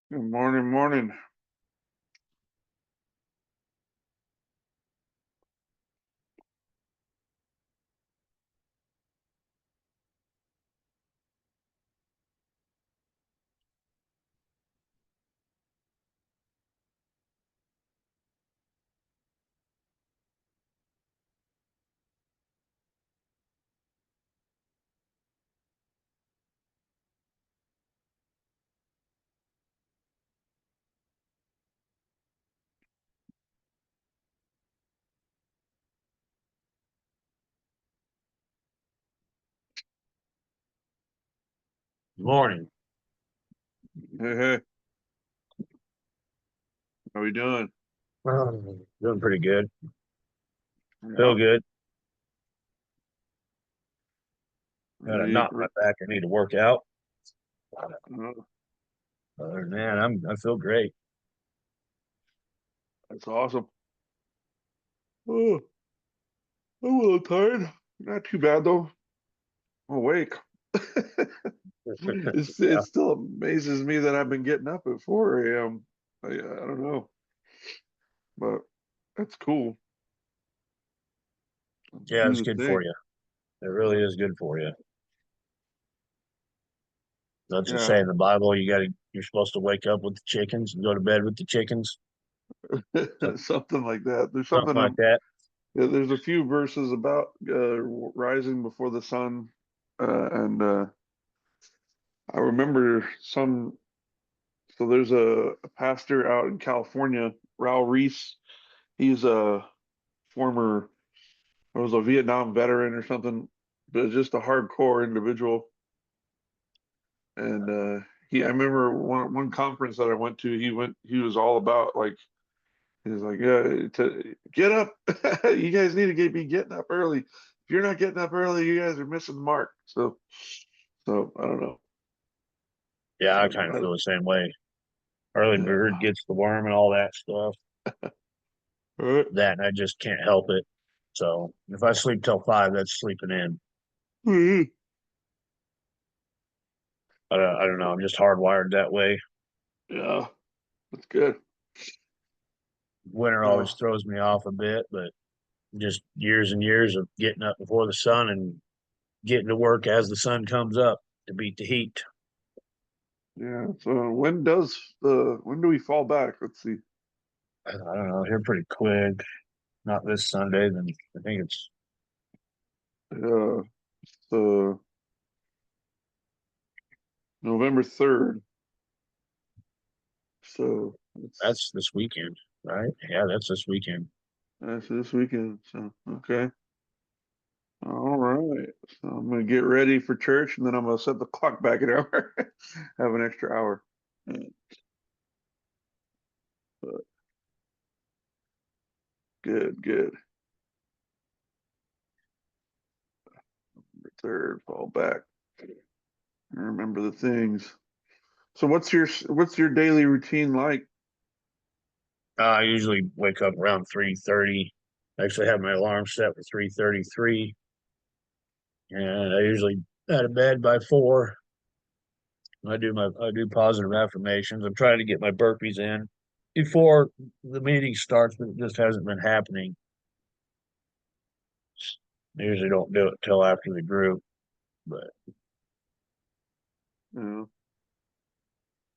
Good morning, morning. Morning. Hey, hey, how we doing? Doing pretty good. Feel Yeah. good. Got a Ready, knot in my back. I need to work out. uh, Other than that, I feel great. that's awesome. Oh, I'm a little tired. Not too bad though. I'm awake. It Yeah. still amazes me that I've been getting up at 4 a.m. I don't know, but that's cool. Yeah, Do it's the good for thing. you. It really is good for you. Doesn't it Yeah. say in the Bible you're supposed to wake up with the chickens and go to bed with the chickens? Something, Something like that. There's something something. like that. Yeah, there's a few verses about rising before the sun, and I remember some. So there's a pastor out in California, Raul Reese. He's a former, was a Vietnam veteran or something, but just a hardcore individual. And I remember one conference that I went to. He was all about like, he was like, yeah, to get up. You guys need to be getting up early. If you're not getting up early, you guys are missing the mark. So I don't know. Yeah, I So kind of feel the same way. Early yeah. bird gets the worm and all that stuff. All right. That and I just can't help it. So if I sleep till 5, that's sleeping in. Mhm. I don't know. I'm just hardwired that way. Yeah, that's good. Winter Uh, always throws me off a bit, but just years and years of getting up before the sun and getting to work as the sun comes up to beat the heat. yeah. So when do we fall back? Let's see. I don't know, here pretty quick. Not this Sunday, then I think it's Uh, so November 3rd. So that's this weekend, right? Yeah, that's this weekend. that's this weekend. So okay. All right. So I'm gonna get ready for church and then I'm gonna set the clock back an hour. Have an extra hour. Yeah, but good, good. November 3rd, fall back. Remember the things. So what's your daily routine like? I usually wake up around 3:30. I actually have my alarm set for 3:33, and I usually out of bed by 4. I do positive affirmations. I'm trying to get my burpees in before the meeting starts, but it just hasn't been happening. I usually don't do it till after the group, but You know,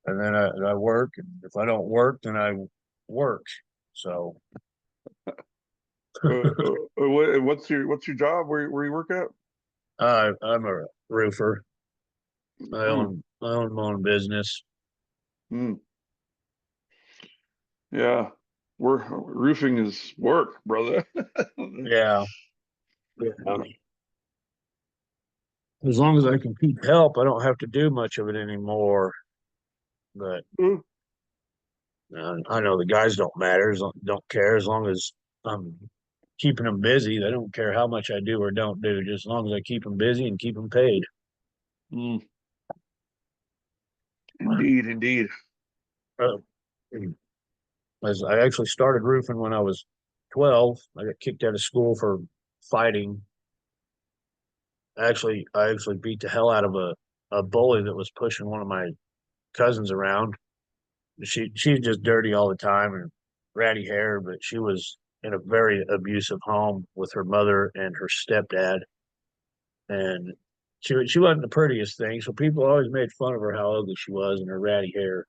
and then I work. And if I don't work, then I work. So what's your job? Where you work at? I'm a roofer. Hmm. I own my own business. Hmm. Yeah. Roofing is work, brother. Yeah, yeah. As long as I can keep help, I don't have to do much of it anymore. But Hmm. I know the guys don't matter, don't care as long as I'm keeping them busy. They don't care how much I do or don't do, just as long as I keep them busy and keep them paid. Indeed, indeed. Uh, as I actually started roofing when I was 12. I got kicked out of school for fighting. I actually beat the hell out of a bully that was pushing one of my cousins around. she's just dirty all the time and ratty hair, but she was in a very abusive home with her mother and her stepdad, and she wasn't the prettiest thing, so people always made fun of her how ugly she was and her ratty hair.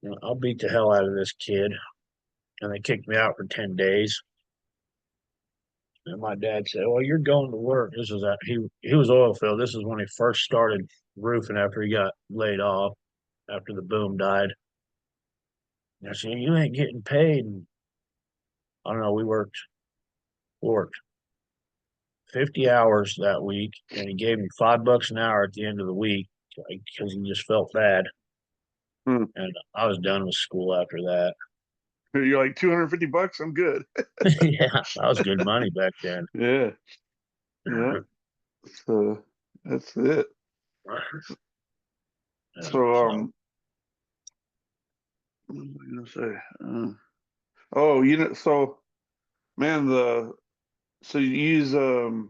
You know, I'll beat the hell out of this kid, and they kicked me out for 10 days. And my dad said, "Well, you're going to work." This was at he was oil field. This is when he first started roofing after he got laid off after the boom died. And I said, "You ain't getting paid." And I don't know. We worked 50 hours that week, and he gave me $5 an hour at the end of the week because he just felt bad. Hmm. And I was done with school after that. You're like $250. I'm good. Yeah, that was good money back then. Yeah. Yeah. So that's it. Yeah, So so what was I gonna say? Oh, so man, so you use the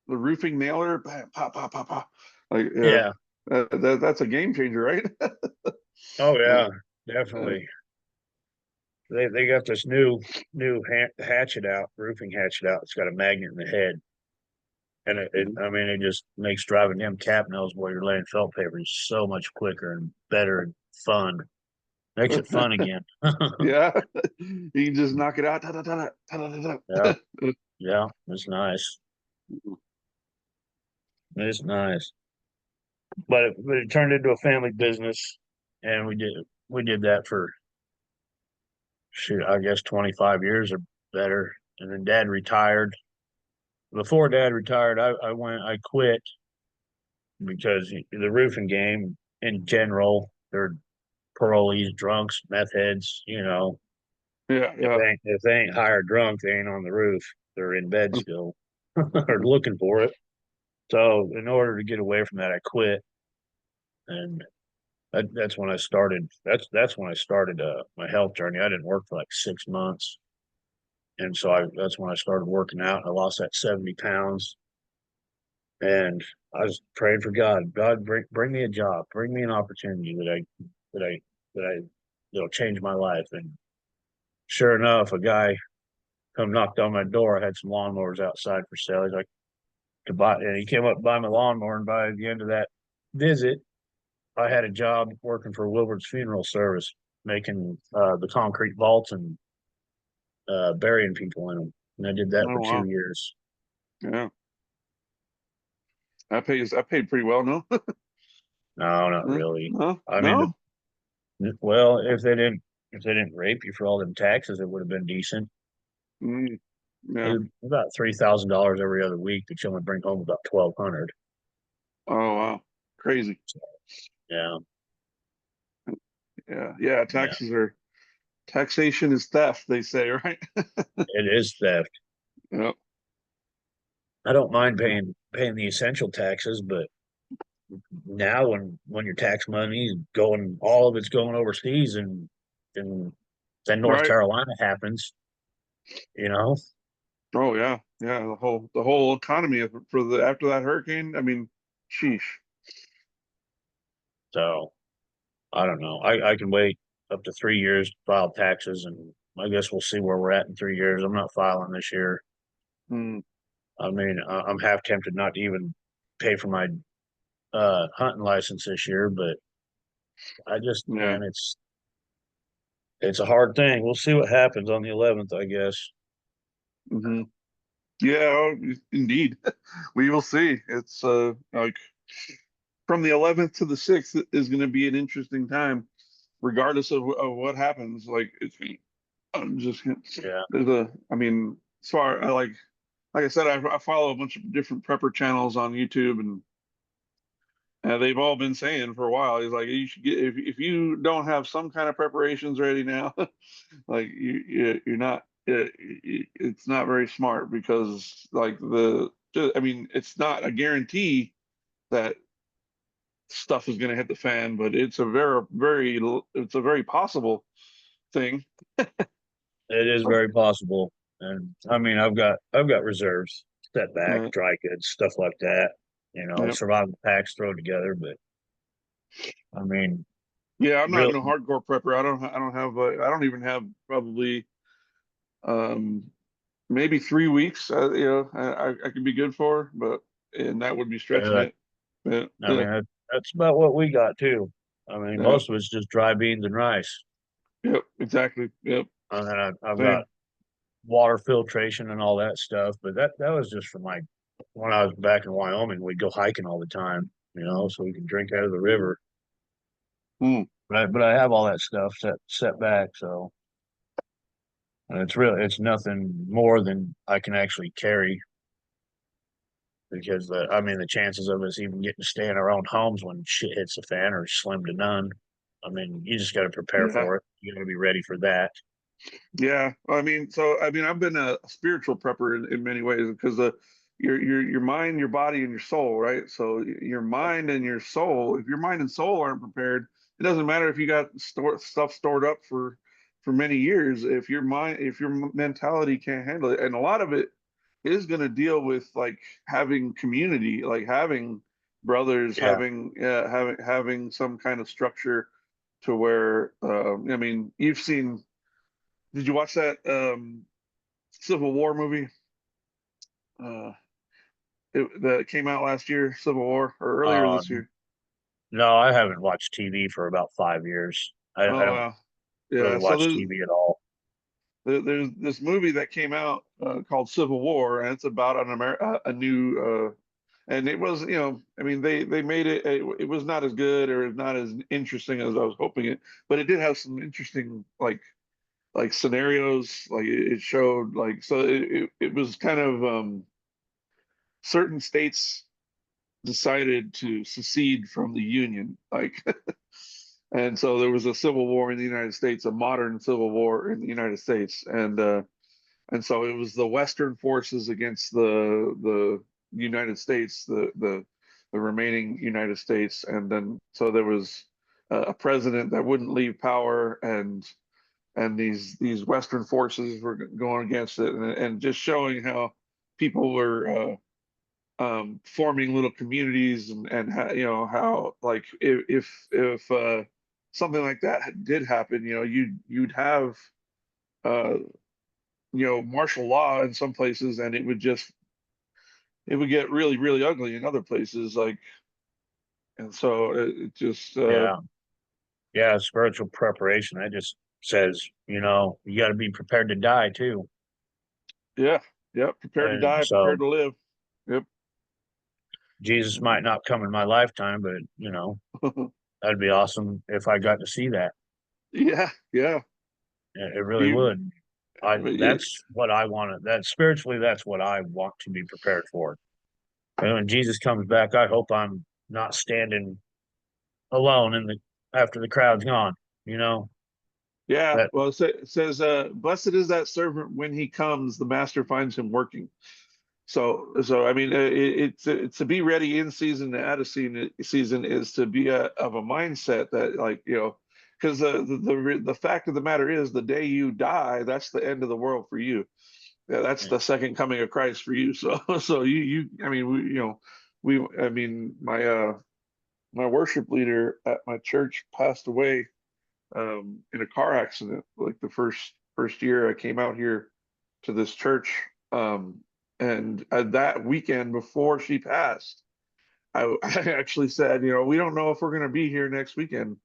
roofing nailer, bam, pop, pop, pop, pop. Like yeah. that's a game changer, right? Oh Uh, yeah, uh, definitely. They got this new hatchet out, roofing hatchet out. It's got a magnet in the head, and I mean, it just makes driving them cap nails while you're laying felt paper so much quicker and better and fun. Makes it fun again. yeah, you can just knock it out. Ta, ta, ta, ta, ta, ta, Yeah, ta. yeah, it's nice. It's nice, but it turned into a family business, and we did that for shoot, I guess 25 years or better, and then Dad retired. Before Dad retired, I quit because the roofing game in general, they're parolees, drunks, meth heads. You know, Yeah, if yeah. they ain't higher drunk, they ain't on the roof. They're in bed still or looking for it. So in order to get away from that, I quit, and that's when I started. That's when I started my health journey. I didn't work for like 6 months, and so that's when I started working out. I lost that 70 pounds, and I was praying for God. God, bring me a job, bring me an opportunity that I that I that'll change my life. And sure enough, a guy come knocked on my door. I had some lawnmowers outside for sale. He's like to buy, and he came up to buy my lawnmower. And by the end of that visit, I had a job working for Wilburd's Funeral Service, making the concrete vaults and burying people in them. And I did that Oh for two wow. years. Yeah, that paid pretty well, no? No, not No, really. no, I mean, no. well, if they didn't rape you for all them taxes, it would have been decent. Mm, It yeah. was about $3,000 every other week, but you only bring home about 1,200. Oh wow. Crazy. Yeah, Yeah, yeah. yeah, Taxation is theft, they say, right? it is theft. Yeah. I don't mind paying the essential taxes, but now when your tax money is going, all of it's going overseas, and then North Right. Carolina happens, you know. Oh yeah, yeah. The whole economy for the after that hurricane. I mean, sheesh. So I don't know. I can wait up to 3 years to file taxes, and I guess we'll see where we're at in 3 years. I'm not filing this year. Mm, I mean, I'm half tempted not to even pay for my hunting license this year, but yeah. man, it's a hard thing. We'll see what happens on the 11th, I guess. Hmm. Yeah. Oh, indeed. We will see. It's like from the 11th to the 6th is going to be an interesting time, regardless of what happens. Like it's I'm just Yeah, there's a. I mean, as far like I said, I follow a bunch of different prepper channels on YouTube, and they've all been saying for a while. He's like, you should get if you don't have some kind of preparations ready now, like you're not. It's not very smart because like I mean, it's not a guarantee that stuff is going to hit the fan, but it's a very possible thing. it is very possible. And I mean, I've got reserves, set back, Uh, dry goods, stuff like that. yeah. Survival packs thrown together. But I mean, Yeah, I'm not Real, no hardcore prepper. I don't have I don't even have probably um maybe 3 weeks. I could be good for, but and that would be stretching uh, it. Yeah, I mean, that's about what we got too. I mean, yeah, most of it's just dry beans and rice. yep, exactly. Yep, And then I've got same. water filtration and all that stuff. But that was just from like when I was back in Wyoming, we'd go hiking all the time, so we can drink out of the river. Mm, But I have all that stuff set back, so and it's nothing more than I can actually carry because I mean the chances of us even getting to stay in our own homes when shit hits the fan are slim to none. I mean, you just got to prepare yeah. for it. You got to be ready for that. Yeah, I mean, I've been a spiritual prepper in many ways because your mind, your body, and your soul, right? So your mind and your soul, if your mind and soul aren't prepared, it doesn't matter if you got stuff stored up for many years. If your mentality can't handle it, and a lot of it is going to deal with like having community, like having brothers, Yeah. having some kind of structure to where, I mean, you've seen. Did you watch that Civil War movie uh, that came out last year, Civil War, or earlier Uh, this year? no, I haven't watched TV for about 5 years. I Oh don't wow, really yeah. So watch TV at all. there's this movie that came out called Civil War, and it's about a new and it was, I mean, they made it was not as good or not as interesting as I was hoping it, but it did have some interesting like scenarios. Like it showed like so it was kind of certain states decided to secede from the Union. Like, and so there was a civil war in the United States, a modern civil war in the United States, and so it was the Western forces against the United States, the remaining United States, and then so there was a president that wouldn't leave power, and these Western forces were going against it, and just showing how people were forming little communities and how, how like if something like that did happen, you'd have uh, martial law in some places, and it would get really really ugly in other places, like, and so it just Yeah. Yeah. Spiritual preparation. That just says, you got to be prepared to die too. yeah, yeah, prepared to And die, so prepared to live. Yep. Jesus might not come in my lifetime, but, that'd be awesome if I got to see that. Yeah, yeah. It really You, would. That's what I want to, that spiritually, that's what I want to be prepared for. And when Jesus comes back, I hope I'm not standing alone after the crowd's gone, you know, yeah. that, Well, it says, "Blessed is that servant when he comes, the master finds him working." So I mean, it's to be ready in season and out of season is to be of a mindset that, like, because the fact of the matter is, the day you die, that's the end of the world for you. Yeah, that's the second coming of Christ for you. So so you I mean, we I mean, my worship leader at my church passed away in a car accident, like the first year I came out here to this church. And that weekend before she passed, I actually said, we don't know if we're going to be here next weekend.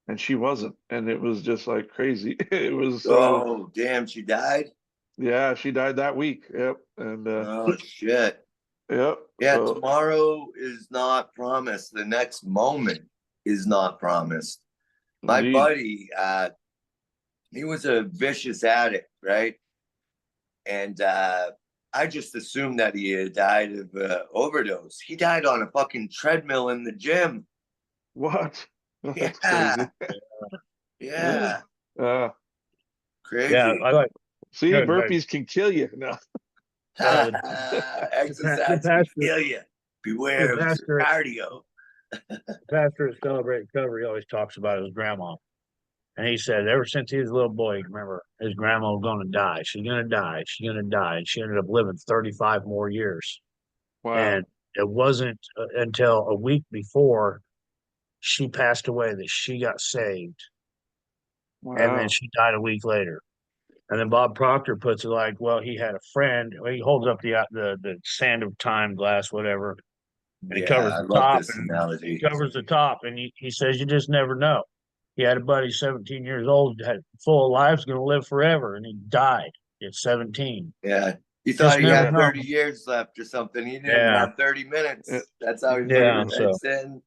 And she wasn't. And it was just like crazy. It was so, Oh, damn, she died? yeah, she died that week. Yep. And, Oh, shit. yep. Yeah, So, tomorrow is not promised. The next moment is not promised. My indeed. buddy, he was a vicious addict, right? And I just assumed that he had died of overdose. He died on a fucking treadmill in the gym. What? That's Yeah, crazy. yeah, Uh, yeah, crazy. I like, See, the, burpees can kill you. No. the, the Exercise can pastor, kill you. the Beware of pastor, cardio. the pastor at Celebrate Recovery always talks about his grandma. And he said ever since he was a little boy, remember his grandma was going to die. She's going to die. She's going to die. And she ended up living 35 more years. Wow. And it wasn't until a week before she passed away, that she got saved, and then Wow. she died a week later. And then Bob Proctor puts it like, well, he had a friend. He holds up the sand of time glass, whatever, and he Yeah, covers I the love top, this and analogy. covers the top, and he says you just never know. He had a buddy 17 years old, had full of life, going to live forever, and he died at 17. Yeah. He Just thought he never had know. 30 years left or something. He didn't Yeah, have 30 Uh, minutes. That's how he yeah. figured So it's in.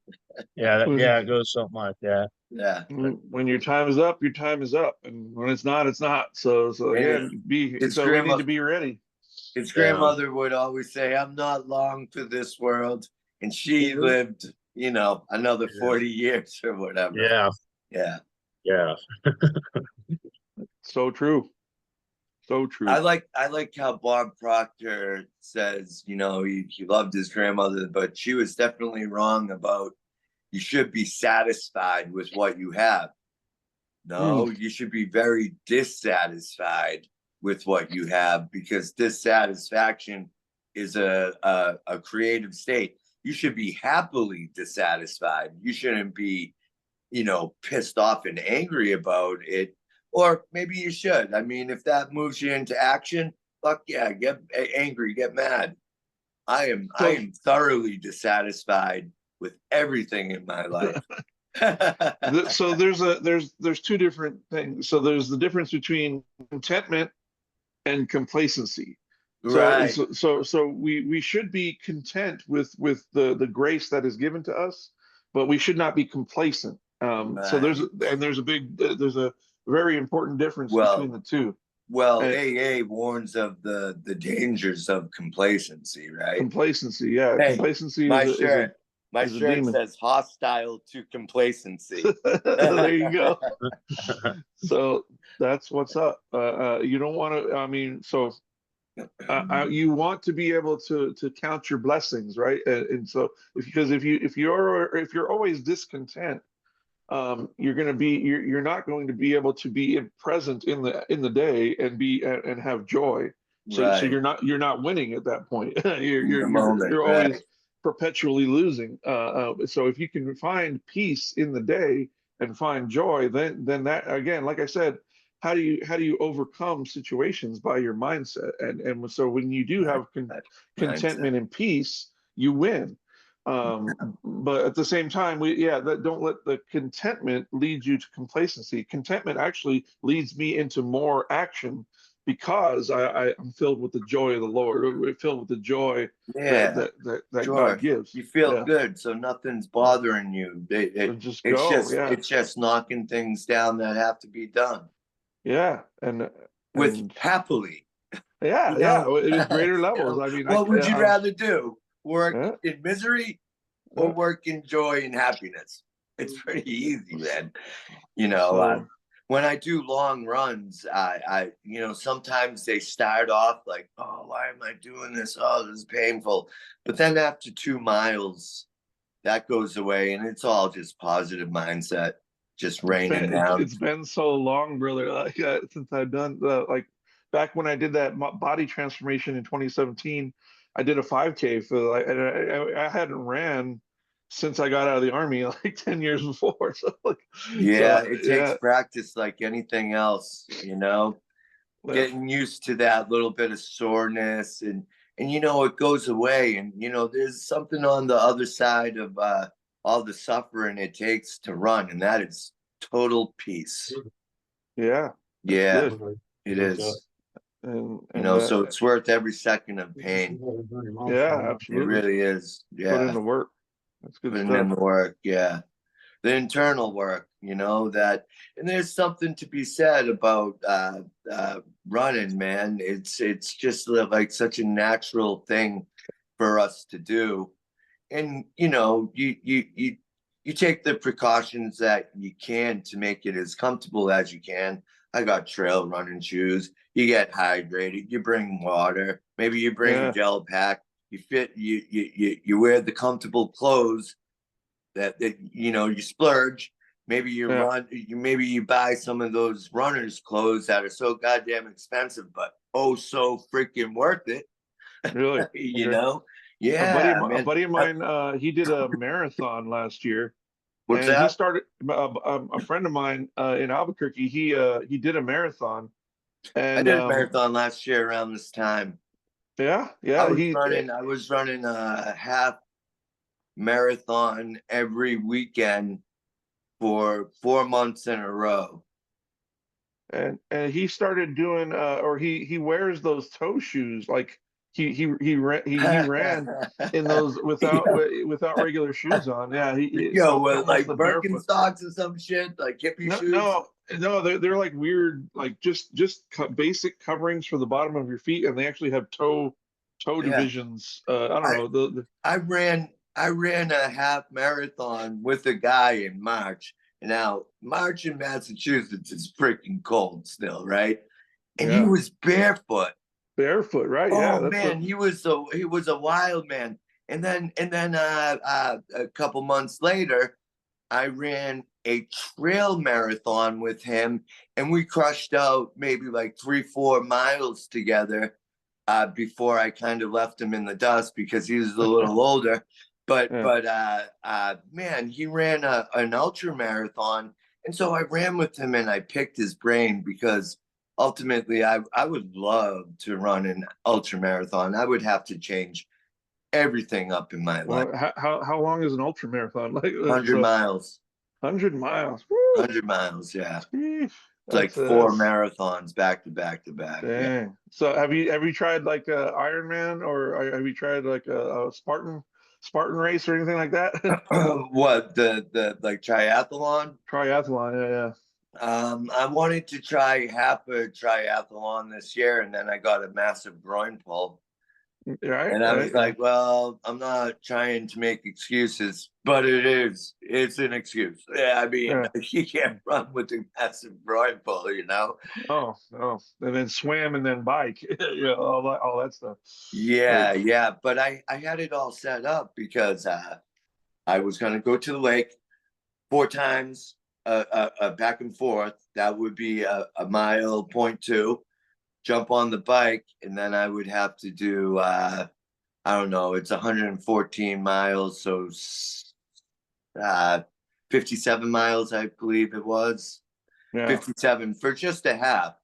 When, yeah, it goes something like that. Yeah. when your time is up, your time is up, and when it's not, it's not. So And again, his so we need grandma to be ready. his Yeah. grandmother would always say, I'm not long to this world. And she lived, another 40 years or whatever. Yeah, Yeah. yeah. So true. So true. I like how Bob Proctor says, he loved his grandmother, but she was definitely wrong about you should be satisfied with what you have. No, you should be very dissatisfied with what you have, because dissatisfaction is a creative state. You should be happily dissatisfied. You shouldn't be, pissed off and angry about it. Or maybe you should. I mean, if that moves you into action, fuck yeah, get angry, get mad. I am thoroughly dissatisfied with everything in my life. So there's two different things. So there's the difference between contentment and complacency. Right. So we should be content with the grace that is given to us, but we should not be complacent. So there's a very important difference between the two. Well, And AA warns of the dangers of complacency, right? complacency, yeah, Hey, complacency my is shirt a demon. says hostile to complacency. There you go. So that's what's up. You don't want to. I mean, so you want to be able to count your blessings, right? And so because if you're always discontent, you're not going to be able to be present in the day and have joy. So Right. you're not winning at that point. You're Right. always perpetually losing. So if you can find peace in the day and find joy, then that, again, like I said, how do you overcome situations? By your mindset. And so when you do have contentment and peace, you win. But at the same time, don't let the contentment lead you to complacency. Contentment actually leads me into more action, because I'm filled with the joy of the Lord. We're filled with the joy Yeah. that Sure. God gives. You feel Yeah. good, so nothing's bothering you. So just go. Yeah. It's just knocking things down that have to be done Yeah. with happily. Yeah. You Yeah. know? At greater levels. I mean, What would you rather do? Work Yeah. in misery or work in joy and happiness? It's pretty easy, man. When I do long runs, I sometimes they start off like, oh, why am I doing this? Oh, this is painful. But then after 2 miles, that goes away, and it's all just positive mindset, just raining down. It's been so long, brother. Like, since I've done like back when I did that body transformation in 2017, I did a 5K and I hadn't ran since I got out of the army, like 10 years before. So It takes practice like anything else, getting used to that little bit of soreness, and it goes away, and there's something on the other side of all the suffering it takes to run, and that is total peace. Yeah. Yeah, good. it is. And so it's worth every second of pain. Yeah, absolutely. It really is. Yeah. Put in the work. That's good Putting stuff. in the work. Yeah. The internal work, and there's something to be said about running, man. It's just like such a natural thing for us to do. And you take the precautions that you can to make it as comfortable as you can. I got trail running shoes. You get hydrated, you bring water, maybe you bring a gel pack, you wear the comfortable clothes that you splurge. Maybe maybe you buy some of those runners clothes that are so goddamn expensive, but oh so freaking worth it. Really? Yeah. A buddy of mine, he did a marathon last year, What's and he that? started a friend of mine in Albuquerque. He did a marathon, I and did a marathon last year around this time. yeah, I yeah, was running a half marathon every weekend for 4 months in a row. and he started doing or he wears those toe shoes like he ran in those Yeah. without regular shoes on. Yeah, Yo, so with almost like the barefoot. Birkenstocks or some shit, like hippie No, shoes. no, no, they're like weird, like basic coverings for the bottom of your feet, and they actually have toe Yeah. divisions. I don't I know I ran a half marathon with a guy in March. And now March in Massachusetts is freaking cold still, right? And he yeah, was barefoot. barefoot, right? Yeah, Oh that's a man, he was a wild man. And then a couple months later, I ran a trail marathon with him, and we crushed out maybe like 3-4 miles together before I kind of left him in the dust because he was a little older. But yeah. man, he ran an ultra marathon, and so I ran with him and I picked his brain because ultimately I would love to run an ultra marathon. I would have to change everything up in my life. Well, how long is an ultra marathon? Like 100 so miles. 100 miles. Woo! 100 miles, yeah. Jeez. It's like four That's marathons back to back to back. Yeah. dang. So have you tried like a Ironman or have you tried like a Spartan race or anything like that? What the like triathlon? Triathlon, yeah, I wanted to try half a triathlon this year, and then I got a massive groin pull. yeah. Right, And I right, was like, well, I'm not trying to make excuses, but it's an excuse. Yeah, I mean, yeah. you can't run with a massive groin pull, you know? Oh, oh, and then swim and then bike, all that stuff. Like, Yeah. But I had it all set up because I was going to go to the lake 4 times back and forth. That would be a mile point two. Jump on the bike, and then I would have to do I don't know. It's 114 miles, so 57 miles, I believe it was. yeah. 57 for just a half,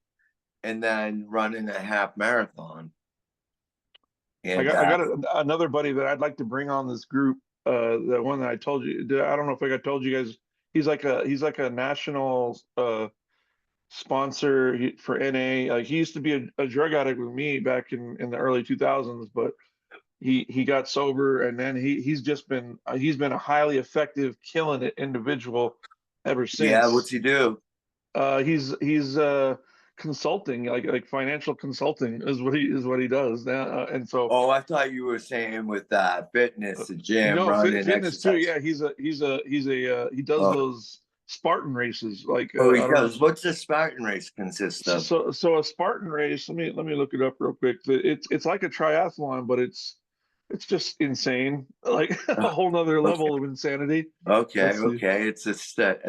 and then running a half marathon. I And got another buddy that I'd like to bring on this group. The one that I told you. I don't know if I told you guys. He's like a national sponsor for NA. Like he used to be a drug addict with me back in the early 2000s, but he got sober and then he's been a highly effective, killing it individual ever yeah, what's since. he do? He's consulting, like financial consulting is what he does now, and so Oh, I thought you were saying with fitness, the gym, no, running, fitness too. exercise. Yeah, he does Oh, those Spartan races. Like oh, he I don't know. does. What's the Spartan race consist of? So a Spartan race. Let me look it up real quick. It's like a triathlon, but it's just insane. Like a whole nother Okay, level of insanity. okay, Let's see. okay. It's a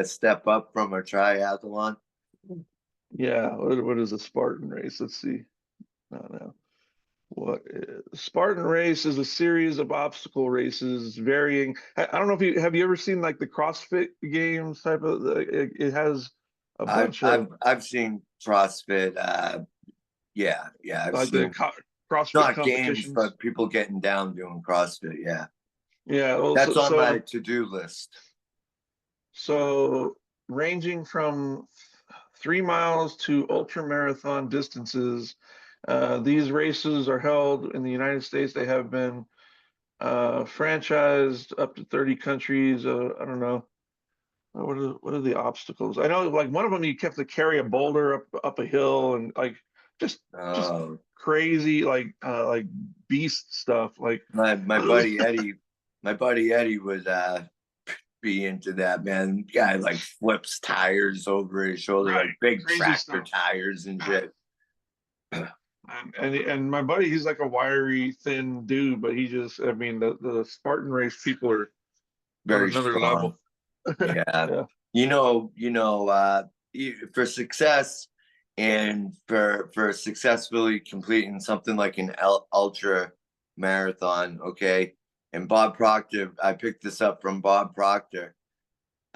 step up from a triathlon. Yeah, what is a Spartan race? Let's see. No. What is Spartan race is a series of obstacle races varying. I don't know if you ever seen like the CrossFit games type of it has a I've bunch I've of I've seen CrossFit. Yeah, I've like the seen CrossFit not games, competitions. but people getting down doing CrossFit. Yeah, Yeah, well, that's so on my so to-do list. so ranging from 3 miles to ultra marathon distances. These races are held in the United States. They have been franchised up to 30 countries. I don't know. What are the obstacles? I know like one of them you have to carry a boulder up a hill and like just Oh, crazy like beast stuff. Like my buddy Eddie, would be into that, man. Guy like flips tires over his shoulder, right, like big crazy tractor stuff. tires and shit. And my buddy, he's like a wiry, thin dude, but he just I mean the Spartan race people are on Very another strong. level. Yeah. Yeah. For success and for successfully completing something like an ultra marathon, okay. And Bob Proctor, I picked this up from Bob Proctor.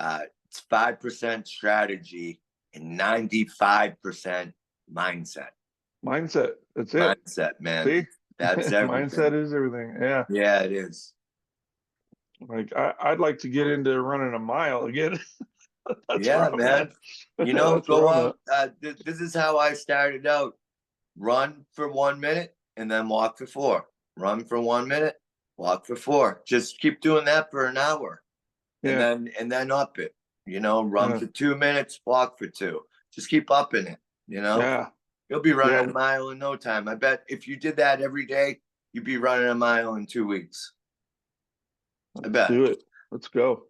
It's 5% strategy and 95% mindset. Mindset. That's it. Mindset, man. See, That's everything. mindset is everything. Yeah. Yeah, it is. Like I'd like to get into running a mile again. That's Yeah, where I'm man. at. You know, That's where go I'm out. This is how I started out. Run for 1 minute and then walk for 4. Run for 1 minute, walk for 4. Just keep doing that for an hour. at. And then up it. You know, run Yeah. for 2 minutes, walk for 2. Just keep upping it, you know? Yeah. You'll be running Yeah. a mile in no time. I bet if you did that every day, you'd be running a mile in 2 weeks. I Let's bet. do it. Let's go.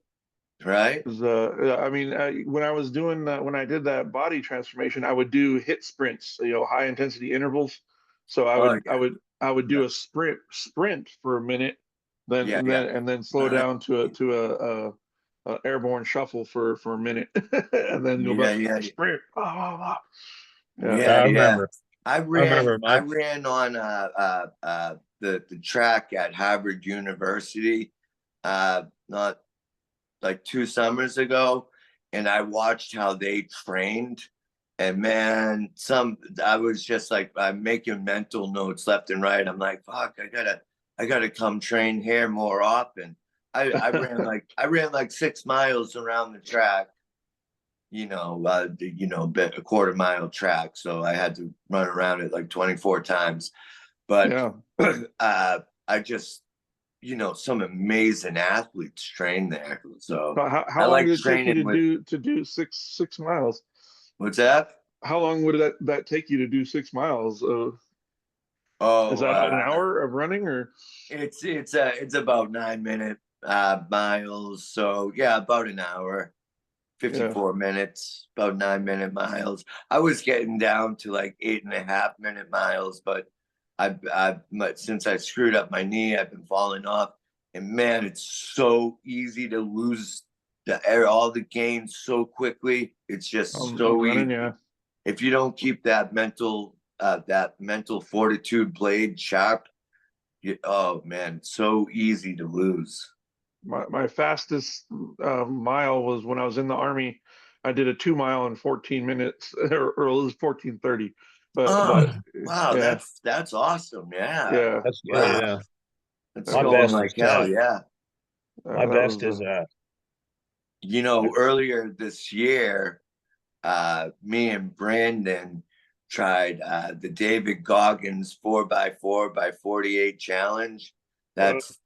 Right? 'Cause, I mean, when I was doing when I did that body transformation, I would do hit sprints, high intensity intervals. So I Oh, would yeah. I would do a sprint for a minute, then Yeah, and then slow down a airborne shuffle for a minute, and then go back Yeah. sprint. Blah, blah, blah. Yeah, I yeah. remember. I remember ran on the track at Harvard University not like 2 summers ago, and I watched how they trained. And man, I was just like, I'm making mental notes left and right. I'm like, fuck, I gotta come train here more often. I ran like 6 miles around the track, a quarter-mile track. So I had to run around it like 24 times. But Yeah. I just, some amazing athletes train there. So So I how long like did it take you training with, to do six miles? what's that? How long would that take you to do 6 miles? Is Oh, that an hour of running or? it's about 9-minute miles. So yeah, about an hour, Yeah. 54 minutes, about 9-minute miles. I was getting down to like 8.5-minute miles, but since I screwed up my knee, I've been falling off. And man, it's so easy to lose all the gains so quickly. It's just so running, easy. yeah. If you don't keep that mental fortitude blade sharp, oh man, it's so easy to lose. My fastest mile was when I was in the Army. I did a 2 mile in 14 minutes, or it was 14:30. But Wow, yeah, that's awesome. Yeah. yeah, That's good. Wow. Yeah. That's My going best like is hell, yeah. my that best was is Earlier this year, me and Brandon tried the David Goggins 4x4x48 challenge. That's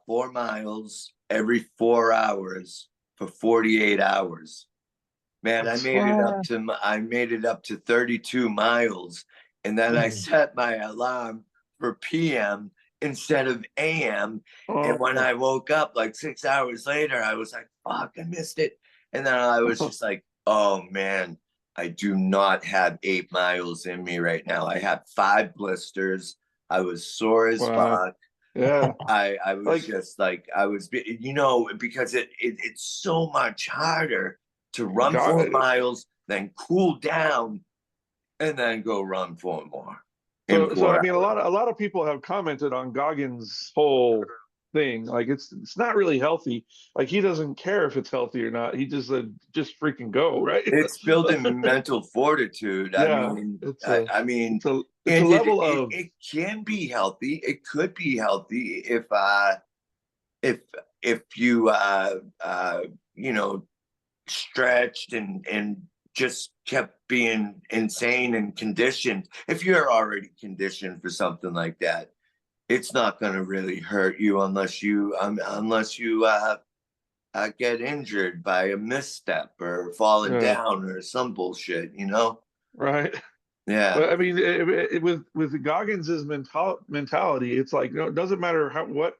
4 miles every 4 hours for 48 hours. Man, I made it up to 32 miles, and then I set my alarm for PM instead of AM. And when I woke up like 6 hours later, I was like, fuck, I missed it. And then I was just like, oh man, I do not have 8 miles in me right now. I have 5 blisters. I was sore as fuck. Yeah. I was just like, because it's so much harder to run 4 miles, then cool down, and then go run 4 more. So I mean, a lot of people have commented on Goggins' whole thing. Like it's not really healthy. Like he doesn't care if it's healthy or not. He just said, just freaking go, right? It's building mental fortude. Yeah, it's a level of. It can be healthy. It could be healthy if you stretched and just kept being insane and conditioned. If you're already conditioned for something like that, it's not going to really hurt you unless you get injured by a misstep or falling down or some bullshit, Right. Yeah. But I mean, with Goggins's mentality, it's like, it doesn't matter what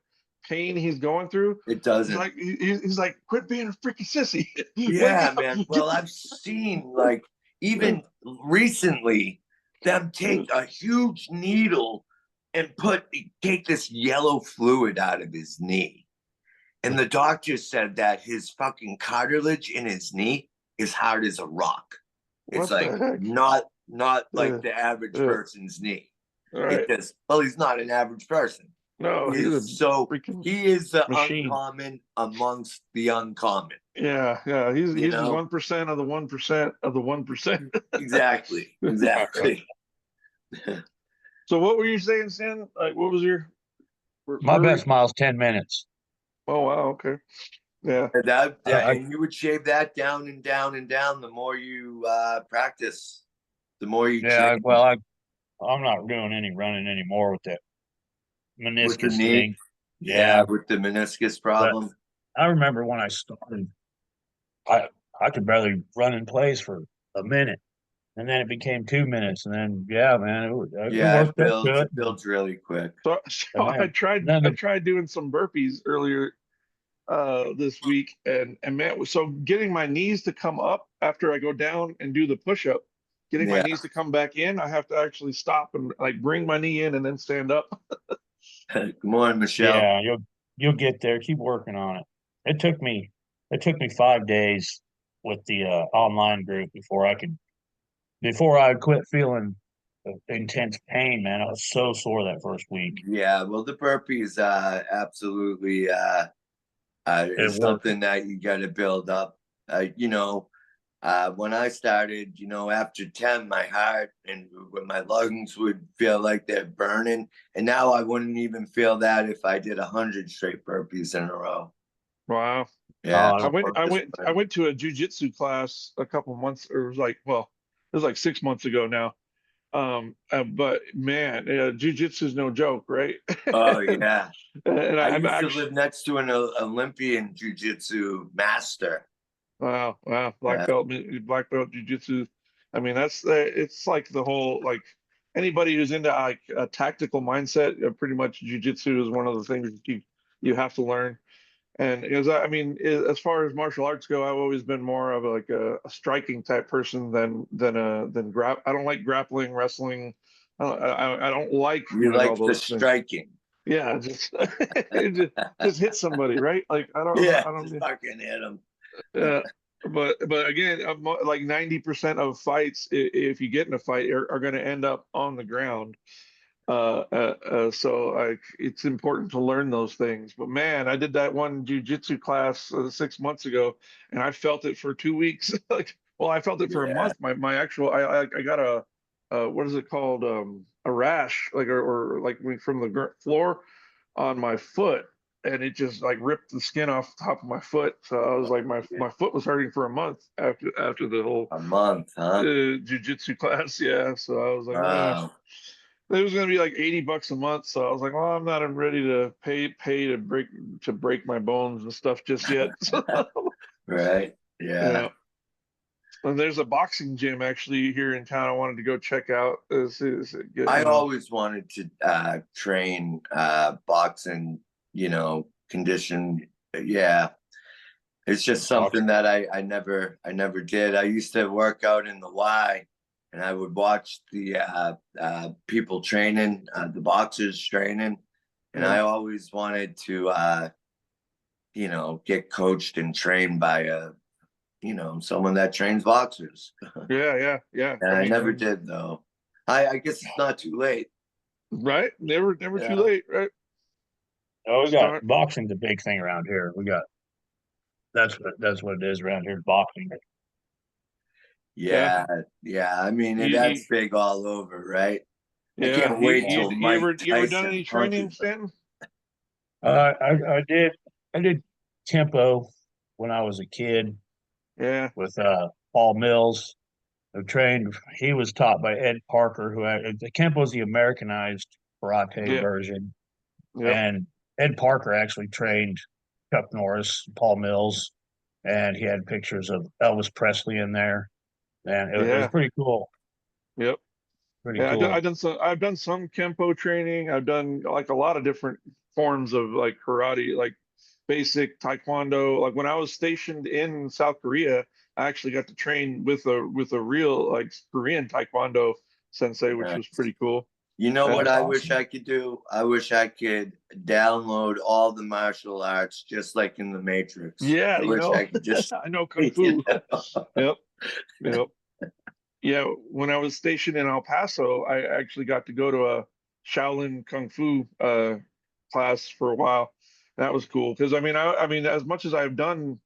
pain he's going through. It doesn't. He's like, quit being a freaking sissy. Yeah, man. Well, I've seen like even recently them take a huge needle and take this yellow fluid out of his knee. And the doctor said that his fucking cartilage in his knee is hard as a rock. It's like not like the average person's knee. Right. He's not an average person. No, He he's a is so freaking he is the machine. uncommon amongst the uncommon. Yeah, yeah. He's You he's know? 1% of the 1% of the 1%. Exactly. Exactly. So what were you saying, Stan? Like, what was your My hurry? best mile's 10 minutes. Oh wow, okay. Yeah. And you would shave that down and down and down the more you practice, the more you train I'm not doing any running anymore with that with the meniscus knee. thing. Yeah, with the meniscus But problem. I remember when I started, I could barely run in place for a minute, and then it became 2 minutes, and then man, it Yeah, worked up to it. it builds really quick. So And I then, tried then I the, tried doing some burpees earlier this week, and man, so getting my knees to come up after I go down and do the push up, getting my Yeah. knees to come back in, I have to actually stop and like bring my knee in and then stand up. Good morning, Michelle. yeah, you'll get there. Keep working on it. It took me 5 days with the online group before I quit feeling intense pain. Man, I was so sore that first week. Yeah, well, the burpees absolutely It is worked. something that you got to build up. When I started, after 10, my heart and when my lungs would feel like they're burning. And now I wouldn't even feel that if I did 100 straight burpees in a row. Wow. Yeah. Oh, I went to a jujitsu class a couple months, or it was like, well, it was like 6 months ago now. But man, jujitsu is no joke, right? Oh, yeah. And I I'm used to actually, live next to an Olympian jiu-jitsu master. wow, Yeah. black belt jujitsu. I mean, it's like the whole, like anybody who's into like a tactical mindset, pretty much jujitsu is one of the things that you have to learn. And I mean, as far as martial arts go, I've always been more of like a striking type person than I don't like grappling, wrestling. I don't like You doing all like the those things. striking. Yeah, just hit somebody, right? Like Yeah, I don't. just fucking hit him. Yeah, but again, like 90% of fights, if you get in a fight, are going to end up on the ground. So it's important to learn those things. But man, I did that one jujitsu class 6 months ago, and I felt it for 2 weeks. Like, well, I felt it for a Yeah. month. My actual, I got what is it called? A rash, like or like from the floor on my foot, and it just like ripped the skin off the top of my foot. So I was like, my foot was hurting for a month after the whole A month, huh? jujitsu class. Yeah, so I was like, Wow. it was going to be like $80 a month. So I was like, well, I'm not ready to pay to break my bones and stuff just yet. Right. Yeah. Yeah. And there's a boxing gym actually here in town I wanted to go check out. I always wanted to train boxing, condition. Yeah. It's just something that I never did. I used to work out in the Y, and I would watch the people training, the boxers training, and I always wanted to get coached and trained by someone that trains boxers. Yeah. And I I mean, never did though. I guess it's not too late. right? Never too Yeah. late, right? Oh, we got Start. boxing's a big thing around here. That's what it is around here, boxing. Yeah. Yeah. I mean, You, that's you, big all over, right? I yeah. can't wait till Mike You ever done Tyson any training, punches them. Stanton? I did tempo when I was a kid Yeah. with Paul Mills, who trained. He was taught by Ed Parker, the Kempo's the Americanized karate Yeah. version, Yep. and Ed Parker actually trained Chuck Norris, Paul Mills, and he had pictures of Elvis Presley in there, and it was Yeah. pretty cool. Yep. Pretty Yeah, cool. I've done some Kempo training. I've done like a lot of different forms of like karate, like basic Taekwondo. Like when I was stationed in South Korea, I actually got to train with a real like Korean Taekwondo sensei, which Yeah. was pretty cool. You know what And That's I wish awesome. I could do? I wish I could download all the martial arts just like in the Matrix. yeah, I wish I could just, I know Kung you Fu. know. Yep, yep. Yeah, when I was stationed in El Paso, I actually got to go to a Shaolin Kung Fu class for a while. That was cool because I mean, as much as I've done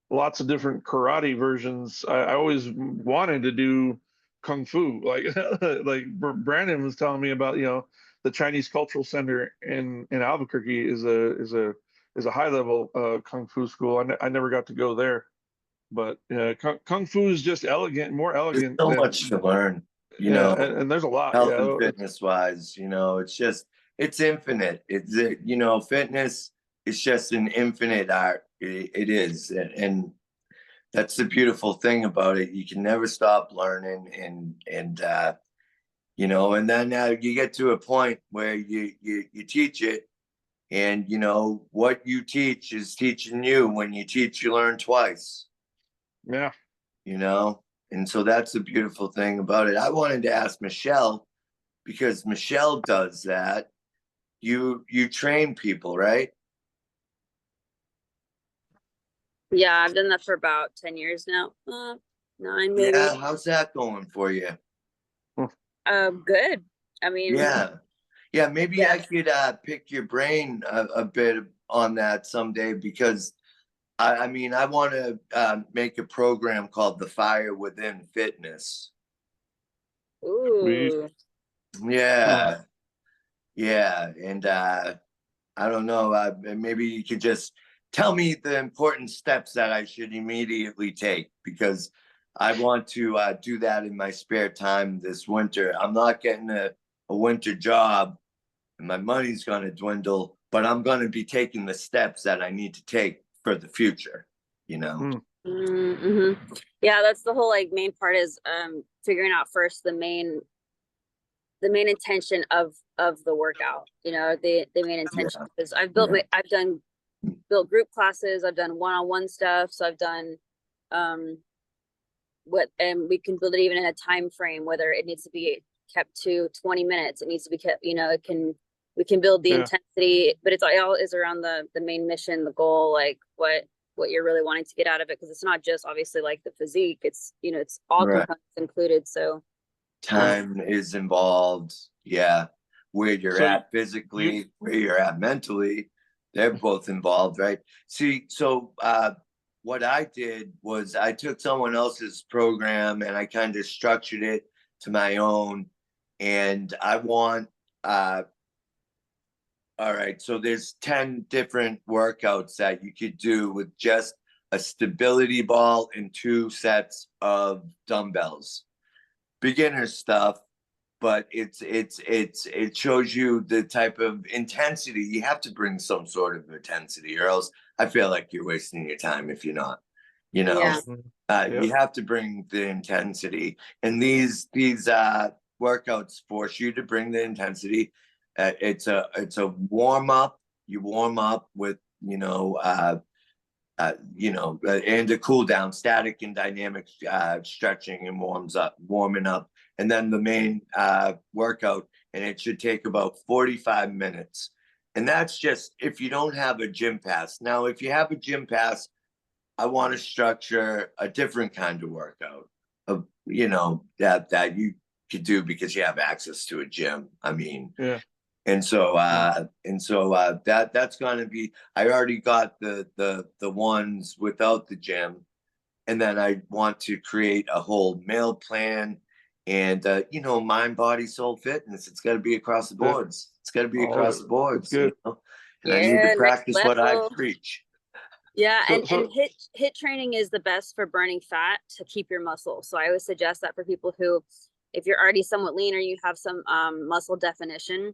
lots of different karate versions, I always wanted to do kung fu. Like like Brandon was telling me about, the Chinese Cultural Center in Albuquerque is a high level kung fu school. I never got to go there, but kung fu is just elegant, more There's elegant so than, much to learn, yeah, and there's a lot. health Yeah, and fitness wise, it's infinite. Fitness is just an infinite art. It is. And that's the beautiful thing about it. You can never stop learning, and then you get to a point where you teach it, and what you teach is teaching you. When you teach, you learn twice. yeah. And so that's the beautiful thing about it. I wanted to ask Michelle, because Michelle does that. You train people, right? Yeah, I've done that for about 10 years now. 9 maybe. Yeah, how's that going for you? Good. I mean, Yeah, maybe Yeah. I could pick your brain a bit on that someday, because I want to make a program called The Fire Within Fitness. ooh, Yeah. Yeah, and I don't know, maybe you could just tell me the important steps that I should immediately take, because I want to do that in my spare time this winter. I'm not getting a winter job, and my money's going to dwindle, but I'm going to be taking the steps that I need to take for the future, mm-hmm. Yeah, that's the whole like main part is figuring out first the main intention of the workout. The main intention, because I've built built group classes, I've done one-on-one stuff, so I've done and we can build it even in a time frame, whether it needs to be kept to 20 minutes, it needs to be kept, we can build the intensity, but it all is around the main mission, the goal, like what you're really wanting to get out of it, because it's not just obviously like the physique, it's it's all components included. So time is involved. Yeah, where you're at physically, where you're at mentally, they're both involved, right? See, so what I did was I took someone else's program and I kind of structured it to my own, and I want all right, so there's 10 different workouts that you could do with just a stability ball and 2 sets of dumbbells. Beginner stuff, but it shows you the type of intensity. You have to bring some sort of intensity, or else I feel like you're wasting your time if you're not. You have to bring the intensity, and these workouts force you to bring the intensity. It's a warm up. You warm up with and a cool down, static and dynamic stretching and warming up, and then the main workout, and it should take about 45 minutes. And that's just if you don't have a gym pass. Now, if you have a gym pass, I want to structure a different kind of workout of that you could do because you have access to a gym. And so that's going to be, I already got the ones without the gym, and then I want to create a whole meal plan, and mind, body, soul, fitness. It's got to be across the boards. It's got to be across the boards. Good. And I need to practice what I preach. Yeah, and HIIT training is the best for burning fat to keep your muscle. So I always suggest that for people who, if you're already somewhat lean or you have some muscle definition,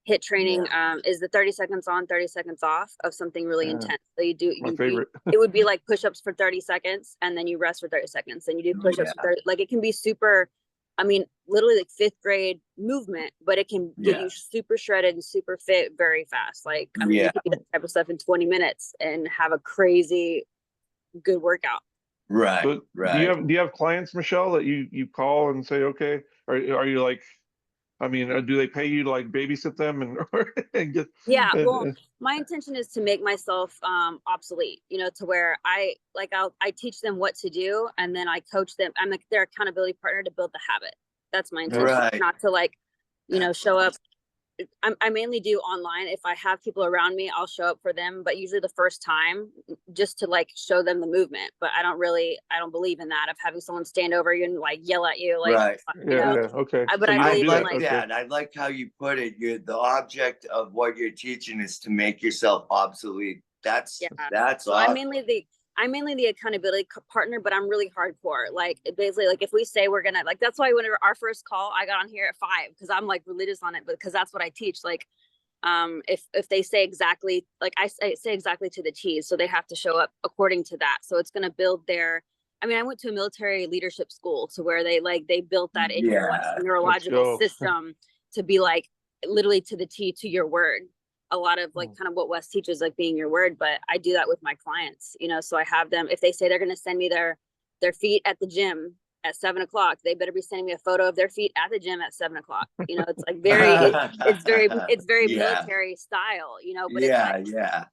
HIIT training is the 30 seconds on, 30 seconds off of something really intense. So my favorite. It would be like push-ups for 30 seconds, and then you rest for 30 seconds, and you do push-ups for 30. Like, it can be super, literally like 5th grade movement, but it can get you super shredded and super fit very fast. Like, you can do that type of stuff in 20 minutes and have a crazy good workout. Right. So do you have clients, Michelle, that you call and say, okay, or are you like, do they pay you to like babysit them and get? Well, my intention is to make myself obsolete, to where I teach them what to do, and then I coach them. I'm like their accountability partner to build the habit. That's my intention. Right. Not to show up I mainly do online. If I have people around me, I'll show up for them, but usually the first time just to like show them the movement. But I don't believe in that of having someone stand over you and like yell at you, like, Right. you know, Okay. but So I you don't I believe do in that. like like, Okay. that. I like how you put it. The object of what you're teaching is to make yourself obsolete. That's yeah. So awesome. I'm mainly the accountability partner, but I'm really hardcore. Like basically, like if we say we're gonna, like, that's why whenever our first call, I got on here at 5 because I'm like religious on it, but because that's what I teach. Like, if they say exactly, like I say exactly to the T, so they have to show up according to that. So it's gonna build their. I mean, I went to a military leadership school to where they built that in your like Yeah. neurological system to be like literally to the T to your word. A lot of like kind of what Wes teaches, like being your word, but I do that with my clients, you know, so I have them, if they say they're going to send me their feet at the gym at 7 o'clock, they better be sending me a photo of their feet at the gym at 7 o'clock. You know, it's like it's very Yeah. military style, you know, but Yeah, it's yeah.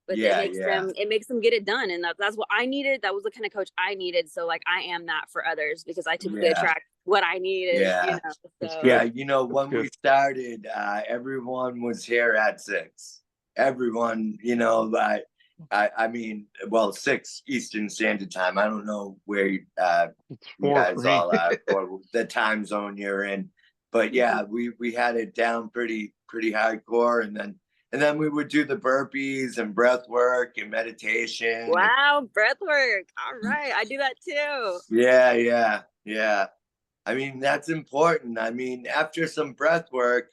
but Yeah, it makes them get it done. And that's what I needed. That was the kind of coach I needed. So like I am that for others because I typically Yeah. attract what I needed, you Yeah. know. That's So good. Yeah, you know, when we good. started, everyone was here at 6. Everyone, you know, I mean, well, 6 Eastern Standard Time. I don't know where It's you 4 guys for me. all are or the time zone you're in. But yeah, we had it down pretty hardcore, and then we would do the burpees and breath work and meditation. wow, breath work. All right. I do that too. Yeah. I mean, that's important. I mean, after some breath work,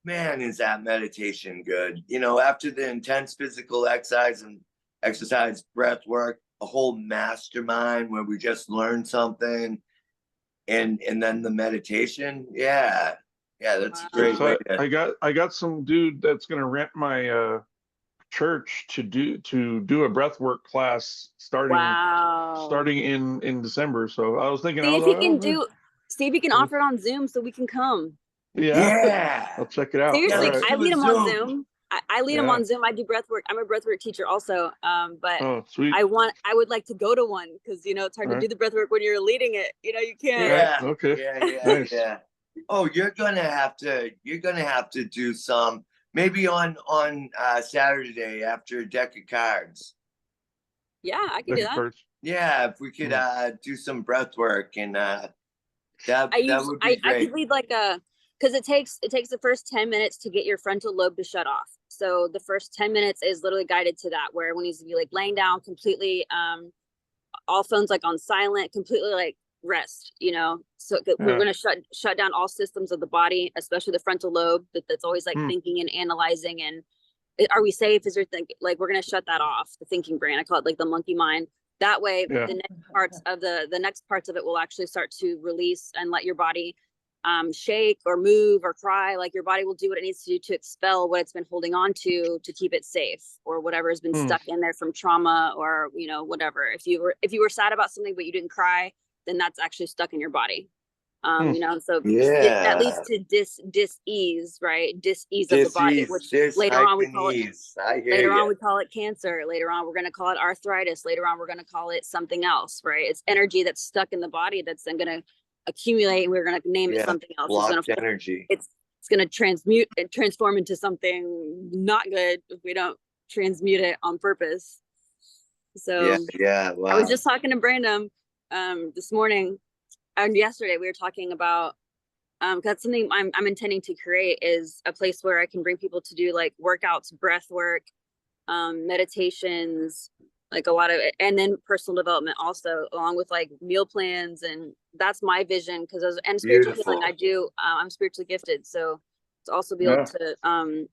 man, is that meditation good? You know, after the intense physical exercise, breath work, a whole mastermind where we just learn something, and then the meditation. Yeah, that's a great So way to. I got some dude that's gonna rent my church to do a breathwork class Wow. starting in December. So I was thinking, See I if was he like, oh can man, offer it on Zoom so we can come. yeah, Yeah, I'll check it out. All Seriously, right. I lead do a them on Zoom. Zoom. I lead them Yeah. on Zoom. I do breath work. I'm a breath work teacher also. But Oh, sweet. I would like to go to one because you know it's hard All to right. do the breath work when you're leading it. You know, you can't. Yeah, Okay. Nice. yeah. Oh, you're gonna have to do some maybe on Saturday after a deck of cards. Yeah, I can do that. Yeah, if we could do some breath work, and that would be I great. could lead like because it takes the first 10 minutes to get your frontal lobe to shut off. So the first 10 minutes is literally guided to that, where when he's like laying down completely, all phones like on silent, completely like rest, you know. So we're gonna shut down all systems of the body, especially the frontal lobe that's always like thinking and analyzing and are we safe? Is there like we're gonna shut that off, the thinking brain. I call it like the monkey mind. That way, the next parts of it will actually start to release and let your body shake or move or cry. Like your body will do what it needs to do to expel what it's been holding on to keep it safe or whatever has been stuck in there from trauma or you know whatever. If you were sad about something but you didn't cry, then that's actually stuck in your body. You know, so that leads to dis-ease, right? Dis-ease of the body, which later on we call it cancer. Later on, we're going to call it arthritis. Later on, we're going to call it something else, right? It's energy that's stuck in the body that's then going to accumulate. And we're going to name it something else. Blocked energy. It's going to transmute and transform into something not good if we don't transmute it on purpose. So wow. I was just talking to Brandon this morning. And yesterday we were talking about that's something I'm intending to create is a place where I can bring people to do like workouts, breath work, meditations, like a lot of it, and then personal development also, along with like meal plans. And that's my vision because and spiritual healing I do. I'm spiritually gifted, so to also be able to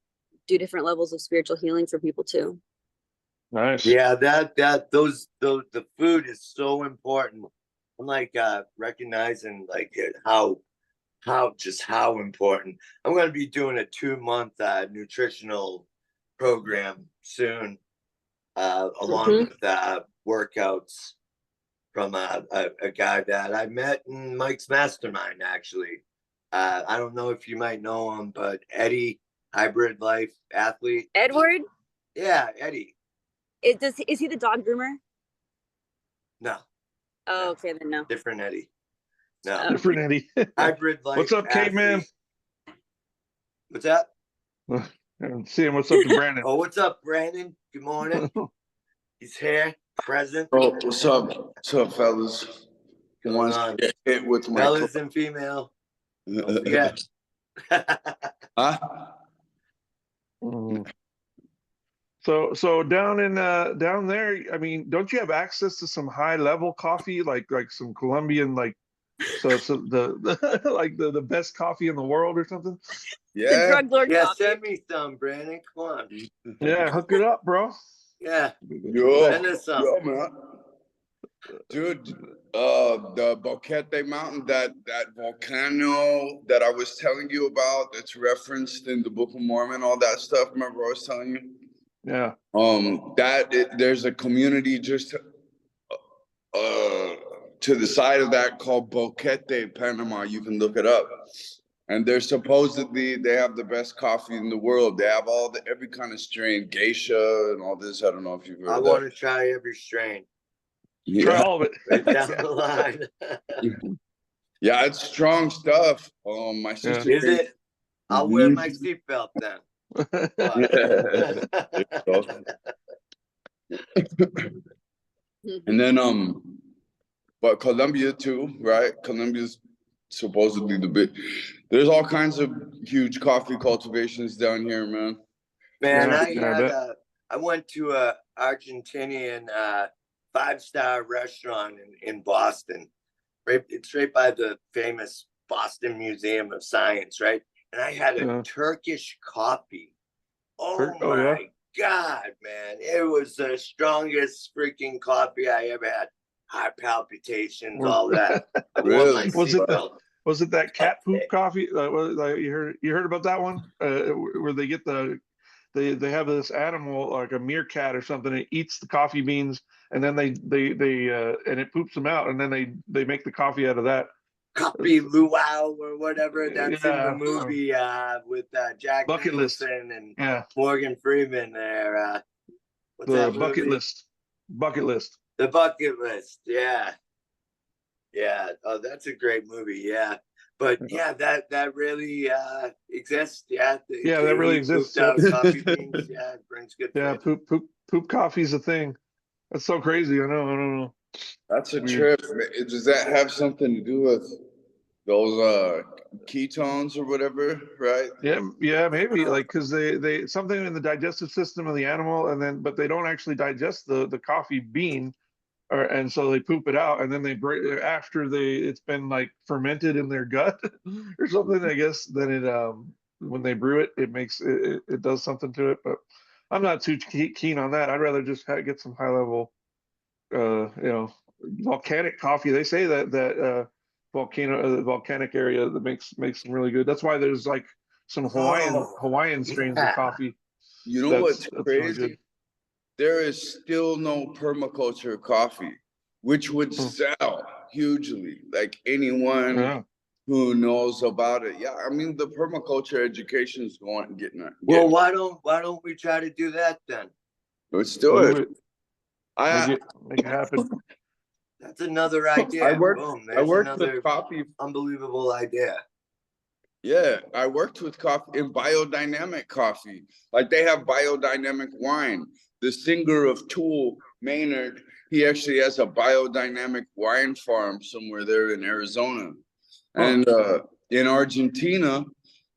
do different levels of spiritual healing for people too. Nice. Yeah, the food is so important. I'm like recognizing like how important. I'm going to be doing a 2-month nutritional program soon, along with workouts from a guy that I met in Mike's Mastermind. Actually, I don't know if you might know him, but Eddie, Hybrid Life Athlete. Edward? Yeah, Eddie. Is he the dog groomer? No. Oh, okay, then no. Different Eddie. No. Different Eddie. Hybrid Life. What's up, Caveman? What's that? And seeing what's up to Brandon. Oh, what's up, Brandon? Good morning. He's here, present. Oh, what's up? What's up, fellas? Who Going wants on? to get hit with my Fellas and female. Don't forget. Huh? Mhm. So down in down there, I mean, don't you have access to some high level coffee, like some Colombian, like so the like the best coffee in the world or something? The Yeah. drug lord Yeah, coffee. send me some, Brandon. Come on. Yeah, hook it up, bro. Yeah, Yo, send us some. yo, man. Dude, the Boquete Mountain, that volcano that I was telling you about, that's referenced in the Book of Mormon, all that stuff. Remember I was telling you? Yeah. There's a community just to the side of that called Boquete, Panama. You can look it up. And they're supposedly, they have the best coffee in the world. They have every kind of strain, geisha and all this. I don't know if you've heard I of want that. to try every strain. Try Yeah. all of it. Right down the line. Yeah, it's strong stuff. My sister. Is it? I'll wear Mhm. my seatbelt then. And then but Colombia too, right? Colombia's supposedly the big. There's all kinds of huge coffee cultivations down here, man. Man, Yeah, I went to a Argentinian 5-star restaurant in Boston. Right, it's right by the famous Boston Museum of Science, right? And I had a Yeah. Turkish coffee. Oh Oh, yeah? my God, man. It was the strongest freaking coffee I ever had. Heart palpitations, all that. I wore my Really? Was it seatbelt. Was it that cat poop coffee? Like you heard about that one? Where they get they have this animal like a meerkat or something. It eats the coffee beans and then they and it poops them out and then they make the coffee out of that. Coffee luau or whatever that's in the Yeah. movie with Jack Bucket List. Nicholson and Yeah, Morgan Freeman there. What's the that bucket movie? list. Bucket List. The Bucket List. Yeah. Yeah. Oh, that's a great movie. Yeah. But yeah, that really exists. Yeah. Yeah, that really He exists. pooped out coffee beans. Yeah, it brings good Yeah, flavor. poop coffee's a thing. That's so crazy. I know. That's a Weird. trip. Does that have something to do with those ketones or whatever, right? Yeah, maybe like because they something in the digestive system of the animal, and then but they don't actually digest the coffee bean, and so they poop it out, and then they break after it's been like fermented in their gut or something. I guess then it when they brew it, it makes it does something to it. But I'm not too keen on that. I'd rather just get some high level, volcanic coffee. They say that volcanic area that makes them really good. That's why there's like some Oh, Hawaiian strains of yeah. coffee. You know That's what's really good. crazy? There is still no permaculture coffee, which would sell hugely. Like anyone Yeah. who knows about it. Yeah, I mean the permaculture education is getting it. Well, why don't we try to do that then? Let's do it. Make it happen. That's another idea. Boom. I There's worked another with coffee. unbelievable idea. Yeah, I worked with coffee in biodynamic coffee. Like they have biodynamic wine. The singer of Tool, Maynard, he actually has a biodynamic wine farm somewhere there in Arizona. And in Argentina,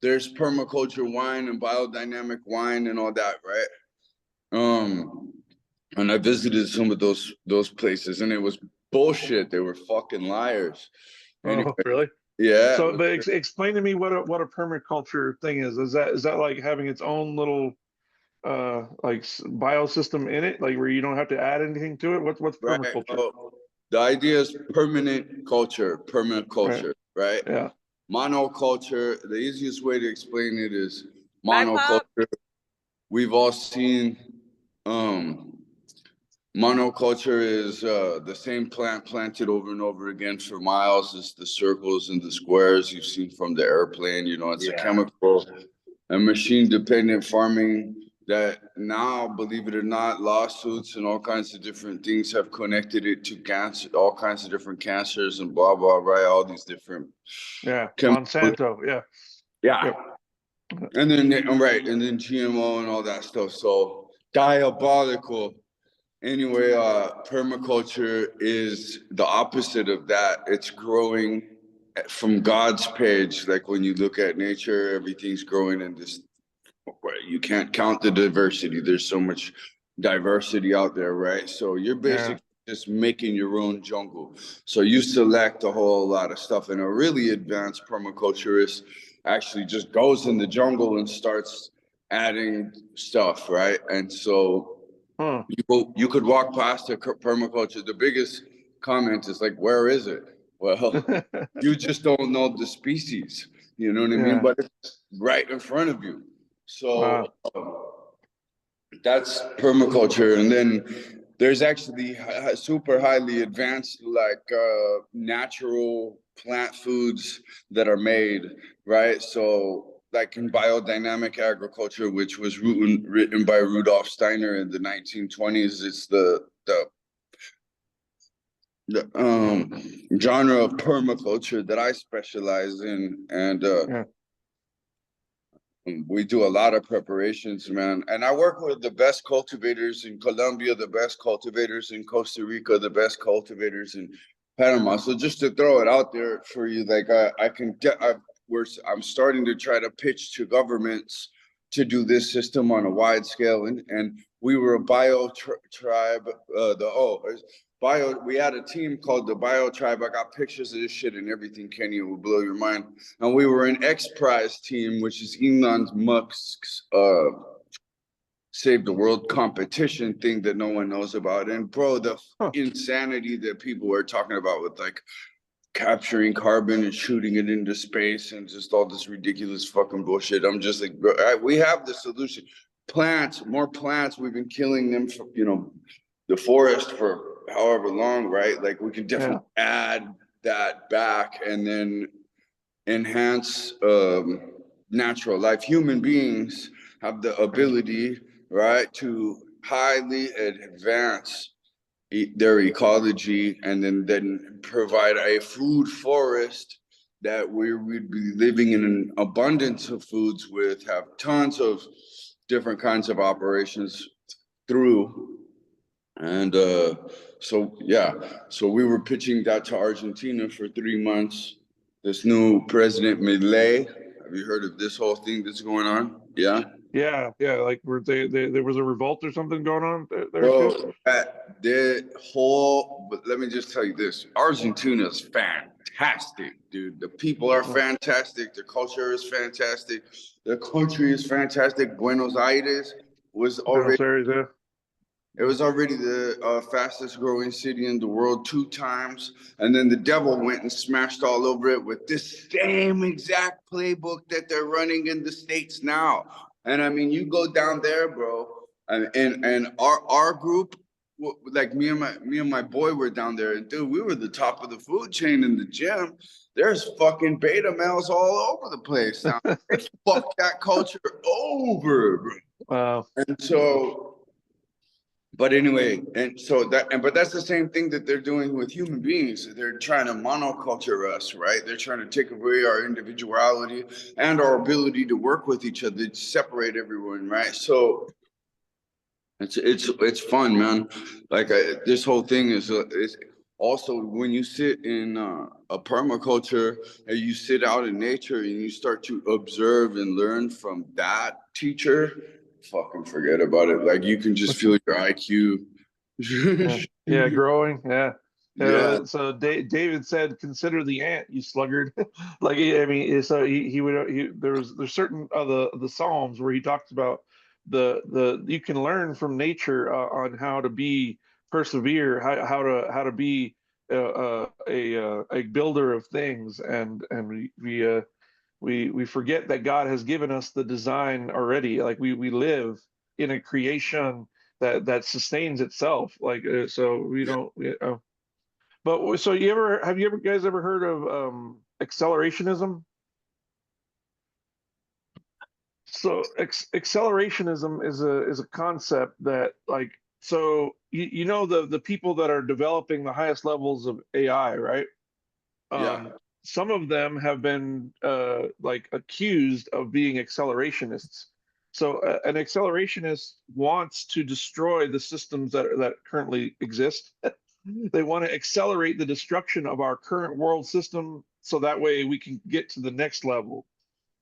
there's permaculture wine and biodynamic wine and all that, right? And I visited some of those places, and it was bullshit. They were fucking liars. Anyway, Oh, really? yeah. So, but explain to me what a permaculture thing is. Is that like having its own little like biosystem in it, like where you don't have to add anything to it? What's Right. permaculture? The idea is permanent culture, right? Yeah. Monoculture, the easiest way to explain it is Bye, Pop. monoculture. We've all seen monoculture is the same plant planted over and over again for miles. It's the circles and the squares you've seen from the airplane. It's a chemical and machine dependent farming that now, believe it or not, lawsuits and all kinds of different things have connected it to cancer, all kinds of different cancers and blah, blah, right? All these different Yeah. chemicals. Monsanto. Yeah. Yeah. Yep. And then, right, and then GMO and all that stuff. So diabolical. Anyway, permaculture is the opposite of that. It's growing from God's page. Like when you look at nature, everything's growing in this. You can't count the diversity. There's so much diversity out there, right? So you're basically just making your own jungle. So you select a whole lot of stuff. And a really advanced permaculturist actually just goes in the jungle and starts adding stuff, right? And so you could walk past a permaculture. The biggest comment is like, where is it? Well, you just don't know the species. You know what I mean? But it's right in front of you. So that's permaculture. And then there's actually super highly advanced, like natural plant foods that are made, right? So like in biodynamic agriculture, which was written by Rudolf Steiner in the 1920s, it's the genre of permaculture that I specialize in. And we do a lot of preparations, man. And I work with the best cultivators in Colombia, the best cultivators in Costa Rica, the best cultivators in Panama. So just to throw it out there for you, like I'm starting to try to pitch to governments to do this system on a wide scale. And we were a bio tribe, we had a team called the Bio Tribe. I got pictures of this shit and everything, Kenny. It will blow your mind. And we were an X Prize team, which is Elon Musk's Save the World competition thing that no one knows about. And bro, the insanity that people were talking about with like capturing carbon and shooting it into space and just all this ridiculous fucking bullshit. I'm just like, bro, we have the solution. Plants, more plants. We've been killing them for, the forest for however long, right? Like we can definitely add that back and then enhance natural life. Human beings have the ability, right, to highly advance their ecology and then provide a food forest that we'd be living in an abundance of foods with, have tons of different kinds of operations through. And so we were pitching that to Argentina for 3 months. This new president Milei, have you heard of this whole thing that's going on? Yeah. Like were there was a revolt or something going on there Bro, but let me just tell you this. Argentina is fantastic, dude. The people are fantastic. The culture is fantastic. The country is fantastic. Buenos Aires was already it was already the fastest growing city in the world 2 times. And then the devil went and smashed all over it with this same exact playbook that they're running in the States now. And I mean, you go down there, bro, and our group, like me and my boy were down there, and dude, we were the top of the food chain in the gym. There's fucking beta males all over the place now. They fucked that culture over, bro. Wow. And so, but anyway, but that's the same thing that they're doing with human beings. They're trying to monoculture us, right? They're trying to take away our individuality and our ability to work with each other, to separate everyone, right? So it's fun, man. Like this whole thing is also when you sit in a permaculture and you sit out in nature and you start to observe and learn from that teacher. Fucking forget about it. Like you can just feel your IQ. Growing. Yeah. So David said, "Consider the ant, you sluggard." Like I mean, so there's certain of the Psalms where he talks about the you can learn from nature on how to be persevere, how to be a builder of things, and we forget that God has given us the design already. Like we live in a creation that sustains itself. Like so we don't. But so have you guys ever heard of accelerationism? So accelerationism is a concept that like the people that are developing the highest levels of AI, right? Yeah. some of them have been like accused of being accelerationists. So an accelerationist wants to destroy the systems that currently exist. They want to accelerate the destruction of our current world system so that way we can get to the next level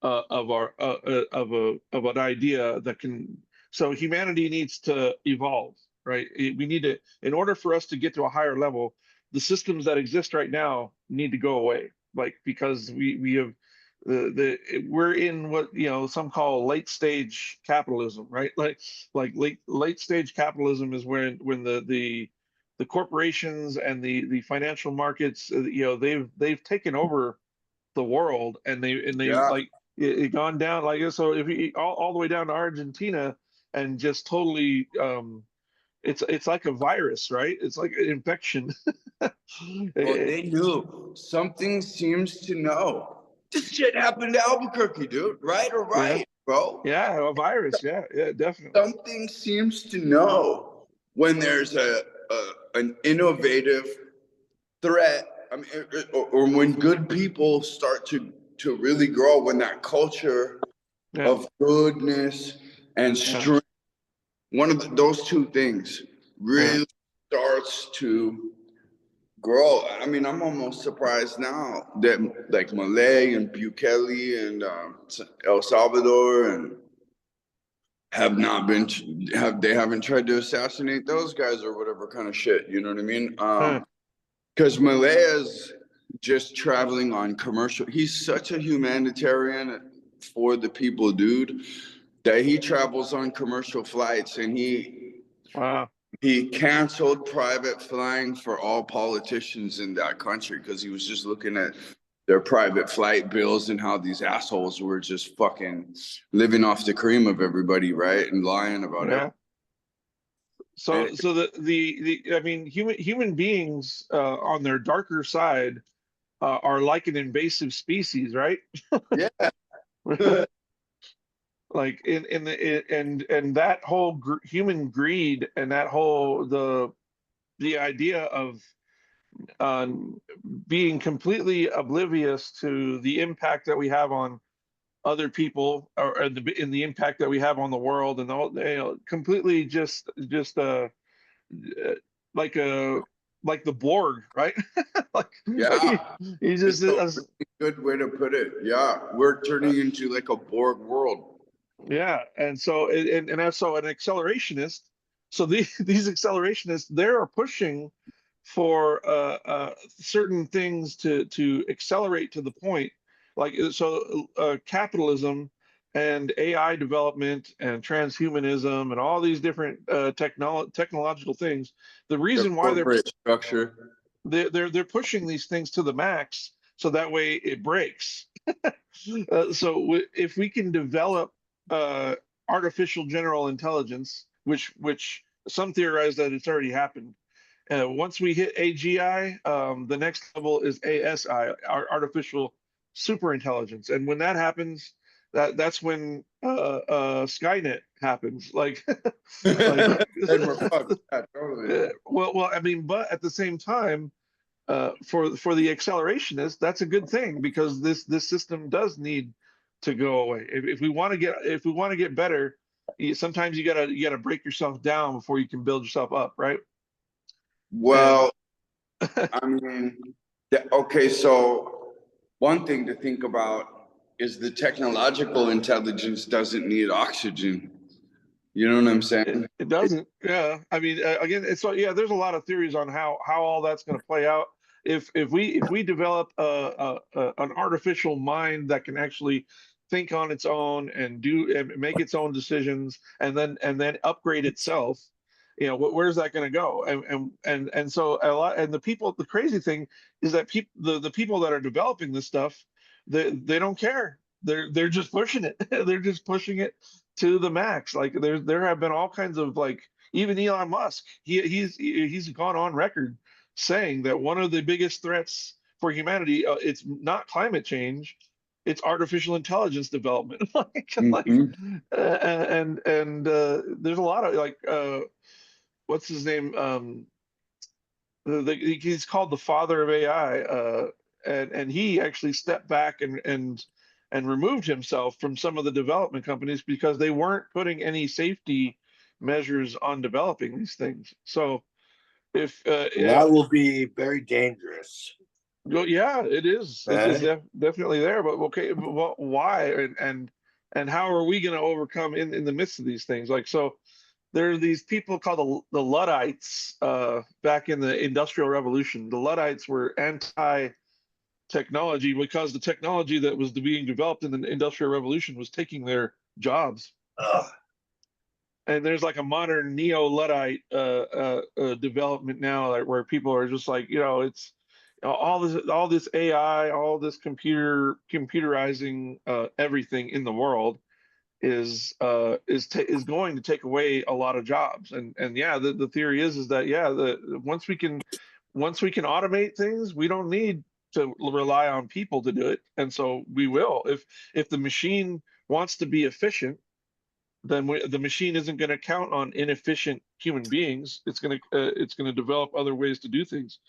of our of an idea that can. So humanity needs to evolve, right? We need to, in order for us to get to a higher level, the systems that exist right now need to go away, like because we have we're in what some call late stage capitalism, right? Like late stage capitalism is when the corporations and the financial markets, they've taken over the world, and they Yeah. like it gone down like this. So if you all the way down to Argentina and just totally it's like a virus, right? It's like an infection. Well, they knew. Something seems to know. This shit happened to Albuquerque, dude. Right or Yeah, right, bro? yeah, a virus. Yeah, yeah, definitely. Something seems to know when there's an innovative threat. I mean, or when good people start to really grow, when that culture Yeah, of goodness and yeah, strength, one of those two things yeah, really starts to grow. I mean, I'm almost surprised now that like Malay and Bukele and El Salvador and have not been they haven't tried to assassinate those guys or whatever kind of shit. You know what I mean? yeah, Because Malay is just traveling on commercial. He's such a humanitarian for the people, dude, that he travels on commercial flights, and wow, he canceled private flying for all politicians in that country because he was just looking at their private flight bills and how these assholes were just fucking living off the cream of everybody, right? And lying about it. yeah. So the I mean human beings on their darker side are like an invasive species, right? Yeah. Like in the and that whole human greed and that whole the idea of being completely oblivious to the impact that we have on other people, or in the impact that we have on the world, and all, completely just uh, like a like the Borg, right? Like Yeah. he It's just a really good way to put it. Yeah. We're turning into like a Borg world. yeah, and so and so an accelerationist. So these accelerationists, they're pushing for certain things to accelerate to the point, like capitalism and AI development and transhumanism and all these different technological things. The The reason why corporate structure. they're pushing these things to the max, so that way it breaks. So if we can develop uh, artificial general intelligence, which some theorize that it's already happened. Once we hit AGI, the next level is ASI, artificial super intelligence, and when that happens, that's when Skynet happens. Like, like, Then we're fucked. Yeah, totally. well, I mean, but at the same time, for the accelerationist, that's a good thing because this system does need to go away. If we want to get better, sometimes you gotta break yourself down before you can build yourself up, right? And Well, I mean, okay, so one thing to think about is the technological intelligence doesn't need oxygen. You know what I'm saying? it doesn't. Yeah, I mean, again, it's yeah. There's a lot of theories on how all that's going to play out. If we develop an artificial mind that can actually think on its own and do and make its own decisions, and then upgrade itself, where's that going to go? And so a lot, and the crazy thing is that the people that are developing this stuff, they don't care. They're just pushing it. They're just pushing it to the max. Like there have been all kinds of, like, even Elon Musk. He's gone on record saying that one of the biggest threats for humanity, it's not climate change, it's artificial intelligence development. Mhm. And there's a lot of, like, what's his name? He's called the father of AI. and he actually stepped back and removed himself from some of the development companies because they weren't putting any safety measures on developing these things. So if That will be very dangerous. well, yeah, it is. It's definitely there. But okay, but why and how are we going to overcome in the midst of these things? Like, so there are these people called the Luddites back in the Industrial Revolution. The Luddites were anti-technology because the technology that was being developed in the Industrial Revolution was taking their jobs. Ugh. And there's like a modern neo-Luddite development now, like, where people are just like, it's all this AI, all this computerizing everything in the world is going to take away a lot of jobs. And yeah, the theory is that yeah, once we can automate things, we don't need to rely on people to do it. And so we will, if the machine wants to be efficient, then the machine isn't going to count on inefficient human beings. It's going to develop other ways to do things.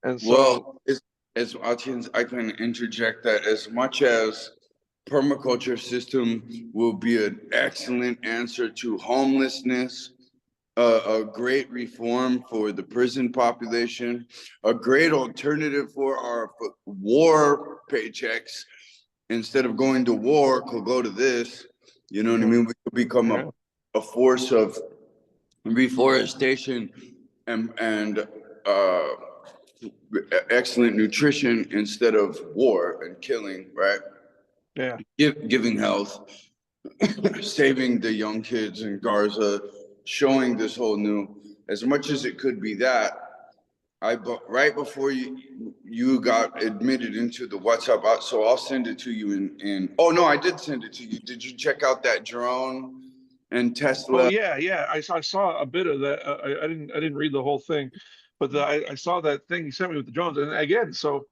And so, Well, as I can interject that as much as permaculture system will be an excellent answer to homelessness, a great reform for the prison population, a great alternative for our war paychecks. Instead of going to war, could go to this. You know what I mean? We could become a force of reforestation and excellent nutrition instead of war and killing, right? yeah, Giving health, saving the young kids in Gaza, showing this whole new, as much as it could be that, right before you got admitted into the WhatsApp, so I'll send it to you in oh no, I did send it to you. Did you check out that drone and Tesla? oh yeah, I saw a bit of that. I didn't read the whole thing, but I saw that thing you sent me with the drones. And again, so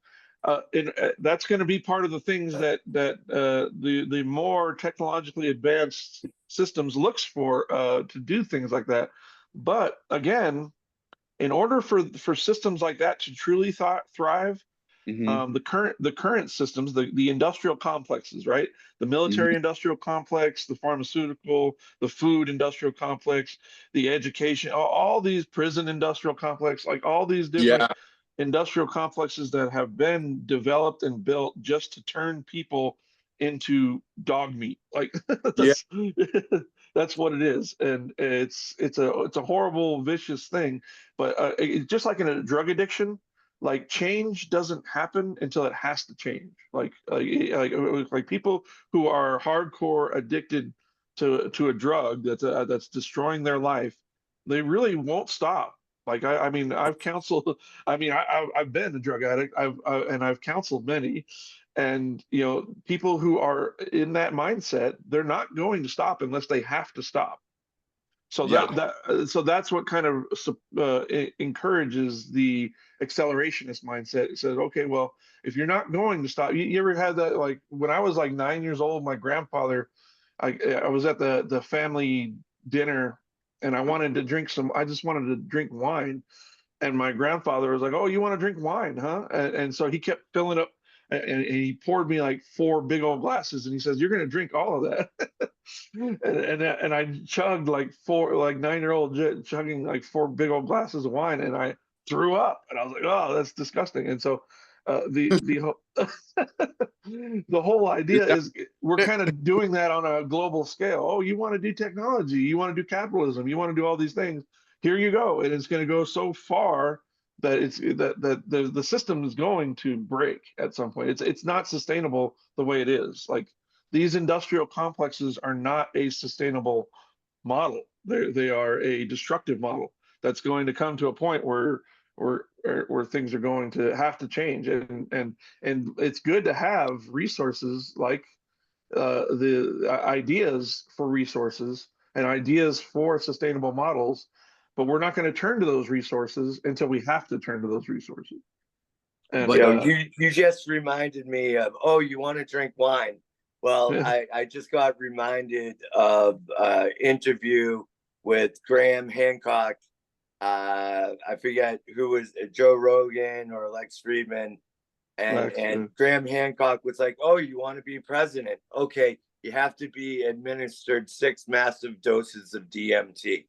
that's going to be part of the things that the more technologically advanced systems looks for to do things like that. But again, in order for systems like that to truly thrive, Mm-hmm. the current systems, the industrial complexes, right? The Mm-hmm. military industrial complex, the pharmaceutical, the food industrial complex, the education, all these prison industrial complex, like all these different Yeah, industrial complexes that have been developed and built just to turn people into dog meat. Like yeah, that's that's what it is, and it's a horrible, vicious thing. But just like in a drug addiction, like change doesn't happen until it has to change. Like people who are hardcore addicted to a drug that's destroying their life, they really won't stop. Like I mean, I've counseled. I mean, I've been a drug addict. And I've counseled many, and people who are in that mindset, they're not going to stop unless they have to stop. So yeah, so that's what kind of encourages the accelerationist mindset. It says, okay, well, if you're not going to stop, you ever had that? Like when I was like 9 years old, my grandfather, I was at the family dinner, and I just wanted to drink wine, and my grandfather was like, "Oh, you want to drink wine, huh?" And so he kept filling up, and he poured me like four big old glasses, and he says, "You're going to drink all of that." and I chugged like 9-year-old chugging like four big old glasses of wine, and I threw up, and I was like, "Oh, that's disgusting." And so the whole idea yeah, is we're kind of doing that on a global scale. Oh, you want to do technology, you want to do capitalism, you want to do all these things. Here you go, and it's going to go so far that the system is going to break at some point. It's not sustainable the way it is. Like these industrial complexes are not a sustainable model. They are a destructive model that's going to come to a point where things are going to have to change. And it's good to have resources like the ideas for resources and ideas for sustainable models, but we're not going to turn to those resources until we have to turn to those resources. And You just reminded me of, oh, you want to drink wine? Well, I just got reminded of interview with Graham Hancock. I forget who was Joe Rogan or Lex Friedman. And Graham Hancock was like, oh, you want to be president? Okay, you have to be administered 6 massive doses of DMT.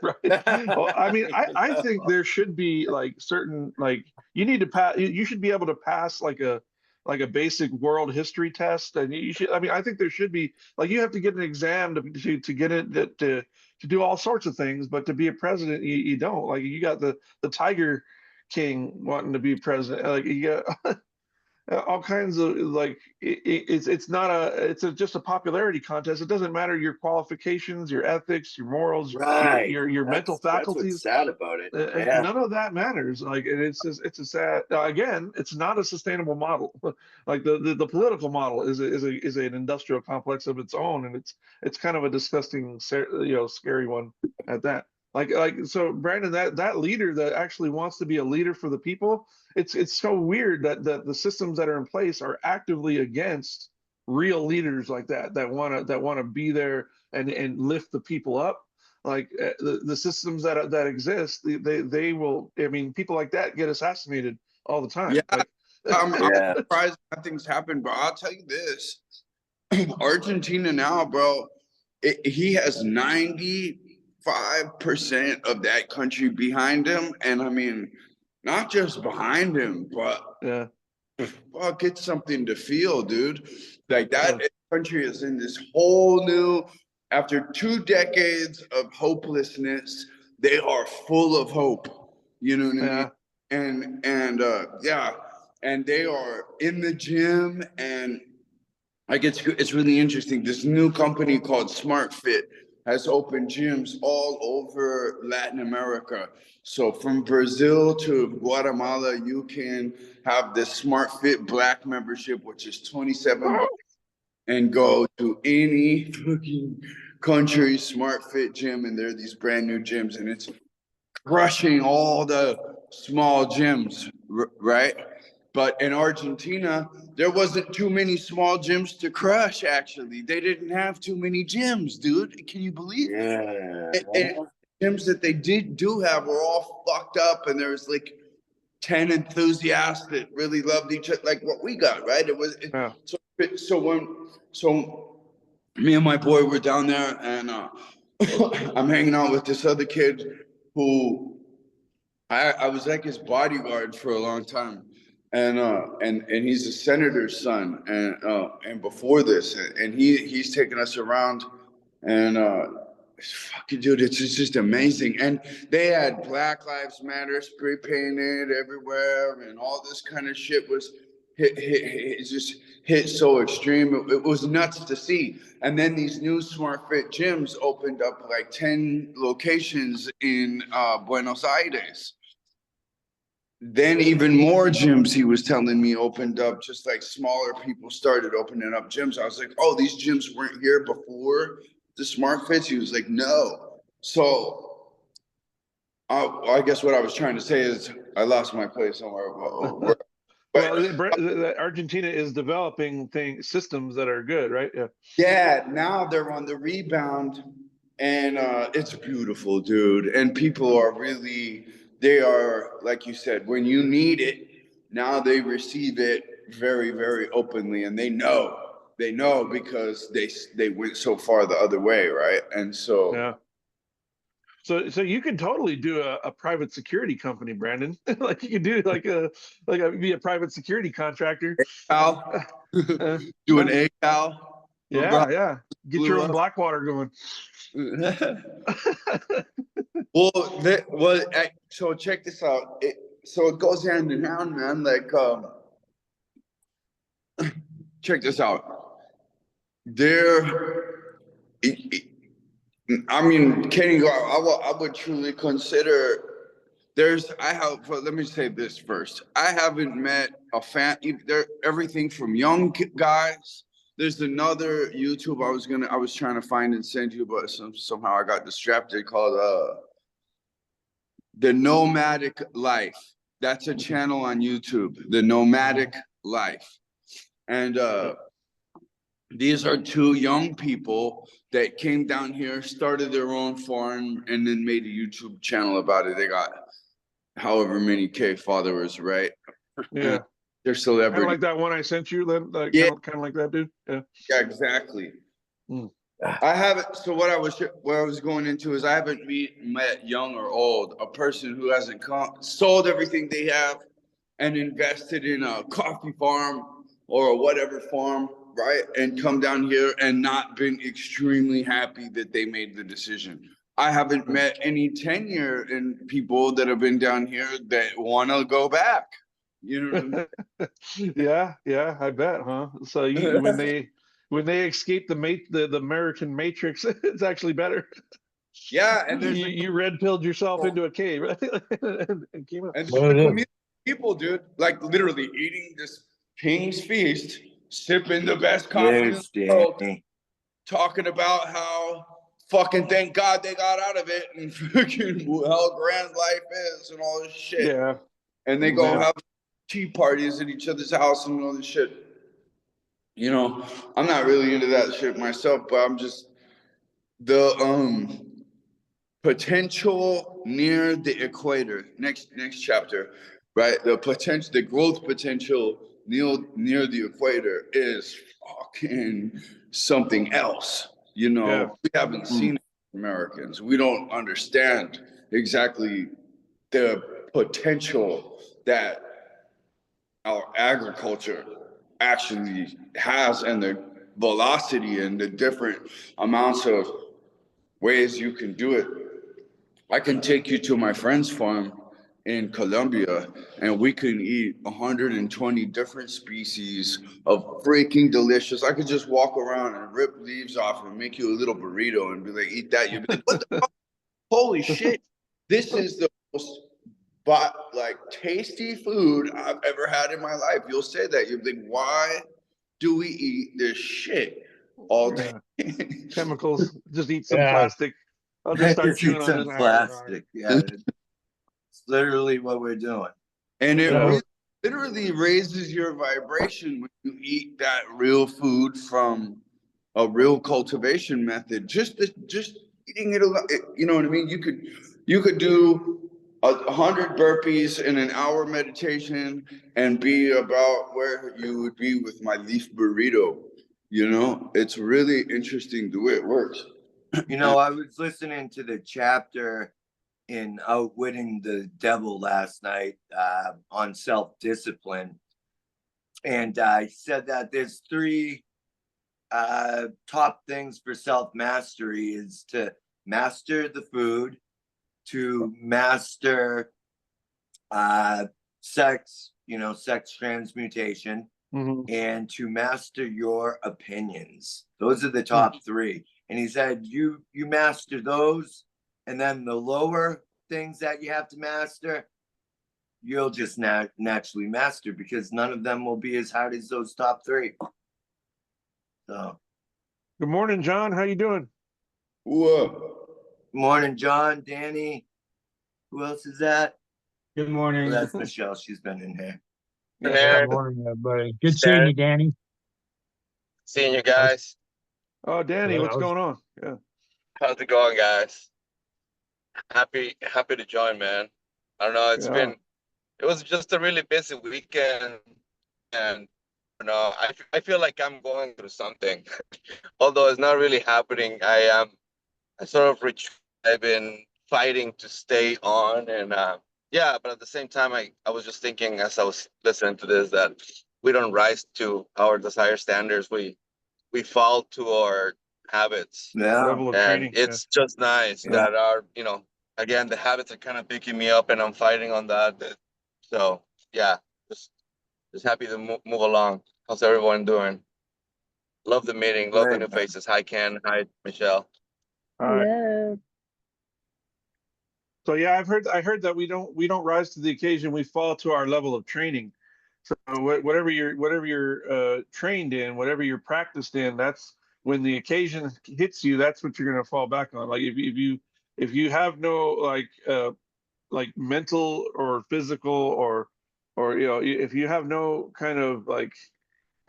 Right. Well, I mean, I think there should be like certain, like, you need to pass, you should be able to pass like a basic world history test, and you should, I mean, I think there should be, like, you have to get an exam to get it, to do all sorts of things, but to be a president, you don't. Like, you got the Tiger King wanting to be president, like, you got all kinds of, like, it's not just a popularity contest. It doesn't matter your qualifications, your ethics, your morals, Right. your mental That's what's faculties. sad about it. And Yeah. none of that matters. Like, and it's just, it's a sad, again, it's not a sustainable model. Like the political model is an industrial complex of its own, and it's kind of a disgusting, scary one at that. Like so, Brandon, that leader that actually wants to be a leader for the people, it's so weird that the systems that are in place are actively against real leaders like that want to be there and lift the people up. Like, the systems that exist, they will. I mean, people like that get assassinated all the time. Yeah. Like, I'm Yeah. surprised nothing's happened, but I'll tell you this. Argentina now, bro, he has 95% of that country behind him. And I mean, not just behind him, but yeah, fuck, it's something to feel, dude. Like, that country is in this whole new, after 2 decades of hopelessness, they are full of hope. You know what I mean? And yeah, and they are in the gym, and like, it's really interesting. This new company called Smart Fit has opened gyms all over Latin America. So from Brazil to Guatemala, you can have this Smart Fit Black membership, which is $27, and go to any fucking country Smart Fit gym, and there are these brand new gyms, and it's crushing all the small gyms, right? But in Argentina, there wasn't too many small gyms to crush, actually. They didn't have too many gyms, dude. Can you believe it? Yeah. And gyms that they do have were all fucked up, and there was like 10 enthusiasts that really loved each other, like what we got, right? So me and my boy were down there, and I'm hanging out with this other kid who I was like his bodyguard for a long time. And he's a senator's son, and before this, and he's taking us around, and fucking dude, it's just amazing. And they had Black Lives Matter spray painted everywhere, and all this kind of shit was hit so extreme. It was nuts to see. And then these new Smart Fit gyms opened up like 10 locations in Buenos Aires. Then even more gyms, he was telling me, opened up. Just like smaller people started opening up gyms. I was like, oh, these gyms weren't here before the Smart Fits? He was like, no. So I guess what I was trying to say is I lost my place somewhere. Well, Argentina is developing systems that are good, right? Yeah. Yeah, now they're on the rebound, and it's beautiful, dude. And people are really, they are, like you said, when you need it, now they receive it very, very openly, and they know because they went so far the other way, right? And so yeah. So you can totally do a private security company, Brandon. Like, you could do be a private security contractor. Do an A-Cal. Yeah. Get your own Blackwater going. So check this out. So it goes hand in hand, man. Like, check this out. I mean, Kenny, I would truly consider let me say this first. I haven't met a fan, everything from young guys. There's another YouTube I was trying to find and send you, but somehow I got distracted, called The Nomadic Life. That's a channel on YouTube, The Nomadic Life. And these are 2 young people that came down here, started their own farm, and then made a YouTube channel about it. They got however many K followers, right? Yeah. They're Kind of celebrities. like that one I sent you, then Yeah. kind of like that dude. Yeah. Yeah, exactly. Mm. I haven't. So what I was going into is I haven't met young or old a person who hasn't sold everything they have and invested in a coffee farm or a whatever farm, right? And come down here and not been extremely happy that they made the decision. I haven't met any tenure in people that have been down here that want to go back. You know what I mean? Yeah, I bet, huh? So when they escape the American Matrix, it's actually better. Yeah, and there's You red pilled yourself into a cave, right? and came out. and Well, the it is. community people, dude, like literally eating this king's feast, sipping the best coffee in Yes, the world, Danny. talking about how fucking thank God they got out of it and freaking how grand life is and all this shit. Yeah. And they go Man. have tea parties at each other's house and all this shit. You know, I'm not really into that shit myself, but I'm just the potential near the equator. Next chapter, right? The growth potential near the equator is fucking something else. You know, Yeah. we haven't seen it as Americans. We don't understand exactly the potential that our agriculture actually has and the velocity and the different amounts of ways you can do it. I can take you to my friend's farm in Colombia and we can eat 120 different species of freaking delicious. I could just walk around and rip leaves off and make you a little burrito and be like, eat that. You'd be like, what the fuck? Holy shit. This is the most tasty food I've ever had in my life. You'll say that. You'll be like, why do we eat this shit all day? Chemicals. Just eat some Yeah. plastic. I'll just start Just eat chewing on some this. plastic. Yeah, it's literally what we're doing. And it Yeah. literally raises your vibration when you eat that real food from a real cultivation method. Just eating it, you know what I mean? You could do 100 burpees in an hour meditation and be about where you would be with my leaf burrito. You know, it's really interesting the way it works. You know, I was listening to the chapter in Outwitting the Devil last night on self-discipline. And I said that there's three top things for self-mastery is to master the food, to master sex, sex transmutation, and to master your opinions. Those are the top three. And he said, you master those, and then the lower things that you have to master, you'll just naturally master because none of them will be as hard as those top three. So, Good morning, John. How you doing? Whoa. morning, John, Danny. Who else is that? Good morning. Well, that's Michelle. She's been in here. Good morning, everybody. Good seeing you, Danny. Seeing you guys. Oh, Danny, Well, what's going on? Yeah. How's it going, guys? Happy to join, man. I don't know, it was just a really busy weekend, and I feel like I'm going through something. Although it's not really happening. I sort of I've been fighting to stay on, and yeah, but at the same time I was just thinking as I was listening to this that we don't rise to our desired standards. We fall to our habits. Yeah. Level of And training. it's just nice that our, again, the habits are kind of picking me up and I'm fighting on that. So yeah, just happy to move along. How's everyone doing? Love the meeting. Love the new faces. Hi, Ken. Hi, Michelle. Hello. So yeah, I heard that we don't rise to the occasion. We fall to our level of training. So whatever you're trained in, whatever you're practiced in, that's when the occasion hits you. That's what you're going to fall back on. Like if you have no like mental or physical or if you have no kind of like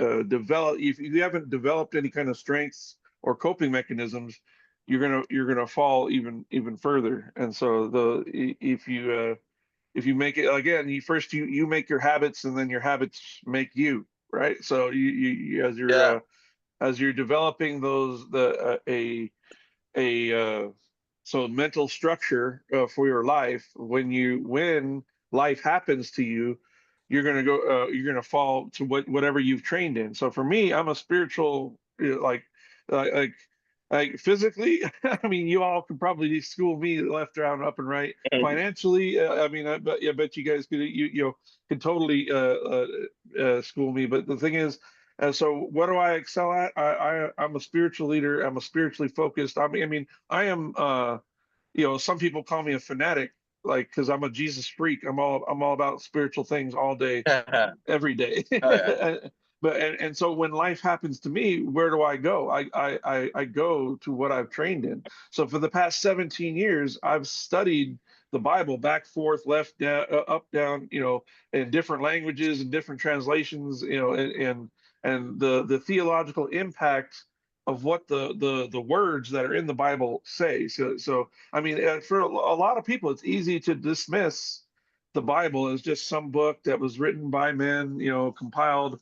if you haven't developed any kind of strengths or coping mechanisms, you're gonna fall even further. And so if if you make it again, you make your habits, and then your habits make you, right? So you Yeah. as you're developing so mental structure for your life, when life happens to you, you're gonna fall to whatever you've trained in. So for me, I'm a spiritual, uh, like like physically. I mean, you all could probably school me left, down, up, and right. Financially, I mean, I bet you guys could, could totally school me. But the thing is, so what do I excel at? I'm a spiritual leader. I'm a spiritually focused. I am, some people call me a fanatic, like, because I'm a Jesus freak. I'm all about spiritual things all day, Oh every day. yeah. And so when life happens to me, where do I go? I go to what I've trained in. So for the past 17 years, I've studied the Bible back, forth, left, down, up, down, in different languages and different translations, and the theological impact of what the words that are in the Bible say. So I mean, for a lot of people, it's easy to dismiss the Bible as just some book that was written by men, compiled.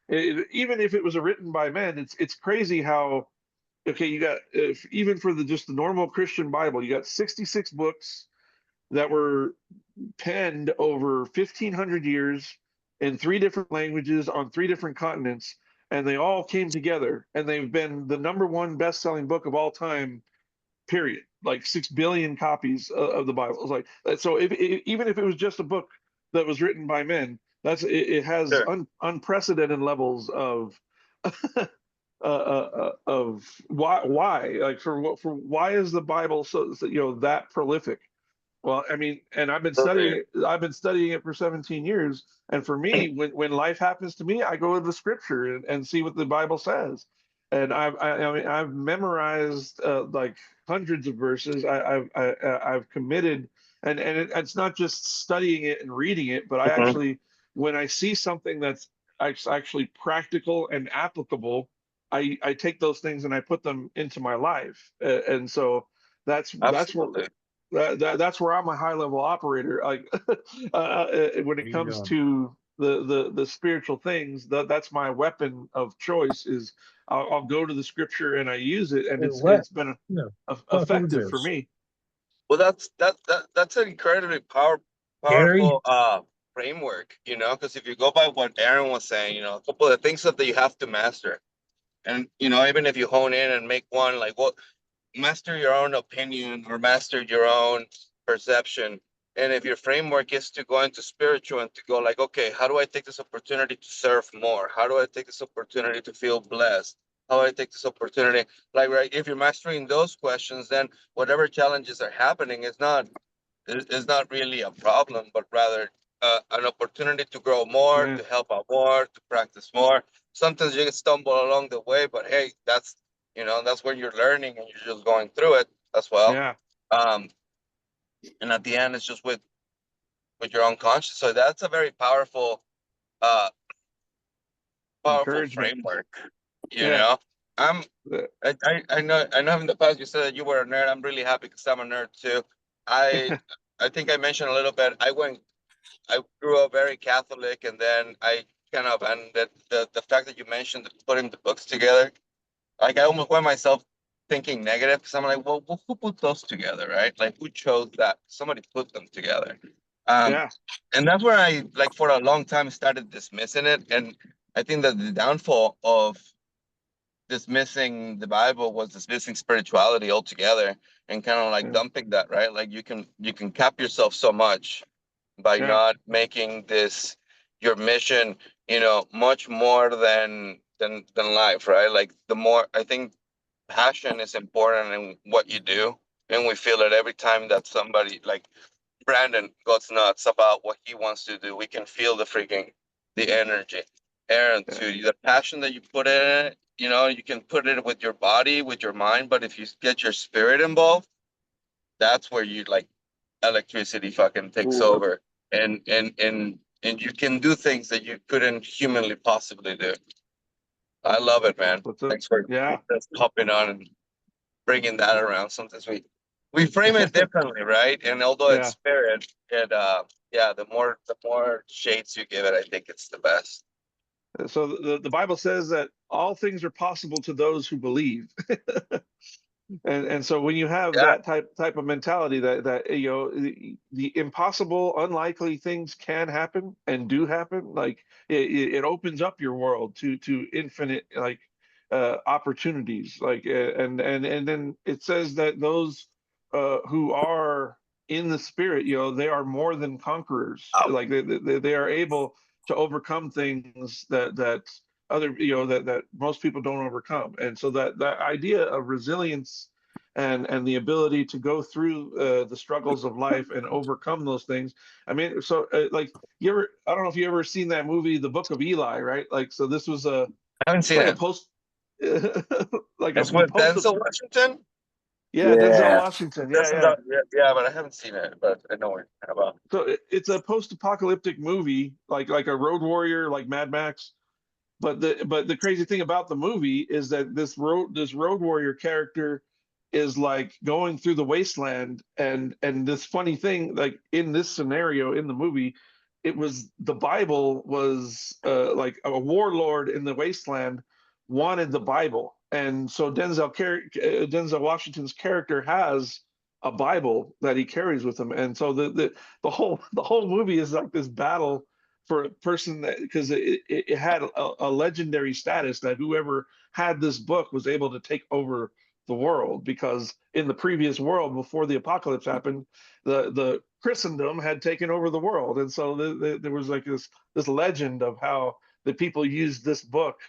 Even if it was written by men, it's crazy how, okay, you got, even for just the normal Christian Bible, you got 66 books that were penned over 1,500 years in three different languages on three different continents, and they all came together, and they've been the #1 best-selling book of all time, period. Like 6 billion copies of the Bible. It's like, so even if it was just a book that was written by men, it has Sure. unprecedented levels of of why, like, for why is the Bible so that prolific? Well, I mean, and Totally. I've been studying it for 17 years. And for me, when life happens to me, I go to the scripture and see what the Bible says. And I mean, I've memorized like hundreds of verses. I've committed, it's not just studying it and reading it, but I Mhm. actually, when I see something that's actually practical and applicable, I take those things and I put them into my life. And so that's what Absolutely. that's where I'm a high level operator. Like when it There you comes go. to the spiritual things, that's my weapon of choice. Is I'll go to the scripture and I use it, and Hey, it's been no, who's effective for this? me. Well, that's an incredibly Gary? powerful framework, because if you go by what Aaron was saying, a couple of things that you have to master. And even if you hone in and make one, like, well, master your own opinion or master your own perception. And if your framework is to go into spiritual and to go like, okay, how do I take this opportunity to serve more? How do I take this opportunity to feel blessed? How do I take this opportunity? Like, right, if you're mastering those questions, then whatever challenges are happening is not really a problem, but rather an opportunity to grow more, Yeah, to help out more, to practice more. Sometimes you stumble along the way, but hey, that's where you're learning and you're just going through it as well. yeah, Um, and at the end, it's just with your own conscience. So that's a very uh, powerful encouragement. framework. You Yeah, know, I'm uh, I know in the past you said that you were a nerd. I'm really happy because I'm a nerd too. I I think I mentioned a little bit. I grew up very Catholic, and then I kind of, and the fact that you mentioned putting the books together, like I almost went myself thinking negative because I'm like, well, who put those together, right? Like, who chose that? Somebody put them together. Um, yeah, and that's where I, like, for a long time started dismissing it, and I think that the downfall of dismissing the Bible was dismissing spirituality altogether and kind of like yeah, dumping that, right? Like you can cap yourself so much by yeah, not making this your mission, much more than life, right? Like the more I think passion is important in what you do, and we feel it every time that somebody like Brandon goes nuts about what he wants to do. We can feel the energy. Aaron, yeah, too, the passion that you put in it, you can put it with your body, with your mind, but if you get your spirit involved, that's where you like electricity fucking takes Ooh, over, and you can do things that you couldn't humanly possibly do. I love it, that's man. what's up. Thanks for Yeah, just hopping on and bringing that around. Something sweet. we frame it differently, right? And although it's Yeah. spirit, yeah, the more shades you give it, I think it's the best. So the Bible says that all things are possible to those who believe. And so when you have Yeah. that type of mentality that the impossible, unlikely things can happen and do happen, like it opens up your world to infinite like opportunities. Like and then it says that those who are in the spirit, they are more than conquerors. Oh, Like they are able to overcome things that other that most people don't overcome. And so that idea of resilience and the ability to go through the struggles of life and overcome those things. I mean, so like I don't know if you ever seen that movie The Book of Eli, right? Like, so this was I haven't seen like a it. post like It's a with post, Denzel Washington. yeah, Denzel yeah. Washington, That's yeah. yeah, but I haven't seen it. But I know what you're talking about. So it's a post-apocalyptic movie, like a road warrior, like Mad Max. But the crazy thing about the movie is that this road warrior character is like going through the wasteland, and this funny thing, like in this scenario in the movie, it was the Bible was like a warlord in the wasteland wanted the Bible, and so Denzel Washington's character has a Bible that he carries with him, and so the whole movie is like this battle for a person that, because it had a legendary status that whoever had this book was able to take over the world, because in the previous world before the apocalypse happened, the Christendom had taken over the world, and so there was like this legend of how the people used this book,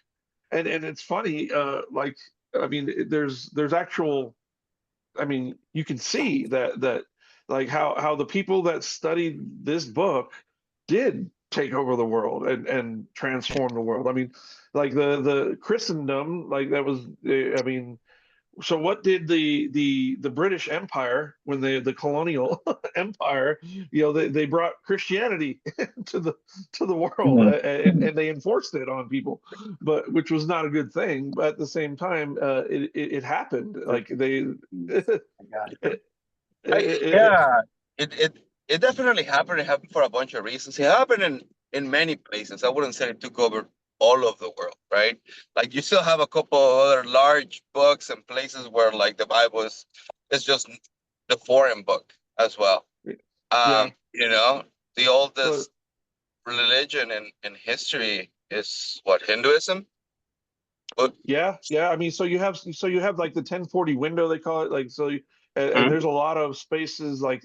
and it's funny, like I mean, there's actual, I mean, you can see that like how the people that studied this book did take over the world and transform the world. I mean, like the Christendom, like that was, I mean, so what did the British Empire, when the colonial empire, they brought Christianity to the world, Mhm. and they enforced it on people, but which was not a good thing. But at the same time, it happened. Like they, it, it, it, Yeah, it it it definitely happened. It happened for a bunch of reasons. It happened in many places. I wouldn't say it took over all of the world, right? Like you still have a couple of other large books and places where like the Bible is just the foreign book as well. yeah. You know, the So oldest religion in history is what, Hinduism? But yeah. I mean, so you have like the 1040 window, they call it. Like, so and Mhm. there's a lot of spaces like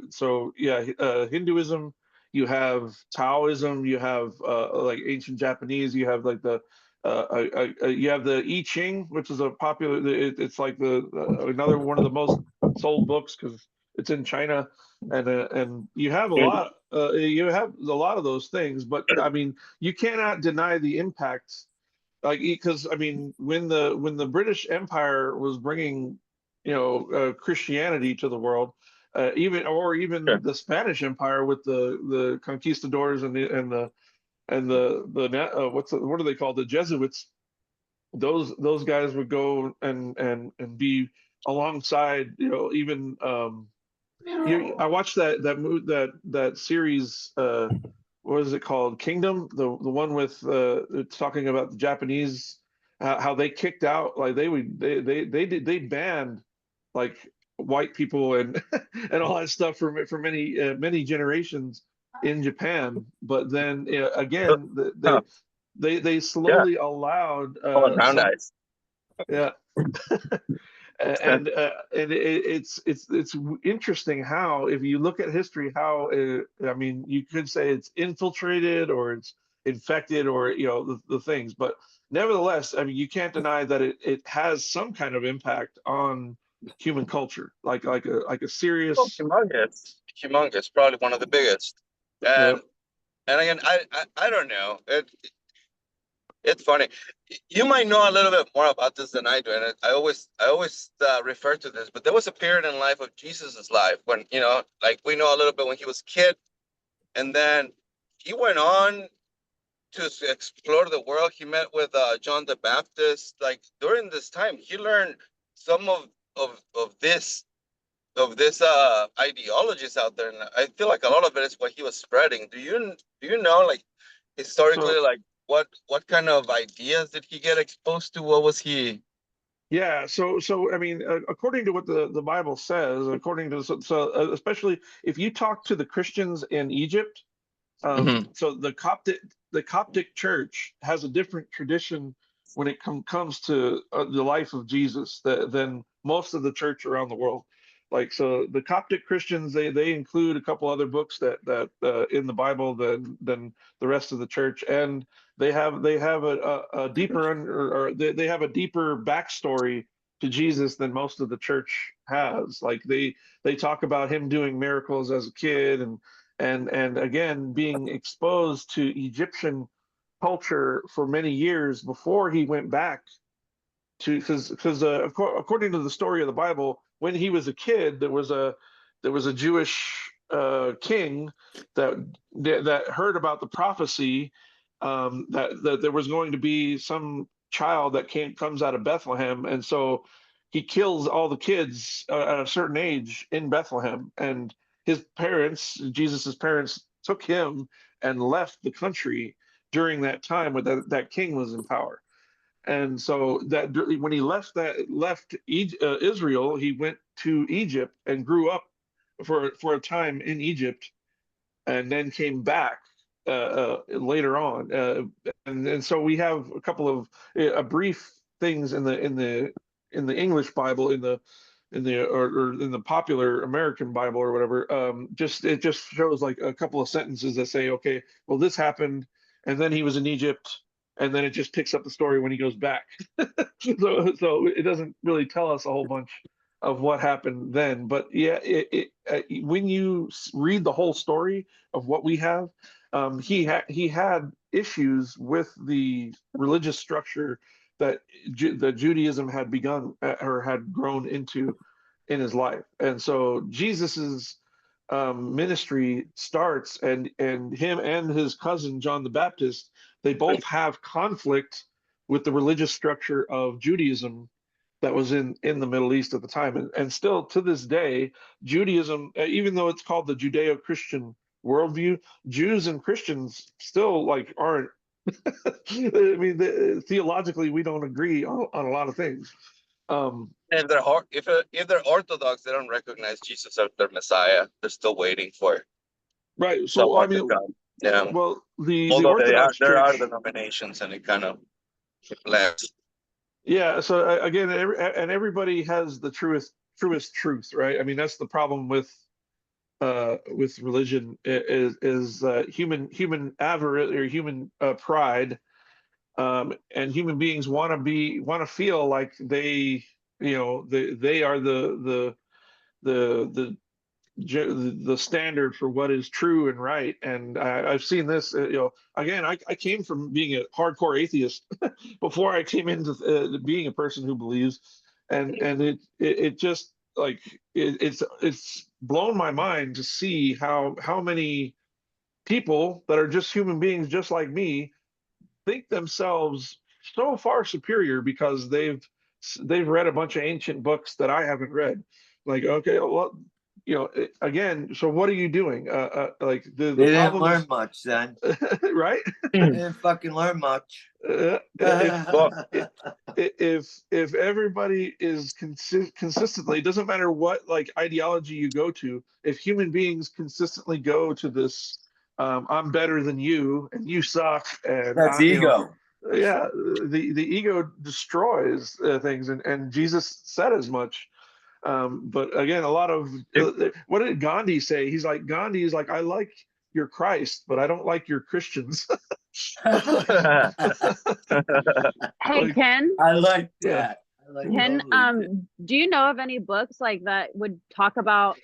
so yeah, Hinduism, you have Taoism, you have like ancient Japanese, you have like you have the I Ching, which is a popular. It's like the another one of the most sold books because it's in China, and you have a lot of those things. But I mean, you cannot deny the impact, like, because I mean, when the British Empire was bringing Christianity to the world, even Sure. the Spanish Empire with the conquistadors and the what are they called, the Jesuits, those guys would go and be alongside, even I watched that series, what is it called? Kingdom, the one with it's talking about the Japanese, how they kicked out, like they banned like white people and and all that stuff for many generations in Japan. But then again, Huh. they Yeah. slowly allowed Oh, now some, nice. yeah. And it's interesting how, if you look at history, how I mean, you could say it's infiltrated or it's infected, or the things, but nevertheless, I mean, you can't deny that it has some kind of impact on human culture, like a Oh, serious. humongous, humongous, probably one of the biggest. Yep. And again, I don't know. It's funny. You might know a little bit more about this than I do, and I always refer to this. But there was a period in life of Jesus's life when, like we know a little bit when he was a kid, and then he went on to explore the world. He met with John the Baptist. Like during this time, he learned some of this of this ideologies out there, and I feel like a lot of it is what he was spreading. Do you know, like, historically, So like what kind of ideas did he get exposed to? What was he? yeah, so I mean, according to what the Bible says, according to especially if you talk to the Christians in Egypt, Mhm. so the Coptic Church has a different tradition when it comes to the life of Jesus than most of the church around the world. Like so, the Coptic Christians they include a couple other books that in the Bible than the rest of the church, and they have a deeper or they have a deeper backstory to Jesus than most of the church has. Like they talk about him doing miracles as a kid and again being exposed to Egyptian culture for many years before he went back to because according to the story of the Bible, when he was a kid, there was a Jewish king that that heard about the prophecy that there was going to be some child that comes out of Bethlehem, and so he kills all the kids at a certain age in Bethlehem, and his parents, Jesus's parents, took him and left the country during that time when that king was in power. And so that when he left Israel, he went to Egypt and grew up for a time in Egypt, and then came back later on. And so we have a couple of brief things in the English Bible or in the popular American Bible or whatever. Just it just shows like a couple of sentences that say, okay, well this happened, and then he was in Egypt, and then it just picks up the story when he goes back. So it doesn't really tell us a whole bunch of what happened then. But yeah, when you read the whole story of what we have, he had issues with the religious structure that Judaism had begun or had grown into in his life, and so Jesus's ministry starts, and him and his cousin John the Baptist, they both have conflict with the religious structure of Judaism that was in the Middle East at the time, and still to this day, Judaism, even though it's called the Judeo-Christian worldview, Jews and Christians still like aren't. I mean, theologically, we don't agree on a lot of things. If they're if they're Orthodox, they don't recognize Jesus as their Messiah. They're still waiting for Right. So I someone to mean, come. Yeah. well, the Although Orthodox there are Church, denominations, and it kind of lands. yeah. So again, and everybody has the truest truth, right? I mean, that's the problem with religion is human avarice or human pride, and human beings want to feel like they are the the standard for what is true and right. And I've seen this, again, I came from being a hardcore atheist before I came into being a person who believes, and it just like it's blown my mind to see how many people that are just human beings just like me think themselves so far superior because they've read a bunch of ancient books that I haven't read. Like, okay, well, again, so what are you doing? Like They the didn't problem learn is, much then. right? They didn't fucking learn much. If Well, if everybody is consistently, it doesn't matter what like ideology you go to, if human beings consistently go to this, I'm better than you and you suck, and That's ego. yeah, the ego destroys things, and Jesus said as much. But again, a lot of what did Gandhi say? Gandhi is like, I like your Christ, but I don't like your Christians. Hey, Like, Ken, I like yeah. that. I like Ken, totally. do you know of any books like that would talk about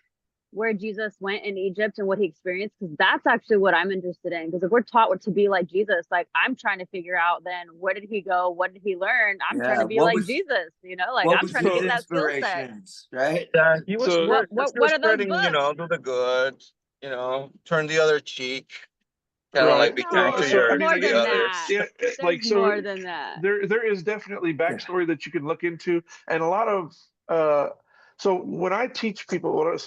where Jesus went in Egypt and what he experienced? Because that's actually what I'm interested in. Because if we're taught to be like Jesus, like I'm trying to figure out then where did he go? What did he learn? I'm trying Yeah. to be like Jesus, like What I'm was trying to his get that skill set. inspirations, right? yeah, he was So spread, What are those spreading, books? do the good, turn the other cheek, kind of right. like be kind No, to So there's I your mean, more to the than others. that. yeah, There's so more than that. there is definitely backstory that you can look into, and a lot of So when I teach people,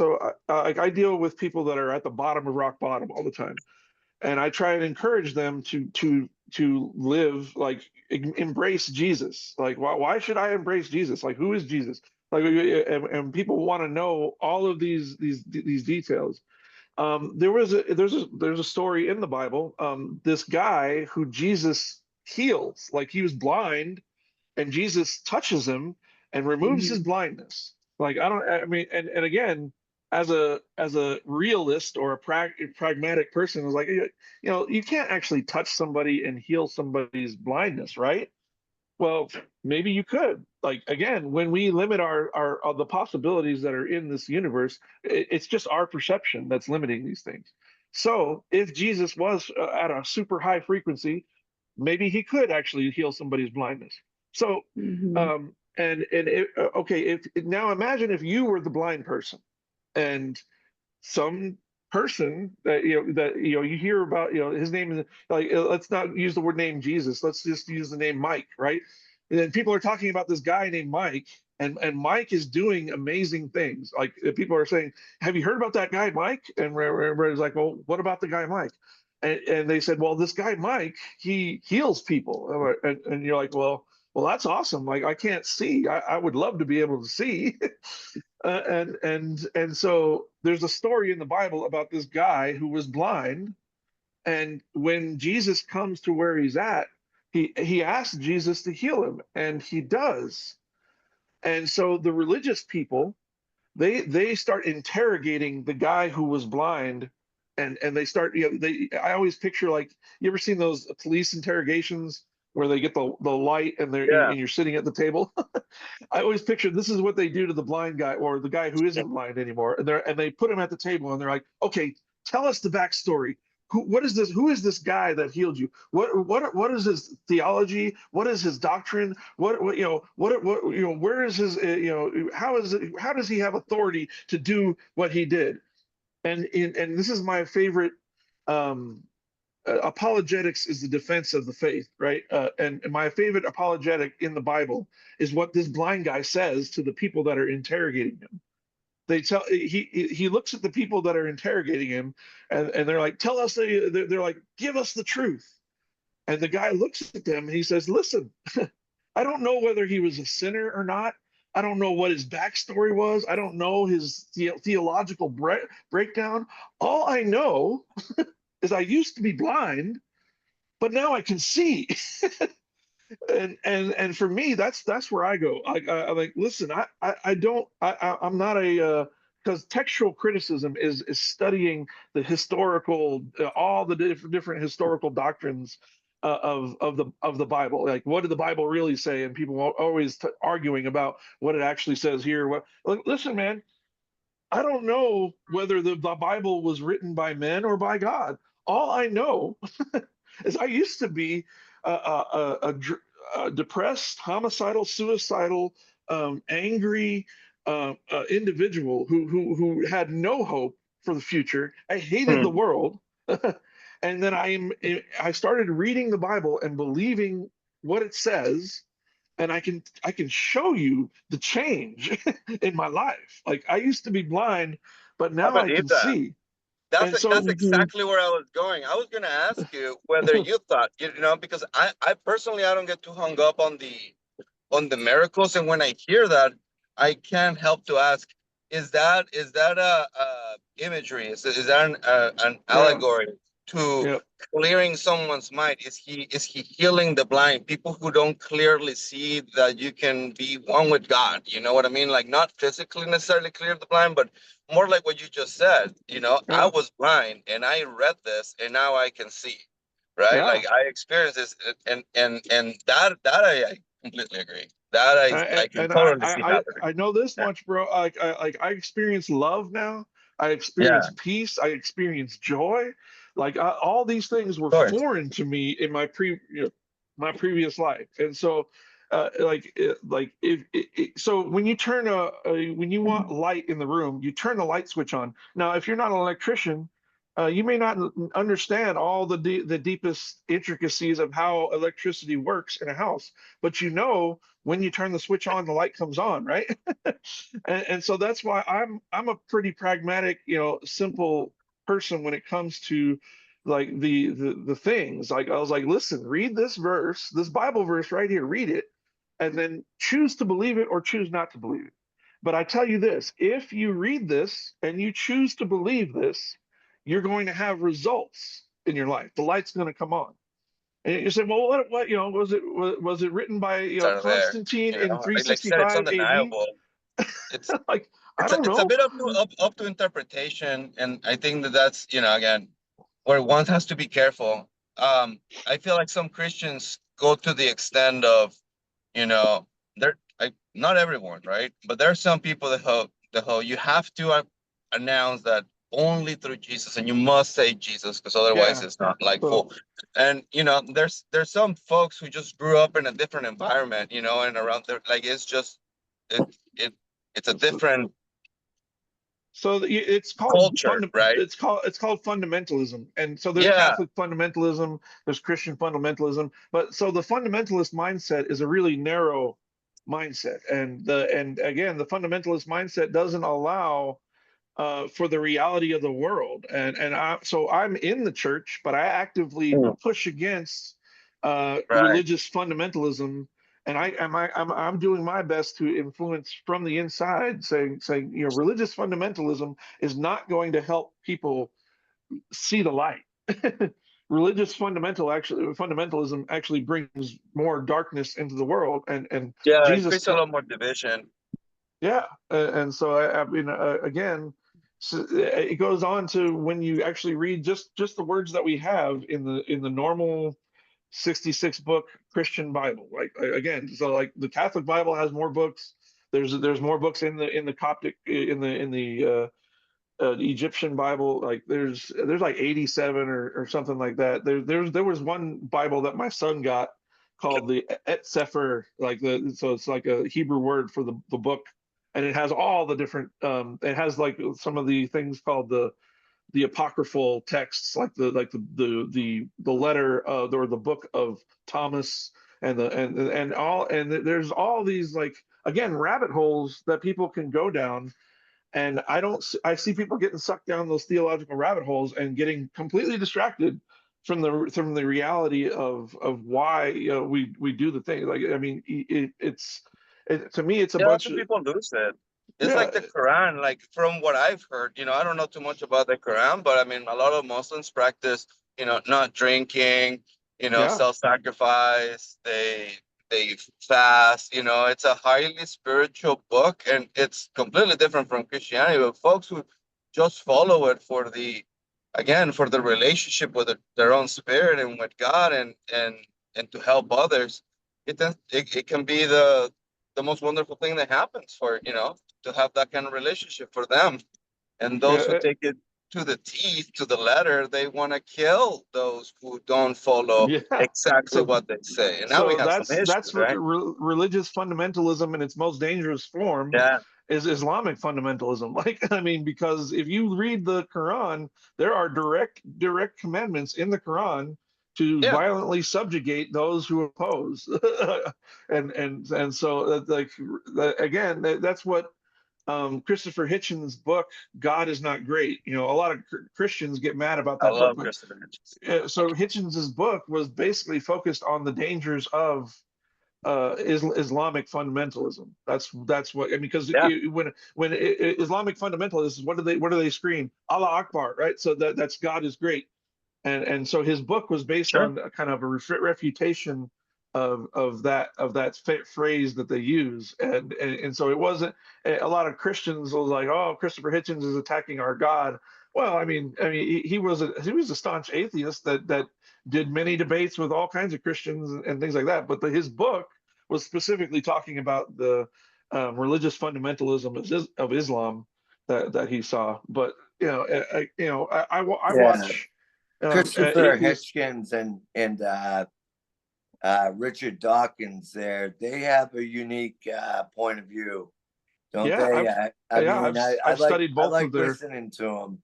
like I deal with people that are at the bottom of rock bottom all the time, and I try and encourage them to live like embrace Jesus. Like, why should I embrace Jesus? Like, who is Jesus? Like, and people want to know all of these details. There's a story in the Bible. This guy who Jesus heals, like he was blind, and Jesus touches him and removes his blindness. Like I mean, and again, as a realist or a pragmatic person, is like, you can't actually touch somebody and heal somebody's blindness, right? Well, maybe you could. Like again, when we limit our the possibilities that are in this universe, it's just our perception that's limiting these things. So if Jesus was at a super high frequency, maybe he could actually heal somebody's blindness. So, okay, if now imagine if you were the blind person, and some person that you hear about, his name is like, let's not use the word name Jesus, let's just use the name Mike, right? And then people are talking about this guy named Mike, and Mike is doing amazing things. Like people are saying, have you heard about that guy Mike? And everybody's like, well, what about the guy Mike? And they said, well, this guy Mike, he heals people. And you're like, well, that's awesome. Like I can't see. I would love to be able to see. And so there's a story in the Bible about this guy who was blind, and when Jesus comes to where he's at, he asks Jesus to heal him, and he does. And so the religious people, they start interrogating the guy who was blind, and they start, I always picture, like, you ever seen those police interrogations where they get the light, and Yeah. you're sitting at the table? I always picture this is what they do to the blind guy, or the guy who isn't blind anymore. And they put him at the table, and they're like, okay, tell us the backstory. What is this? Who is this guy that healed you? What is his theology? What is his doctrine? Where is his, how does he have authority to do what he did? And this is my favorite. Apologetics is the defense of the faith, right? And my favorite apologetic in the Bible is what this blind guy says to the people that are interrogating him. He looks at the people that are interrogating him, and they're like, tell us. They're like, give us the truth. And the guy looks at them and he says, listen, I don't know whether he was a sinner or not. I don't know what his backstory was. I don't know his theological breakdown. All I know is I used to be blind, but now I can see. And for me, that's where I go. I like, listen, I'm not a, because textual criticism is studying the historical, all the different historical doctrines of the Bible. Like, what did the Bible really say? And people are always arguing about what it actually says here. Listen, man, I don't know whether the Bible was written by men or by God. All I know is I used to be a depressed, homicidal, suicidal, angry individual who had no hope for the future. I hated the world, and then I started reading the Bible and believing what it says, and I can show you the change in my life. Like, I used to be blind, but I now I believe can that. see. That's And that's so, exactly where I was going. I was gonna ask you whether you thought, because I personally I don't get too hung up on the miracles, and when I hear that, I can't help to ask, is that a imagery? Is that an yeah, allegory to yeah, clearing someone's mind? Is he healing the blind, people who don't clearly see that you can be one with God? You know what I mean? Like, not physically necessarily clear the blind, but more like what you just said. I yeah, was blind and I read this and now I can see. Right? yeah. Like, I experienced this, and that I completely agree. That I can And totally see happening. I know this Yeah. much, bro. I experience love now. I Yeah. experience peace. I experience joy. Like, all these things were Of course. foreign to me in my previous life. And so, so when you turn when you want light in the room, you turn the light switch on. Now, if you're not an electrician, you may not understand all the deepest intricacies of how electricity works in a house, but you know when you turn the switch on, the light comes on, right? And so that's why I'm a pretty pragmatic, simple person when it comes to like the things. Like I was like, listen, read this verse, this Bible verse right here, read it, and then choose to believe it or choose not to believe it. But I tell you this, if you read this and you choose to believe this, you're going to have results in your life. The light's going to come on. And you say, well, what, was it written by, Are there, Constantine in like you said, it's 365 AD? undeniable. It's Like, I don't it's a know. bit up to interpretation, and I think that's again where one has to be careful. I feel like some Christians go to the extent of they're not everyone, right? But there are some people that you have to announce that only through Jesus, and you must say Jesus because otherwise Yeah. it's not like So, full. And there's some folks who just grew up in a different environment, and around there, like it's just it it it's a so, different it's called culture, right? it's called fundamentalism. And so there's Yeah. Catholic fundamentalism, there's Christian fundamentalism, but so the fundamentalist mindset is a really narrow mindset. And again, the fundamentalist mindset doesn't allow for the reality of the world. So I'm in the church, but I actively Mm. push against Right. religious fundamentalism, and I'm doing my best to influence from the inside, saying religious fundamentalism is not going to help people see the light. Religious fundamentalism actually brings more darkness into the world, and Yeah, it Jesus creates a taught. lot more division. Yeah, and so I mean, again, so it goes on to when you actually read just the words that we have in the normal 66 book Christian Bible. Like again, so like the Catholic Bible has more books. There's more books in the Coptic the Egyptian Bible. Like there's like 87 or something like that. There was one Bible that my son got called the Et Sefer, so it's like a Hebrew word for the book, and it has all the different. It has like some of the things called the apocryphal texts, like the letter or the book of Thomas, and there's all these, like, again, rabbit holes that people can go down. And I see people getting sucked down those theological rabbit holes and getting completely distracted from the reality of why we do the thing. Like, I mean, to me it's a Yeah, that's bunch when of. people lose it. It's Yeah, like the Quran, like from what I've heard, I don't know too much about the Quran, but I mean, a lot of Muslims practice, not drinking, yeah, self-sacrifice, they fast, it's a highly spiritual book and it's completely different from Christianity. But folks who just follow it for the relationship with their own spirit and with God and to help others, it can be the most wonderful thing that happens for to have that kind of relationship for them. And those who yeah, take it to the teeth, to the letter, they want to kill those who don't follow yeah. exactly So what they say. And now we so have some that's issues, right? religious fundamentalism in its most dangerous form Yeah, is Islamic fundamentalism. Like, I mean, because if you read the Quran, there are direct commandments in the Quran to yeah. violently subjugate those who oppose. And so like again, that's what Christopher Hitchens' book "God Is Not Great." A lot of Christians get mad about I that book, love but Christopher Hitchens. so Hitchens's book was basically focused on the dangers of Islamic fundamentalism. That's what, I mean, because Yeah, Islamic fundamentalists, what do they scream? Allah Akbar, right? So that's God is great, and so his book was based sure. on a kind of a refutation of that phrase that they use, and so it wasn't. A lot of Christians was like, oh, Christopher Hitchens is attacking our God. Well, I mean, he was a staunch atheist that did many debates with all kinds of Christians and things like that. But his book was specifically talking about the religious fundamentalism of Islam that he saw. But I Yeah. watch Christopher atheists. Hitchens and Richard Dawkins there, they have a unique point of view, don't Yeah, they? I've I yeah mean, I've I've studied I both like of their. listening to them.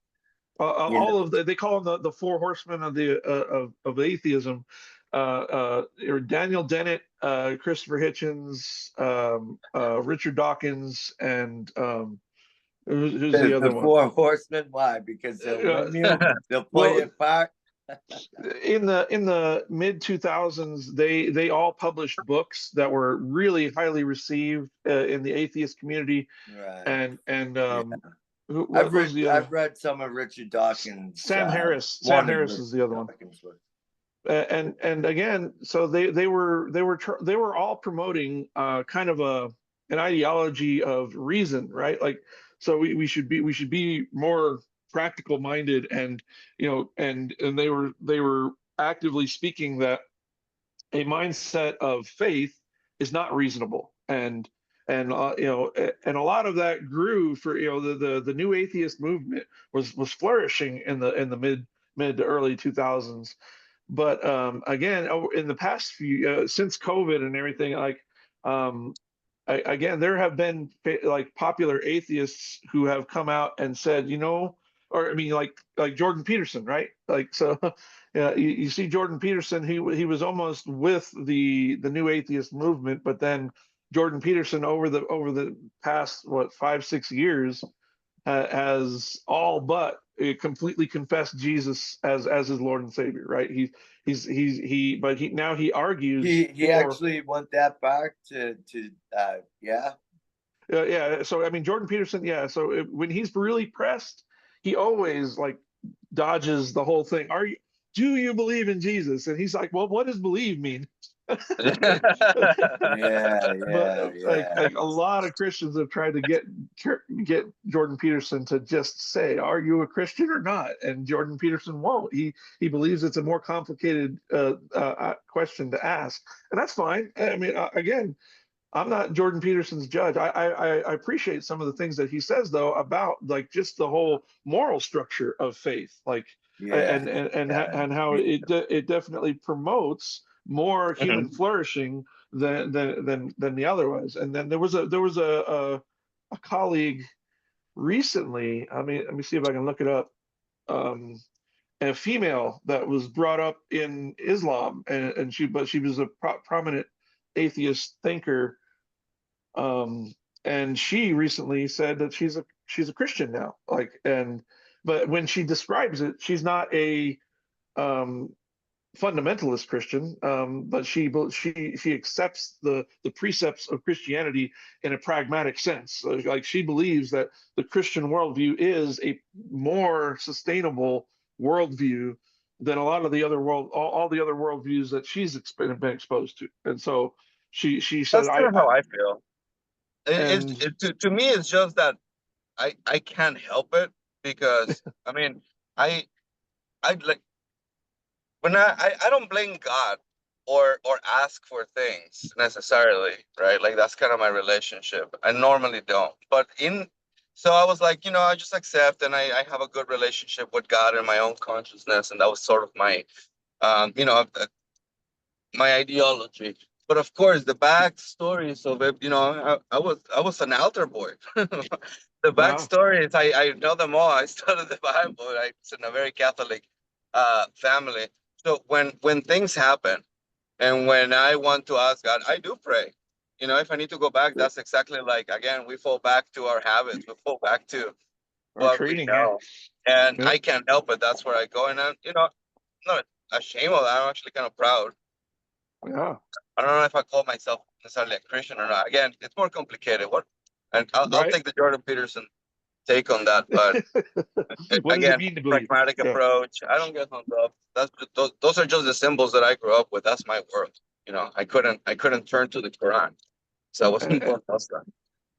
all of they call them the four horsemen of the of atheism. Or Daniel Dennett, Christopher Hitchens, Richard Dawkins, and who's the other The one? four horsemen. Why? Because they'll whip you, they'll pull Well, you apart. in the mid 2000s, they all published books that were really highly received in the atheist community, Right. and Yeah. what was the other? I've read some of Richard Dawkins. Sam Harris. One Sam of Harris Richard is the other one. Dawkins books. And again, so they were all promoting kind of an ideology of reason, right? Like, so we should be more practical minded, and and they were actively speaking that a mindset of faith is not reasonable, and and a lot of that grew for the new atheist movement was flourishing in the mid to early 2000s. But again, in the past few since COVID and everything, like again, there have been like popular atheists who have come out and said, or I mean, like Jordan Peterson, right? Like, so, yeah, you see Jordan Peterson, he was almost with the new atheist movement, but then Jordan Peterson over the past 5-6 years has all but completely confessed Jesus as his Lord and Savior, right? But now he argues He actually went that far to yeah. Yeah. So I mean, Jordan Peterson, yeah. So when he's really pressed, he always like dodges the whole thing. Do you believe in Jesus? And he's like, well, what does believe mean? Yeah, But like a lot of Christians have tried to get Jordan Peterson to just say, "Are you a Christian or not?" And Jordan Peterson won't. He believes it's a more complicated question to ask, and that's fine. I mean, again, I'm not Jordan Peterson's judge. I appreciate some of the things that he says though about like just the whole moral structure of faith, like yeah, and how it definitely promotes more human flourishing than the other was. And then there was a colleague recently. I mean, let me see if I can look it up. Um, a female that was brought up in Islam, and she was a prominent atheist thinker, and she recently said that she's a Christian now. Like, but when she describes it, she's not a um, fundamentalist Christian, but she accepts the precepts of Christianity in a pragmatic sense. So, like, she believes that the Christian worldview is a more sustainable worldview than a lot of the other all the other worldviews that she's been exposed to. And so she said, That's kind of how I feel. and To me, it's just that I can't help it because I mean I like when I don't blame God or ask for things necessarily, right? Like that's kind of my relationship. I normally don't, but so I was like, I just accept, and I have a good relationship with God and my own consciousness, and that was sort of my my ideology. But of course, the backstories of it, I was an altar boy. The wow, backstories, I know them all. I studied the Bible. I was in a very Catholic family. So when things happen, and when I want to ask God, I do pray. If I need to go back, that's exactly like, again, we fall back to our habits. We fall back to our what we training, yeah, know. And yeah, I can't help it. That's where I go. And I'm not ashamed of that. I'm actually kind of proud. yeah, I don't know if I call myself necessarily a Christian or not. Again, it's more complicated. And I'll right. take the Jordan Peterson take on that. But What does it again, mean to believe? pragmatic Yeah, approach. I don't get hung up. Those are just the symbols that I grew up with. That's my world. I couldn't turn to the Quran, so I wasn't and, born Muslim.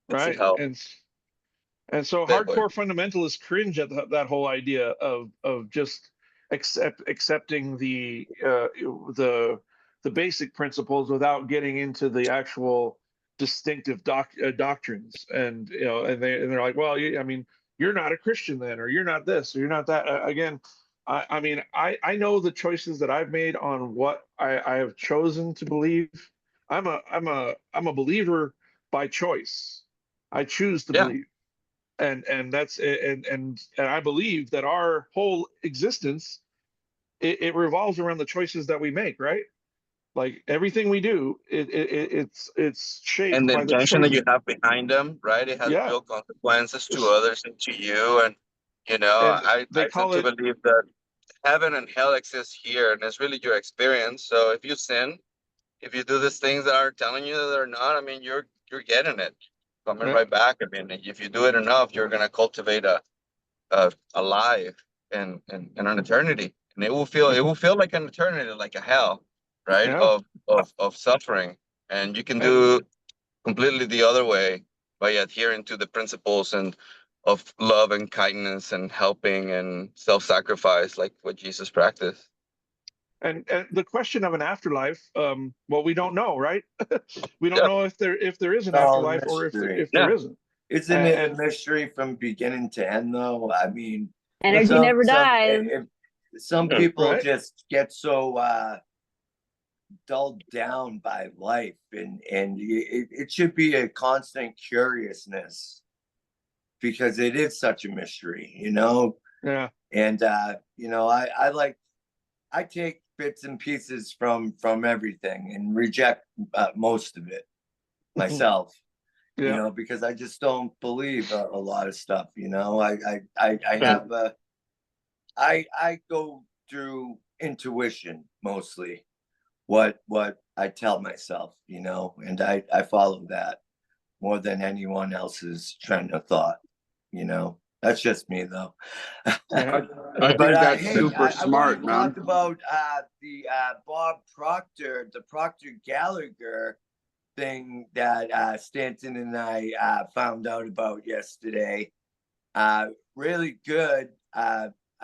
This is right, how and so they were. hardcore fundamentalists cringe at that whole idea of just accepting the basic principles without getting into the actual distinctive doctrines. And they're like, well, I mean, you're not a Christian then, or you're not this, or you're not that. Again, I mean, I know the choices that I've made on what I have chosen to believe. I'm a believer by choice. I choose to Yeah, believe. and that's and I believe that our whole existence it revolves around the choices that we make, right? Like everything we do, it's And shaped the by the intention that you choices. have behind them, right? It has Yeah, real consequences to others and to you. And and they I tend call to it believe that heaven and hell exist here, and it's really your experience. So if you sin, if you do these things that are telling you that they're not, I mean, you're getting it coming yeah, right back. I mean, if you do it enough, you're gonna cultivate a life and an eternity, and it will feel like an eternity, like a hell, right? yeah, Of suffering, and you can and do completely the other way by adhering to the principles and of love and kindness and helping and self-sacrifice, like what Jesus practiced. and the question of an afterlife, well, we don't know, right? We don't Yeah, know if there is an all a afterlife or mystery. if there yeah, isn't. Isn't it a And mystery from beginning to end, though? I mean, Energy never dies. if some yeah. people right, just get so dulled down by life, and it should be a constant curiousness because it is such a mystery, you know. yeah, And you know, I take bits and pieces from everything and reject most of it myself. You yeah, know, because I just don't believe a lot of stuff. You know, I have I go through intuition mostly. What I tell myself, you know, and I follow that more than anyone else's trend of thought. You know, that's just me though. yeah. I But think that's hey, super I want smart, to man. talk about the Bob Proctor, the Proctor Gallagher thing that Stanton and I found out about yesterday. Really good.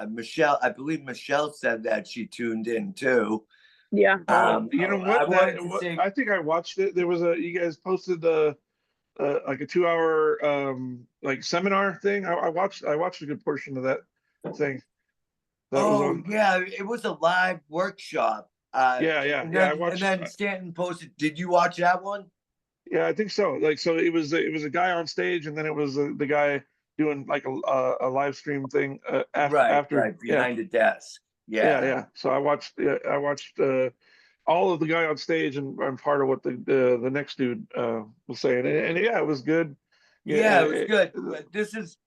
Michelle, I believe Michelle said that she tuned in too. Yeah. Oh, you know I what? wanted to say, I think I watched it. There was you guys posted the like a 2 hour like seminar thing. I watched a good portion of that thing that was oh on. yeah, it was a live workshop. Yeah, yeah, And yeah. I then watched. Stanton posted. Did you watch that one? Yeah, I think so. Like, so it was a guy on stage, and then it was the guy doing like a live stream thing after. Right, Yeah, behind the desk. yeah, Yeah, yeah. So I watched all of the guy on stage and part of what the next dude was saying, and yeah, it was good. Yeah, yeah, it was good. But this is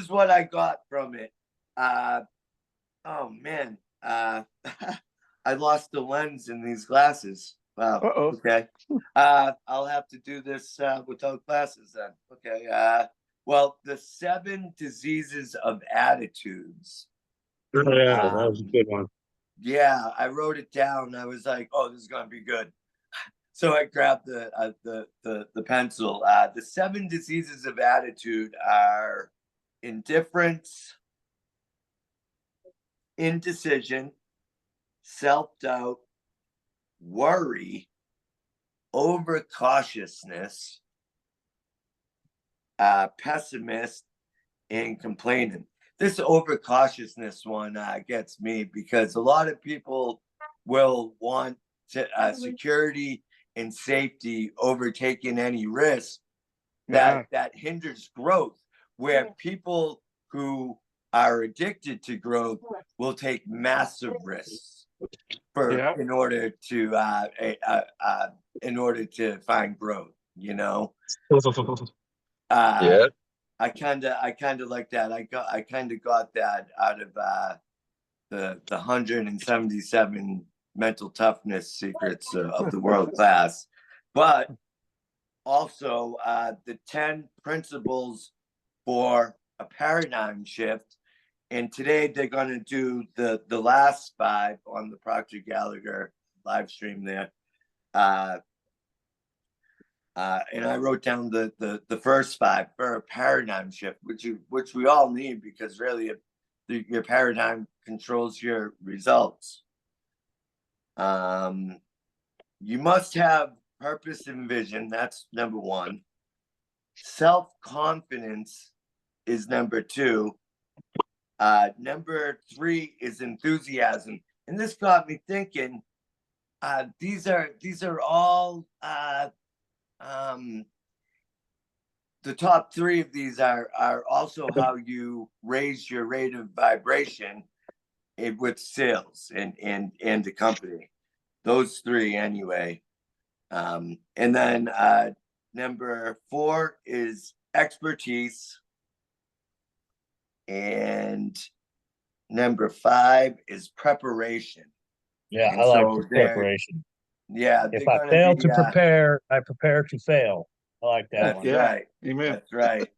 what I got from it. Uh, oh man, I lost the lens in these glasses. Wow. uh-oh. Okay. I'll have to do this without glasses then. Okay. Well, the 7 diseases of attitudes. Yeah, that was a Um, good one. yeah, I wrote it down. I was like, oh, this is gonna be good. So I grabbed the pencil. The 7 diseases of attitude are indifference, indecision, self-doubt, worry, overcautiousness, pessimist, and complaining. This overcautiousness one gets me because a lot of people will want security and safety over taking any risk Yeah, that hinders growth. Where people who are addicted to growth will take massive risks for yeah, in order to find growth. You know, uh, Yeah. I kind of like that. I kind of got that out of the 177 mental toughness secrets of the world class, but also the 10 principles for a paradigm shift. And today they're going to do the last 5 on the Proctor Gallagher live stream there. And I wrote down the first 5 for a paradigm shift, which we all need because really your paradigm controls your results. You must have purpose and vision. That's number 1. Self-confidence is number 2. Number 3 is enthusiasm. And this got me thinking, these are all the top three of these are also how you raise your rate of vibration with sales and the company. Those three anyway. And then number 4 is expertise. And number 5 is preparation. Yeah, And I like so the preparation. Yeah, If they're I gonna fail be, to prepare, I prepare to fail. I like that that's one. Yeah. right. Amen. That's right.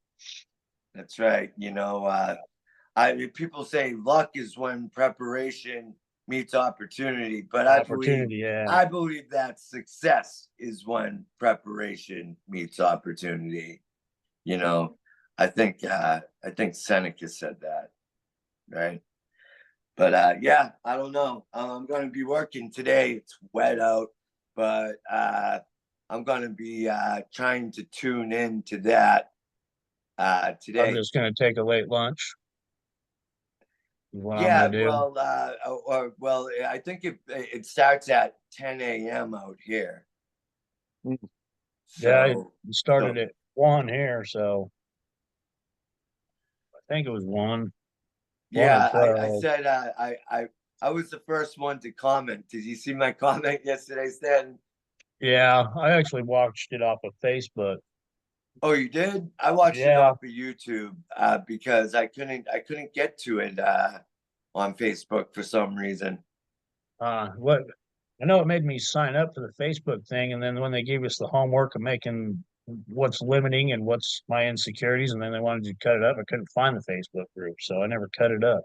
That's right. You know, people say luck is when preparation meets opportunity, but Opportunity, yeah. I believe that success is when preparation meets opportunity. You know, I think Seneca said that, right? But yeah, I don't know. I'm gonna be working today. It's wet out, but I'm gonna be trying to tune in to that today. I'm just gonna take a late lunch. Is what I'm Yeah, gonna do. well, I think it starts at 10 a.m. out here. Mm. Yeah, So it started at 1 here, so I think it was 1. yeah, I 12. said I was the first one to comment. Did you see my comment yesterday, Stan? Yeah, I actually watched it off of Facebook. Oh, you did? I watched it Yeah. off of YouTube because I couldn't get to it on Facebook for some reason. What I know it made me sign up for the Facebook thing, and then when they gave us the homework of making what's limiting and what's my insecurities, and then they wanted to cut it up, I couldn't find the Facebook group, so I never cut it up.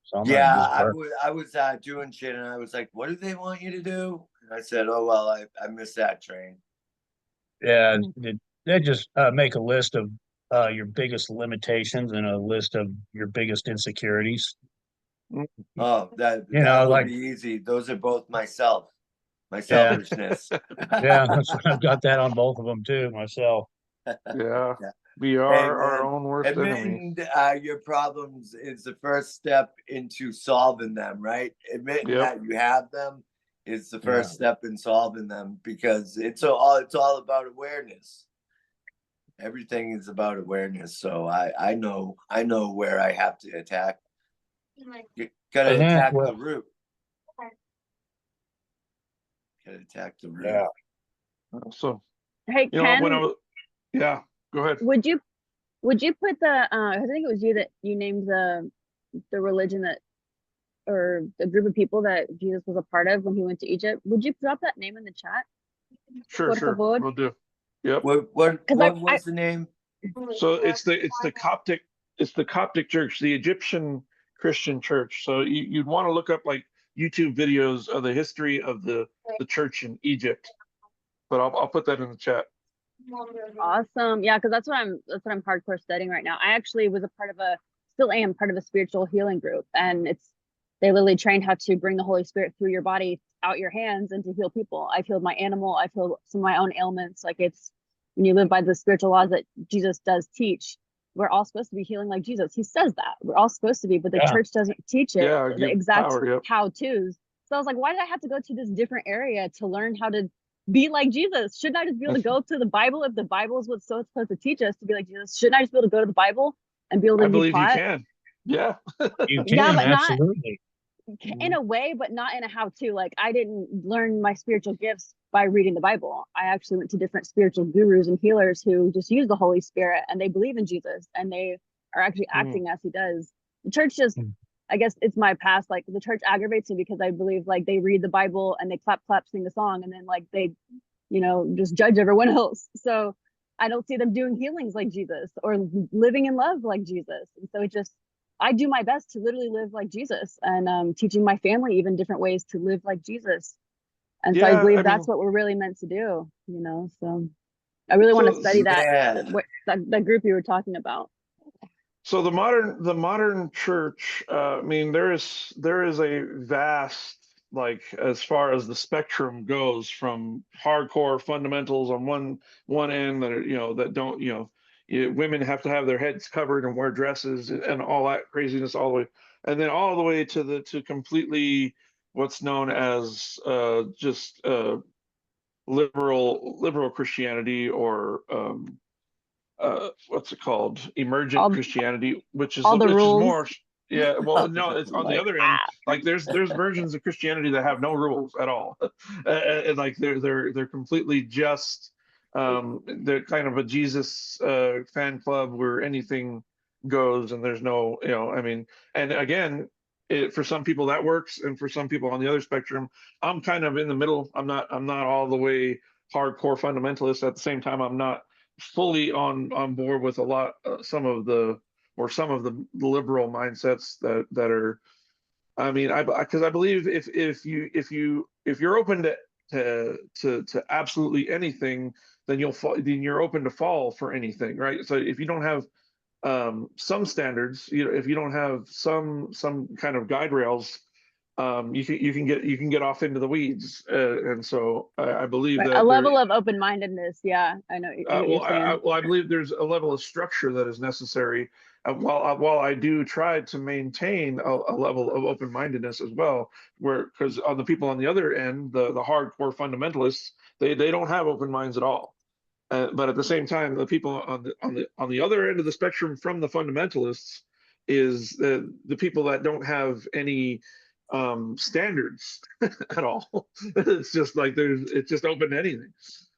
So I'm Yeah, gonna I was doing shit, and I was like, "What do they want you to do?" And I said, "Oh well, I missed that train." yeah, they just make a list of your biggest limitations and a list of your biggest insecurities. Oh, that You know, will like, be easy. Those are both my yeah, selfishness. yeah, I've got that on both of them too myself. Yeah. Yeah. We Hey are our man, own worst enemy. admitting your problems is the first step into solving them, right? Admitting Yep. that you have them is the Yeah. first step in solving them, because it's all about awareness. Everything is about awareness. So I know where I have to attack. You gotta And then, attack well, the root. Gotta attack the root. yeah, So, Hey, you know, when I Ken, was, yeah, go ahead. would you put the I think it was you that you named the religion that, or the group of people that Jesus was a part of when he went to Egypt? Would you drop that name in the chat? Sure, Por favor? we'll do. Yep. What Because was the name? So it's the Coptic church, the Egyptian Christian church. So you'd want to look up like YouTube videos of the history of the church in Egypt. But I'll put that in the chat. Awesome. Yeah, because that's what I'm hardcore studying right now. I actually was still am part of a spiritual healing group, and they literally trained how to bring the Holy Spirit through your body, out your hands, and to heal people. I've healed my animal. I've healed some of my own ailments. Like, it's when you live by the spiritual laws that Jesus does teach, we're all supposed to be healing like Jesus. He says that we're all supposed to be, but the Yeah. church doesn't teach it, Yeah, the give exact power, yep. how-tos. So I was like, why did I have to go to this different area to learn how to be like Jesus? Shouldn't I just be able to go to the Bible? If the Bible is what's so supposed to teach us to be like Jesus, shouldn't I just be able to go to the Bible and be able to I be believe you taught? can. Yeah. you Yeah, can, but not absolutely. in a way, but not in a how-to. Like, I didn't learn my spiritual gifts by reading the Bible. I actually went to different spiritual gurus and healers who just use the Holy Spirit, and they believe in Jesus, and they are actually acting as he does. The church just, I guess it's my past, like the church aggravates me because I believe like they read the Bible and they clap, sing a song, and then like they, just judge everyone else. So I don't see them doing healings like Jesus or living in love like Jesus. And so I do my best to literally live like Jesus, and teaching my family even different ways to live like Jesus. And so I believe that's what we're really meant to do, so I really want to study that group you were talking about. So the modern church, I mean, there is a vast, like, as far as the spectrum goes, from hardcore fundamentals on one end that are, that don't, women have to have their heads covered and wear dresses and all that craziness all the way, and then all the way to completely what's known as just liberal Christianity, or what's it called? Emergent All- Christianity, which is all the rules. more, yeah, well, no, it's on the Like, other end. Like there's versions of Christianity that have no rules at all. And like they're completely just they're kind of a Jesus fan club where anything goes and there's no, you know, I mean, and again, for some people that works, and for some people on the other spectrum, I'm kind of in the middle. I'm not all the way hardcore fundamentalist. At the same time, I'm not fully on board with a lot some of the liberal mindsets that are. I mean, because I believe if you're open to absolutely anything, then then you're open to fall for anything, right? So if you don't have some standards, you know, if you don't have some kind of guide rails, you can get off into the weeds, and so I believe right, that a there. level of open-mindedness. Yeah, I know what you're saying. I believe there's a level of structure that is necessary. While I do try to maintain a level of open-mindedness as well, where because on the people on the other end, the hardcore fundamentalists, they don't have open minds at all. But at the same time, the people on the other end of the spectrum from the fundamentalists is the people that don't have any standards at all. It's just like it's just open to anything.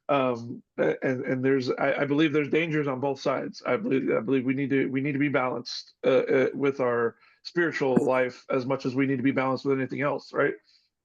And I believe there's dangers on both sides. I believe we need to be balanced with our spiritual life as much as we need to be balanced with anything else, right?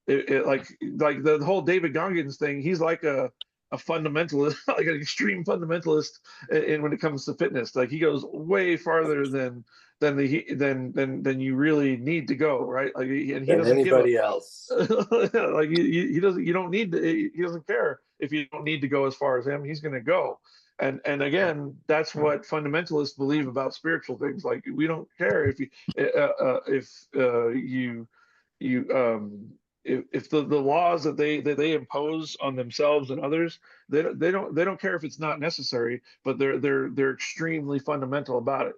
Like the whole David Goggins thing, he's like a fundamentalist, like an extreme fundamentalist in when it comes to fitness. Like he goes way farther than you really need to go, right? Like and he Than doesn't give a anybody else. like he doesn't, you don't need to, he doesn't care if you don't need to go as far as him, he's going to go. And again, that's what fundamentalists believe about spiritual things. Like we don't care if you if the laws that they impose on themselves and others, they don't care if it's not necessary, but they're extremely fundamental about it.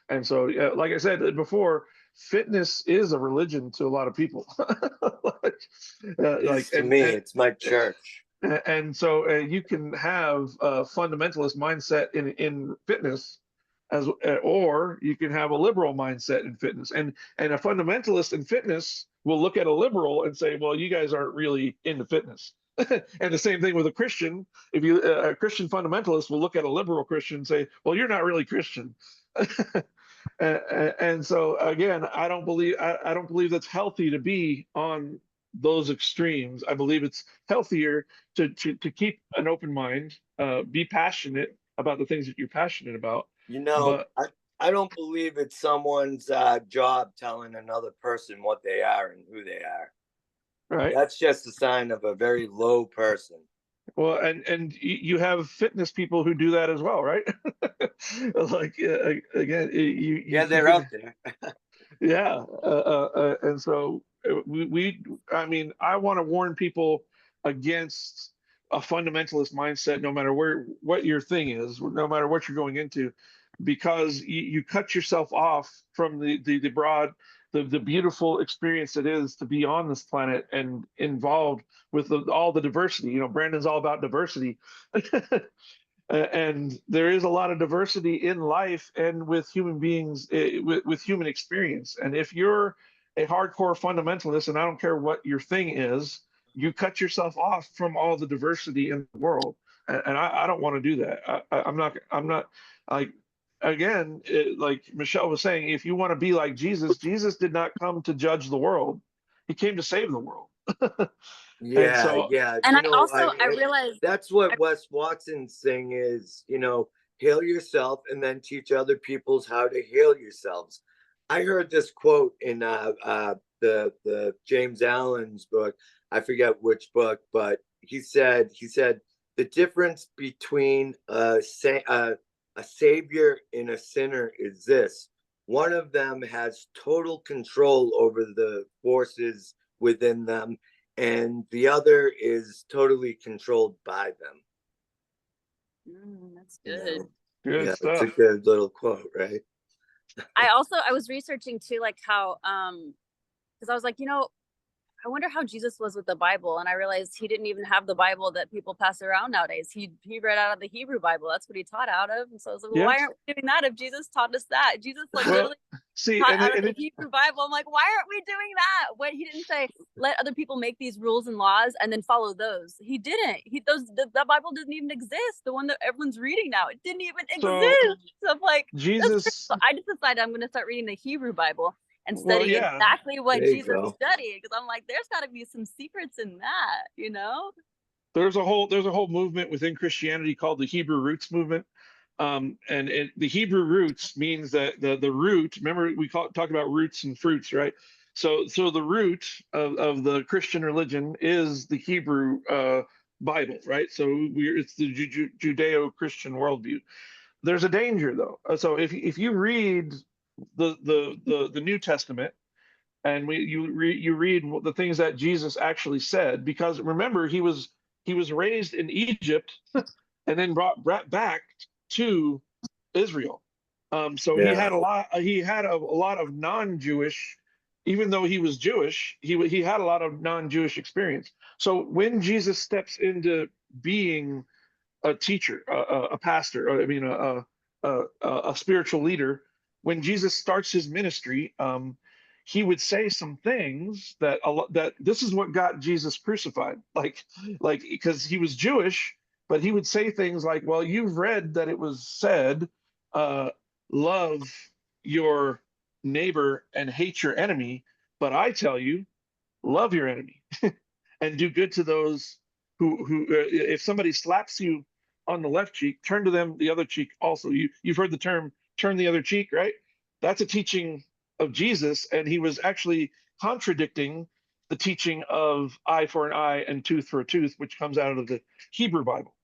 And so like I said before, fitness is a religion to a lot of people. To me, it's my church. And so you can have a fundamentalist mindset in fitness, or you can have a liberal mindset in fitness. And a fundamentalist in fitness will look at a liberal and say, well, you guys aren't really into fitness. And the same thing with a Christian. If you a Christian fundamentalist will look at a liberal Christian and say, well, you're not really Christian. And so again, I don't believe that's healthy to be on those extremes. I believe it's healthier to keep an open mind, be passionate about the things that you're passionate about. You know, But I don't believe it's someone's job telling another person what they are and who they are. right. That's just a sign of a very low person. Well, and you have fitness people who do that as well, right? Like again, Yeah, they're out there. yeah, and so I mean, I want to warn people against a fundamentalist mindset, no matter what your thing is, no matter what you're going into, because you cut yourself off from the broad, the beautiful experience it is to be on this planet and involved with all the diversity. You know, Brandon's all about diversity. And there is a lot of diversity in life and with human beings, with human experience. And if you're a hardcore fundamentalist, and I don't care what your thing is, you cut yourself off from all the diversity in the world. And I don't want to do that. I'm not like, again, like Michelle was saying, if you want to be like Jesus, Jesus did not come to judge the world. He came to save the world. Yeah, so, yeah. And You know, I realized that's what Wes Watson's thing is, you know, heal yourself and then teach other people's how to heal yourselves. I heard this quote in the James Allen's book. I forget which book, but he said the difference between a savior and a sinner is this: one of them has total control over the forces within them, and the other is totally controlled by them. that's good. good Yeah, stuff. it's a good little quote, right? I was researching too, like how because I was like, I wonder how Jesus was with the Bible. And I realized he didn't even have the Bible that people pass around nowadays. He read out of the Hebrew Bible. That's what he taught out of. And so I was like, well, Yeah. why aren't we doing that if Jesus taught us that? Jesus like Well, literally see, taught and out of the it, Hebrew Bible. I'm like, why aren't we doing that? When he didn't say let other people make these rules and laws and then follow those. He didn't. The Bible doesn't even exist. The one that everyone's reading now, it didn't even so exist. So I'm like, Jesus. so I just decided I'm going to start reading the Hebrew Bible and Well, studying yeah. exactly what There you Jesus go. studied, because I'm like, there's got to be some secrets in that, you know? There's a whole movement within Christianity called the Hebrew roots movement. The Hebrew roots means that the root, remember we talk about roots and fruits, right? So the root of the Christian religion is the Hebrew Bible, right? So it's the Judeo-Christian worldview. There's a danger though. So if you read the New Testament, and you read the things that Jesus actually said, because remember he was raised in Egypt and then brought back to Israel. So he Yeah. had a lot of non-Jewish, even though he was Jewish, he had a lot of non-Jewish experience. So when Jesus steps into being a teacher, a pastor, or, I mean a spiritual leader, when Jesus starts his ministry, he would say some things that this is what got Jesus crucified, like because he was Jewish, but he would say things like, well, you've read that it was said, uh, love your neighbor and hate your enemy, but I tell you, love your enemy and do good to those who if somebody slaps you on the left cheek, turn to them the other cheek also. You've heard the term turn the other cheek, right? That's a teaching of Jesus, and he was actually contradicting the teaching of eye for an eye and tooth for a tooth, which comes out of the Hebrew Bible.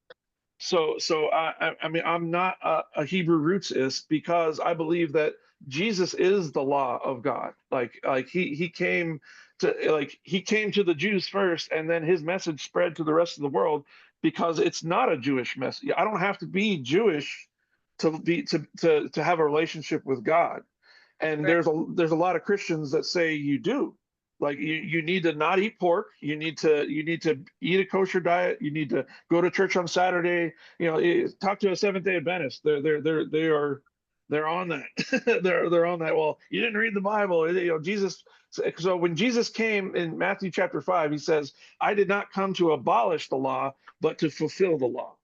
So I mean, I'm not a Hebrew rootsist, because I believe that Jesus is the law of God. Like he came to the Jews first, and then his message spread to the rest of the world, because it's not a Jewish message. I don't have to be Jewish to have a relationship with God. And Right. there's a lot of Christians that say you do. Like you need to not eat pork. You need to eat a kosher diet. You need to go to church on Saturday. Talk to a Seventh-day Adventist. They're on that. they're on that. Well, you didn't read the Bible. Jesus. So when Jesus came in Matthew chapter 5, he says, "I did not come to abolish the law, but to fulfill the law."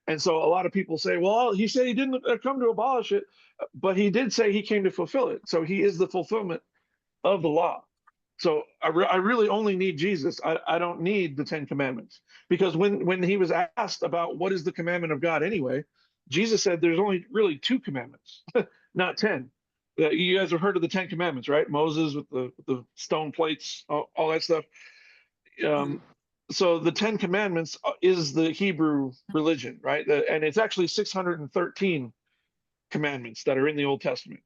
And so a lot of people say, well, he said he didn't come to abolish it, but he did say he came to fulfill it. So he is the fulfillment of the law. So I really only need Jesus. I don't need the 10 Commandments, because when he was asked about what is the commandment of God anyway, Jesus said there's only really 2 commandments, not 10. You guys have heard of the 10 Commandments, right? Moses with the stone plates, all that stuff. So the 10 Commandments is the Hebrew religion, right? And it's actually 613 commandments that are in the Old Testament.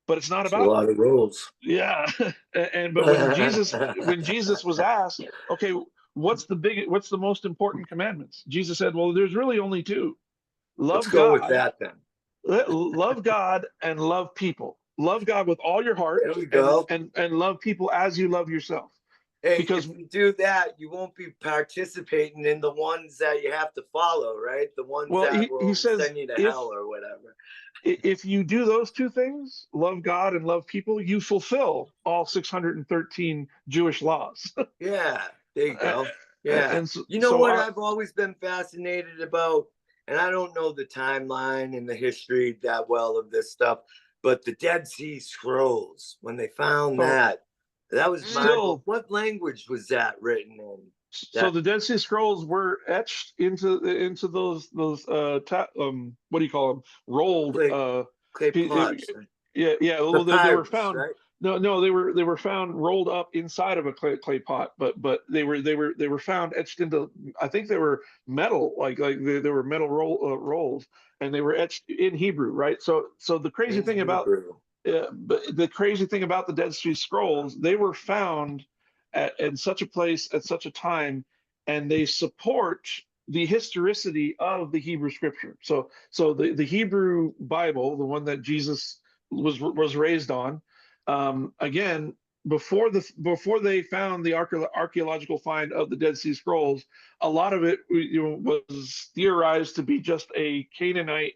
But it's not It's a about, lot of rules. yeah. But when Jesus was asked, okay, what's the most important commandments? Jesus said, well, there's really only 2. Let's Love go with God, that then. love God and love people. Love God with all your heart, There we go. and love people as you love yourself. Hey, Because if you do that, you won't be participating in the ones that you have to follow, right? The ones well, that he will says, send you to if hell or whatever. if you do those 2 things, love God and love people, you fulfill all 613 Jewish laws. Yeah, there you go. Yeah. And so, You know so what I, I've always been fascinated about, and I don't know the timeline and the history that well of this stuff, but the Dead Sea Scrolls, when they found oh, that was still, what language was that written in? so the Dead Sea Scrolls were etched into those what do you call them? Rolled Clay pots, right? yeah. The Well, they were papyrus, found. right? No, they were found rolled up inside of a clay pot, but they were found etched into. I think they were metal, like they were metal rolls, and they were etched in Hebrew, right? So the crazy In thing about Hebrew. the Dead Sea Scrolls, they were found in such a place at such a time, and they support the historicity of the Hebrew Scripture. So the Hebrew Bible, the one that Jesus was raised on, again, before they found the archaeological find of the Dead Sea Scrolls, a lot of it was theorized to be just a Canaanite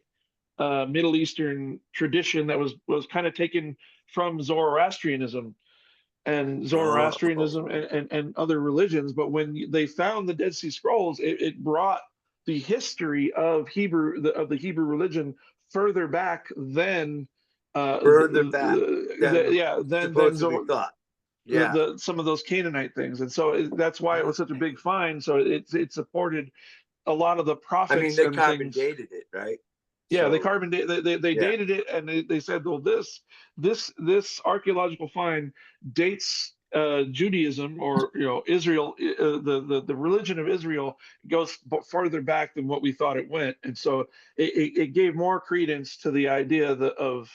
Middle Eastern tradition that was kind of taken from Zoroastrianism and Zoroastrianism and other religions. But when they found the Dead Sea Scrolls, it brought the history of the Hebrew religion further back than Further back than supposedly thought. Yeah. some of those Canaanite things. And so that's why it was such a big find. So it supported a lot of the prophets. I mean, they and carbon things. dated it, right? Yeah, So, they carbon they dated it, and they said, well, this archaeological find dates Judaism, or Israel, the religion of Israel goes farther back than what we thought it went, and so it gave more credence to the idea of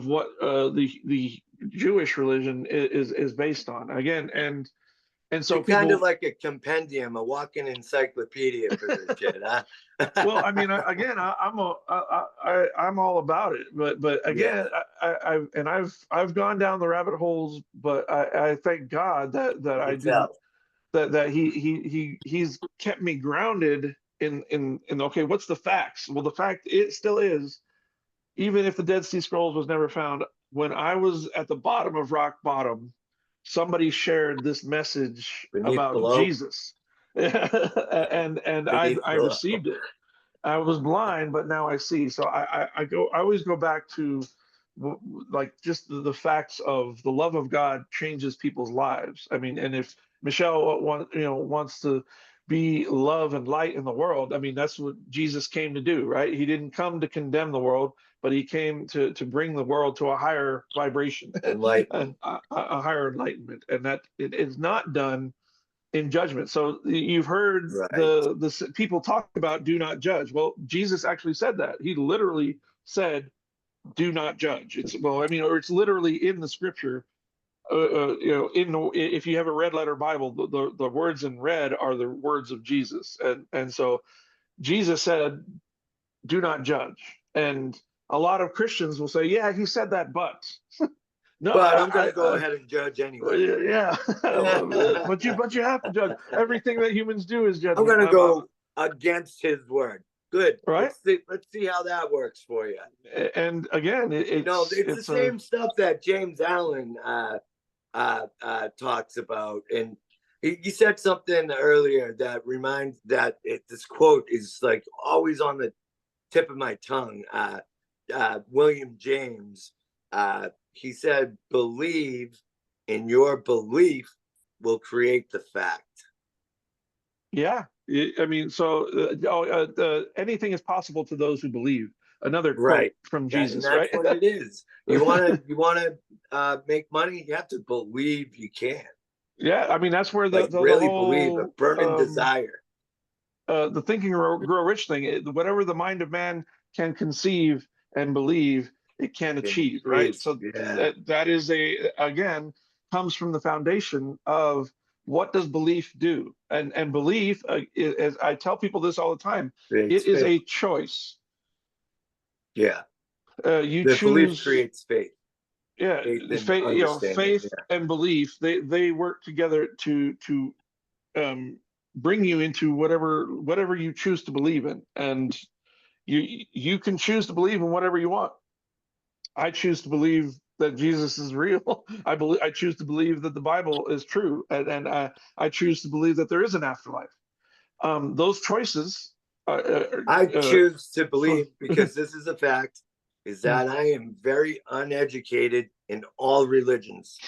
what the Jewish religion is based on again, and so you're kind of like a compendium, a walking encyclopedia for this shit, huh? Well, I mean, I'm all about it, but again, I've gone down the rabbit holes, but I thank God that I didn't, that he's kept me grounded in okay, what's the facts? Well, the fact it still is, even if the Dead Sea Scrolls was never found, when I was at the bottom of rock bottom, somebody shared this message about Jesus. and I received it. I was blind, but now I see. So I always go back to like just the facts of the love of God changes people's lives. I mean, and if Michelle wants to be love and light in the world, I mean, that's what Jesus came to do, right? He didn't come to condemn the world, but he came to bring the world to a higher vibration, enlightenment, a higher enlightenment, and that it is not done in judgment. So you've heard the people talk about do not judge. Well, Jesus actually said that. He literally said, "Do not judge." It's or it's literally in the scripture. If you have a red letter Bible, the words in red are the words of Jesus, and so Jesus said, "Do not judge." And a lot of Christians will say, "Yeah, he said that, but." No, but I'm going to go ahead and judge anyway. Yeah, but you have to judge. Everything that humans do is judgment. I'm going to go against his word. Good, right? Let's see how that works for you. And again, it's the same stuff that James Allen talks about, and he said something earlier that reminds this quote is like always on the tip of my tongue. William James. He said, "Believe, and your belief will create the fact." Yeah, I mean, so anything is possible to those who believe. Another quote from Jesus, and that's right? what it is. You want to make money, you have to believe you can. Yeah, I mean, that's where the really whole, believe, a burning desire. The Think and Grow Rich thing. Whatever the mind of man can conceive and believe, it can achieve, right? So that is again comes from the foundation of what does belief do, and belief, as I tell people this all the time, it is a choice. Yeah, you choose. Belief creates faith. Yeah, faith and belief, they work together to bring you into whatever you choose to believe in, and you can choose to believe in whatever you want. I choose to believe that Jesus is real. I choose to believe that the Bible is true, and I choose to believe that there is an afterlife. Those choices. I choose to believe, because this is a fact, is that I am very uneducated in all religions.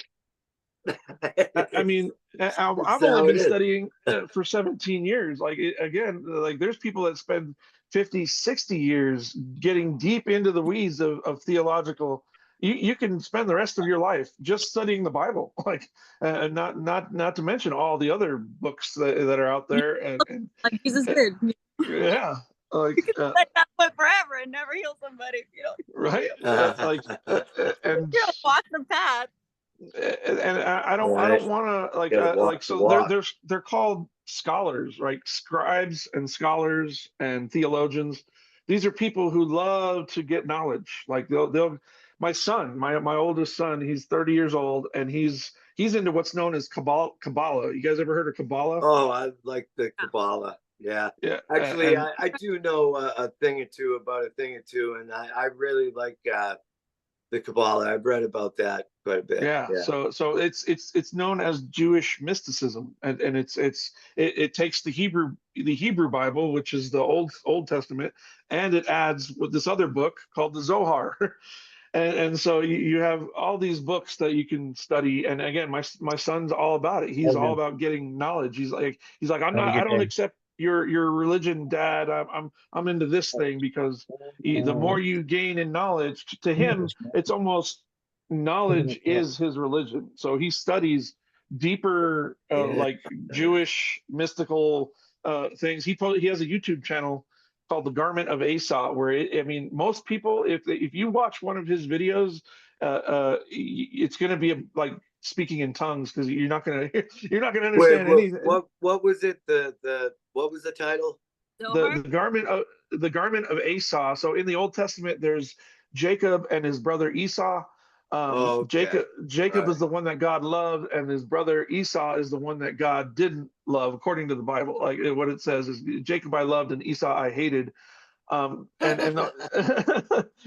I mean, I've only been studying for 17 years. Like, again, like there's people that spend 50, 60 years getting deep into the weeds of theological. You can spend the rest of your life just studying the Bible, like, and not to mention all the other books that are out there. And like Jesus did. Yeah, like you can study that book forever and never heal somebody. Right? And walk the path. And I don't want to so they're called scholars, right? Scribes and scholars and theologians. These are people who love to get knowledge. Like they'll my son, my oldest son, he's 30 years old, and he's he's into what's known as Kabbalah. You guys ever heard of Kabbalah? Oh, I like the Kabbalah. Yeah. Yeah. Actually, I do know a thing or two about a thing or two, and I really like the Kabbalah. I've read about that quite a bit. Yeah, so it's known as Jewish mysticism, and it takes the Hebrew Bible, which is the Old Testament, and it adds with this other book called the Zohar. And so you have all these books that you can study. And again, my son's all about it. He's all about getting knowledge. He's like I don't accept your religion, Dad. I'm into this thing because the more you gain in knowledge, to him, it's almost knowledge is his religion. So he studies deeper, like Jewish mystical things. He has a YouTube channel called The Garment of Asa, where I mean, most people, if you watch one of his videos, it's going to be like speaking in tongues, because you're not going to understand anything. What was it? What was the title? The garment of Asa. So in the Old Testament, there's Jacob and his brother Esau. Jacob is the one that God loved, and his brother Esau is the one that God didn't love, according to the Bible. Like what it says is, Jacob I loved and Esau I hated. And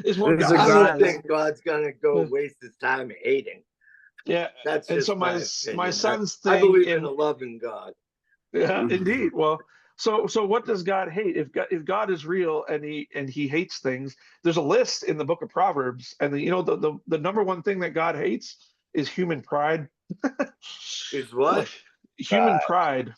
is what I don't think God's gonna go waste his time hating. Yeah, that's and just so my son's thing. I believe in a loving God. Yeah, indeed. Well, so what does God hate? If God is real and he hates things, there's a list in the book of Proverbs, and the number one thing that God hates is human pride. Is what? Human pride.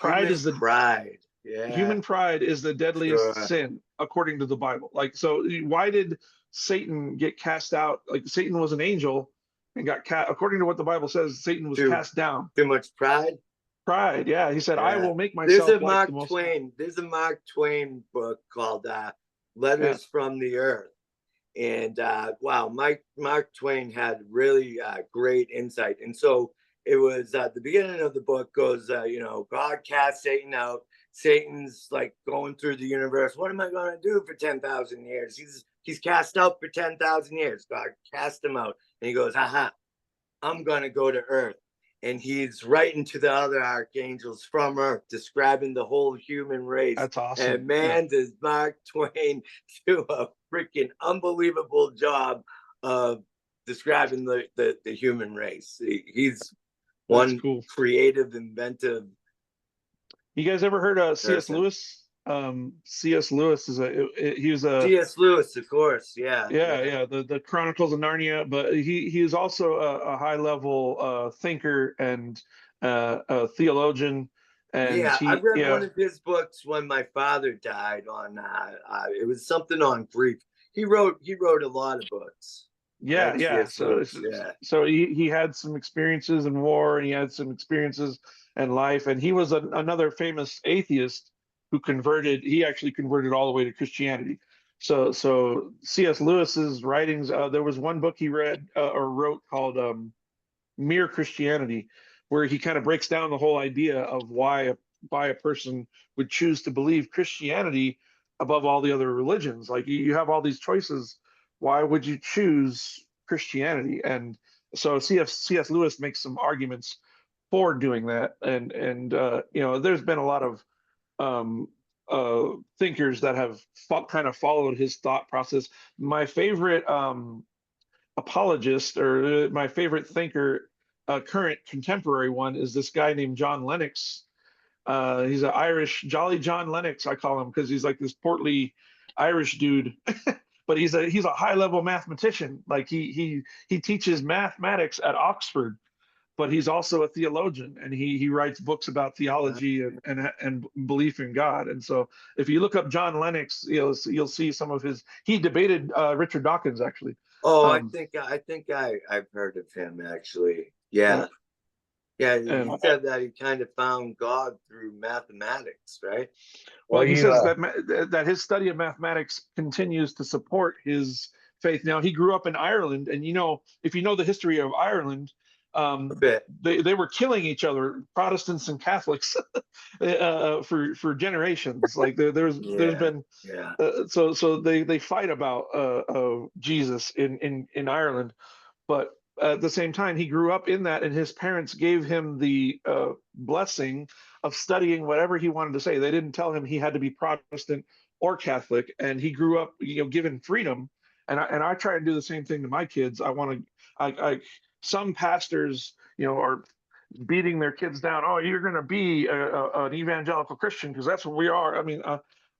Pride is the pride. Yeah. Human pride is the deadliest sin, according to the Bible. Like, so why did Satan get cast out? Like, Satan was an angel and got cast, according to what the Bible says, Satan was cast down. Too much pride? Pride, yeah. He said, I will make myself There's a like Mark Twain. There's a Mark Twain book called Letters from the Earth. And wow, Mark Twain had really great insight. And so it was the beginning of the book goes, God cast Satan out. Satan's like going through the universe. What am I going to do for 10,000 years? He's cast out for 10,000 years. God cast him out. And he goes, I'm going to go to Earth. And he's writing to the other archangels from Earth, describing the whole human race. That's awesome. And man, does Mark Twain do a freaking unbelievable job of describing the human race. He's one creative, inventive. You guys ever heard of C.S. Lewis? C.S. Lewis is he was a C.S. Lewis, of course, yeah. The Chronicles of Narnia, but he is also a high level thinker and a theologian. And I read one of his books when my father died. On it was something on grief. He wrote a lot of books. So he had some experiences in war, and he had some experiences in life, and he was another famous atheist who converted. He actually converted all the way to Christianity. So C.S. Lewis's writings, there was one book he read or wrote called Mere Christianity, where he kind of breaks down the whole idea of why a person would choose to believe Christianity above all the other religions. Like, you have all these choices. Why would you choose Christianity? And so C.S. Lewis makes some arguments for doing that. And there's been a lot of thinkers that have kind of followed his thought process. My favorite apologist, or my favorite thinker, current contemporary one, is this guy named John Lennox. He's an Irish, Jolly John Lennox, I call him, because he's like this portly Irish dude. But he's a high level mathematician. Like, he teaches mathematics at Oxford, but he's also a theologian, and he writes books about theology and belief in God. And so if you look up John Lennox, you'll see some of his. He debated Richard Dawkins, actually. Oh, I think I've heard of him, actually. Yeah. He said that he kind of found God through mathematics, right? Well, he says that his study of mathematics continues to support his faith. Now, he grew up in Ireland, and if you know the history of Ireland, they were killing each other, Protestants and Catholics, for generations. Like, there's been so they fight about Jesus in Ireland. But at the same time, he grew up in that, and his parents gave him the blessing of studying whatever he wanted to say. They didn't tell him he had to be Protestant or Catholic, and he grew up, given freedom. And I try and do the same thing to my kids. Some pastors, are beating their kids down. Oh, you're going to be an evangelical Christian because that's what we are. I mean,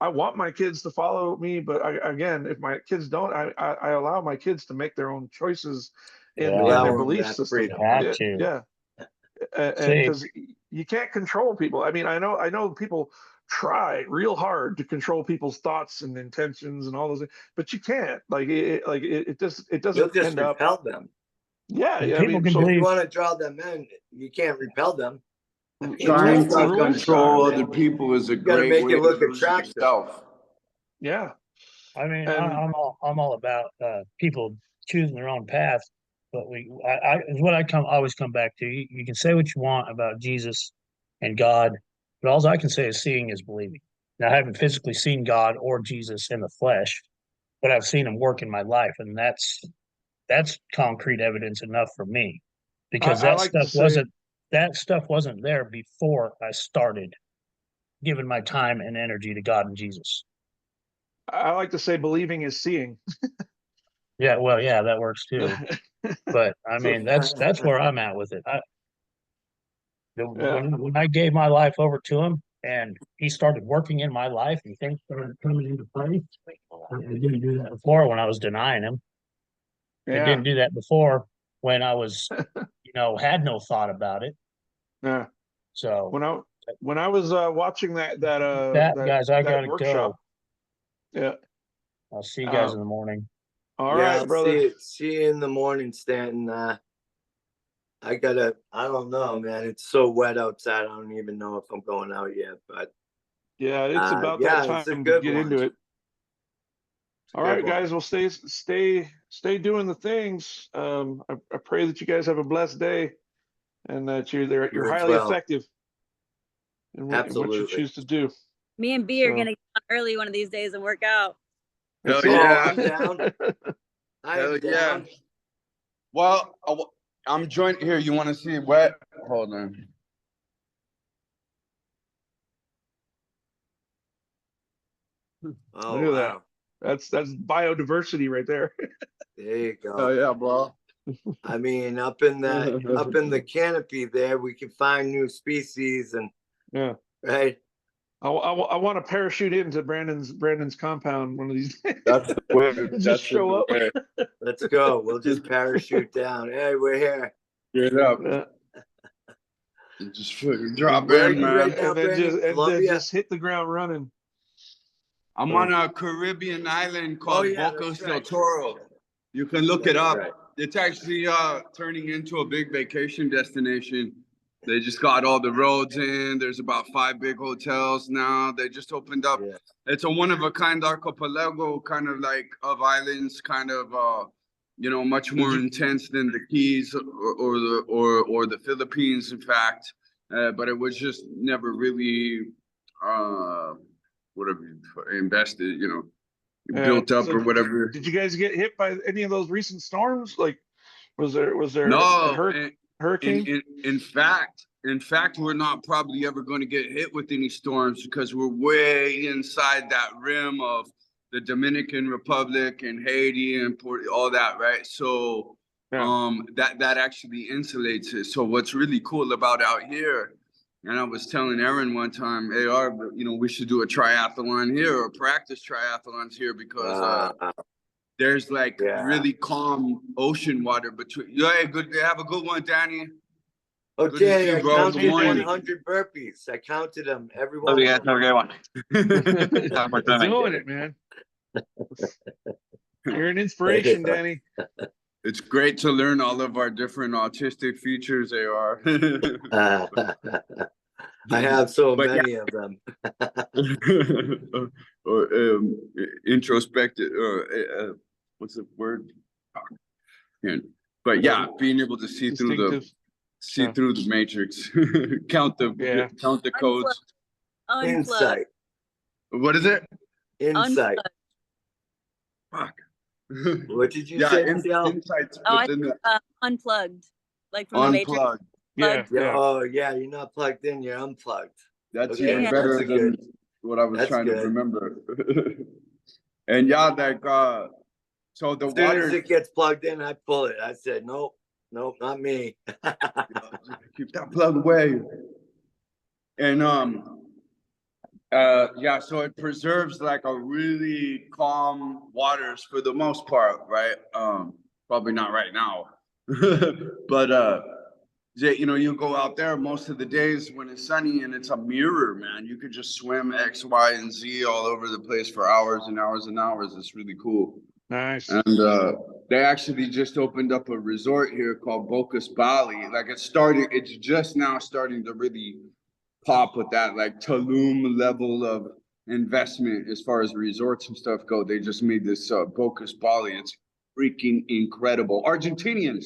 I want my kids to follow me, but again, if my kids don't, I allow my kids to make their own choices in Allow their them belief that system. freedom. Have to. Yeah, and See, because you can't control people. I mean, I know people try real hard to control people's thoughts and intentions and all those things, but you can't. It You'll doesn't just end up. repel them. Yeah, I people mean, can so If you believe. want to draw them in, you can't repel them. Trying It's not to gonna control start, other man. people is a gotta great make way it to look lose attractive. yourself. yeah, I mean, and I'm all about people choosing their own path, but I is what always come back to. You can say what you want about Jesus and God, but all I can say is seeing is believing. Now, I haven't physically seen God or Jesus in the flesh, but I've seen him work in my life, and that's concrete evidence enough for me, because I like to say. that stuff wasn't there before I started giving my time and energy to God and Jesus. I like to say believing is seeing. Yeah, well, yeah, that works too. But I So mean, that's where I'm at with it. yeah, When I gave my life over to him and he started working in my life and things started coming into place, I didn't do that before when I was denying him. I yeah, didn't do that before when I was, had no thought about it. yeah. So When I was watching that guys, I gotta workshop, go. yeah. I'll see you guys Uh, in the morning. all Yeah, right, I'll brother. see you in the morning, Stanton. I don't know, man. It's so wet outside. I don't even know if I'm going out yet, but Yeah, it's about that it's a time to good get one. into it. All Good right, one. guys. Well, stay doing the things. I pray that you guys have a blessed day, and that you're You as highly well. effective in what you Absolutely. choose to do. Me and B are So gonna get on early one of these days and work out. Hell that's it. yeah. I'm down. Hell I'm yeah. down. Well, I'm joined here. You want to see what? Hold on. Oh, Look at wow. that. That's biodiversity right there. There you go. Oh yeah, bro. I mean, up in the canopy there, we can find new species and Yeah. right. I want to parachute into Brandon's compound one of these days. That's the way. Just That's show the up. way. Let's go. We'll just parachute down. Hey, we're here. Get up. Yeah. And just fucking drop Where are in, you man. right now, and then Brandon? Colombia? just hit the ground running. I'm on a Caribbean island called yeah, Bocas that's del right. Toro. You can look it That's up. right. It's actually turning into a big vacation destination. They just got all the roads in. There's about 5 big hotels now. They just opened up. Yeah. It's a one-of-a-kind archipelago, kind of like of islands, kind of much more intense than the Keys or the Philippines, in fact. But it was just never really whatever invested, built up So or whatever. did you guys get hit by any of those recent storms? Like, was there No, a hurricane? in fact, we're not probably ever going to get hit with any storms because we're way inside that rim of the Dominican Republic and Haiti and all that, right? So that actually insulates it. So what's really cool about out here, and I was telling Aaron one time, AR, we should do a triathlon here or practice triathlons here because there's really calm ocean water between. Yeah, good. Have a good one, Danny. Okay, I bro. counted Good morning. 100 burpees. I counted them. Every Love one. you guys. Have a great one. Doing it, man. You're an inspiration, Danny. It's great to learn all of our different autistic features, AR. I have so many of them. Or introspective, what's the word? But yeah, being able to see through the matrix, count the codes. Insight. What is it? Insight. Fuck. What did you Yeah, say, Michelle? insights Oh, within the unplugged, like from the Matrix. unplugged. Yeah, Yeah. yeah. Oh, yeah. You're not plugged in. You're unplugged. That's Okay, even yeah. better that's than good. what I was That's trying to good. remember. And yeah, like so the As soon as water it gets plugged in, I pull it. I said, nope, nope, not me. keep that plug away. And yeah, so it preserves like a really calm waters for the most part, right? Probably not right now. But you know, you go out there most of the days when it's sunny and it's a mirror, man. You could just swim X, Y, and Z all over the place for hours and hours and hours. It's really cool. Nice. And they actually just opened up a resort here called VOLCABULARY. Like it's just now starting to really pop with that like Tulum level of investment as far as resorts and stuff go. They just made this VOLCABULARY. It's freaking incredible. Argentinians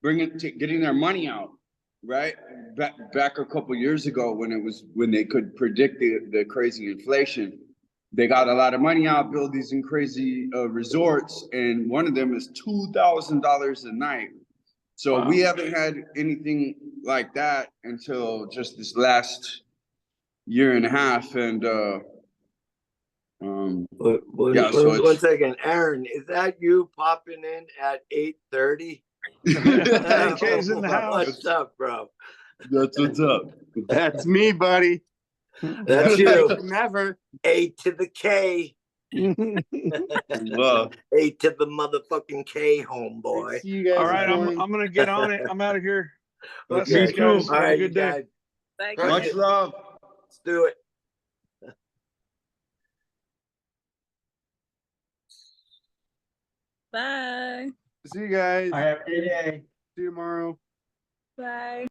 getting their money out, right? Back a couple years ago when they could predict the crazy inflation. They got a lot of money out, build these crazy resorts, and one of them is $2,000 a night. So Wow. we haven't had anything like that until just this last year and a half, and yeah. So One second, Aaron, is that you popping in at 8:30? KK's in the house. What's up, bro? That's what's up. That's me, buddy. That's you. Never. A to the K. Well, A to the motherfucking K, homeboy. See you guys All this right, morning. I'm gonna get on it. I'm out of here. Okay. Blessings, guys. All Have a right, good you day. guys, Bye, Crush much it. love. let's do it. Bye. See you guys. I have a good day. See you tomorrow. Bye.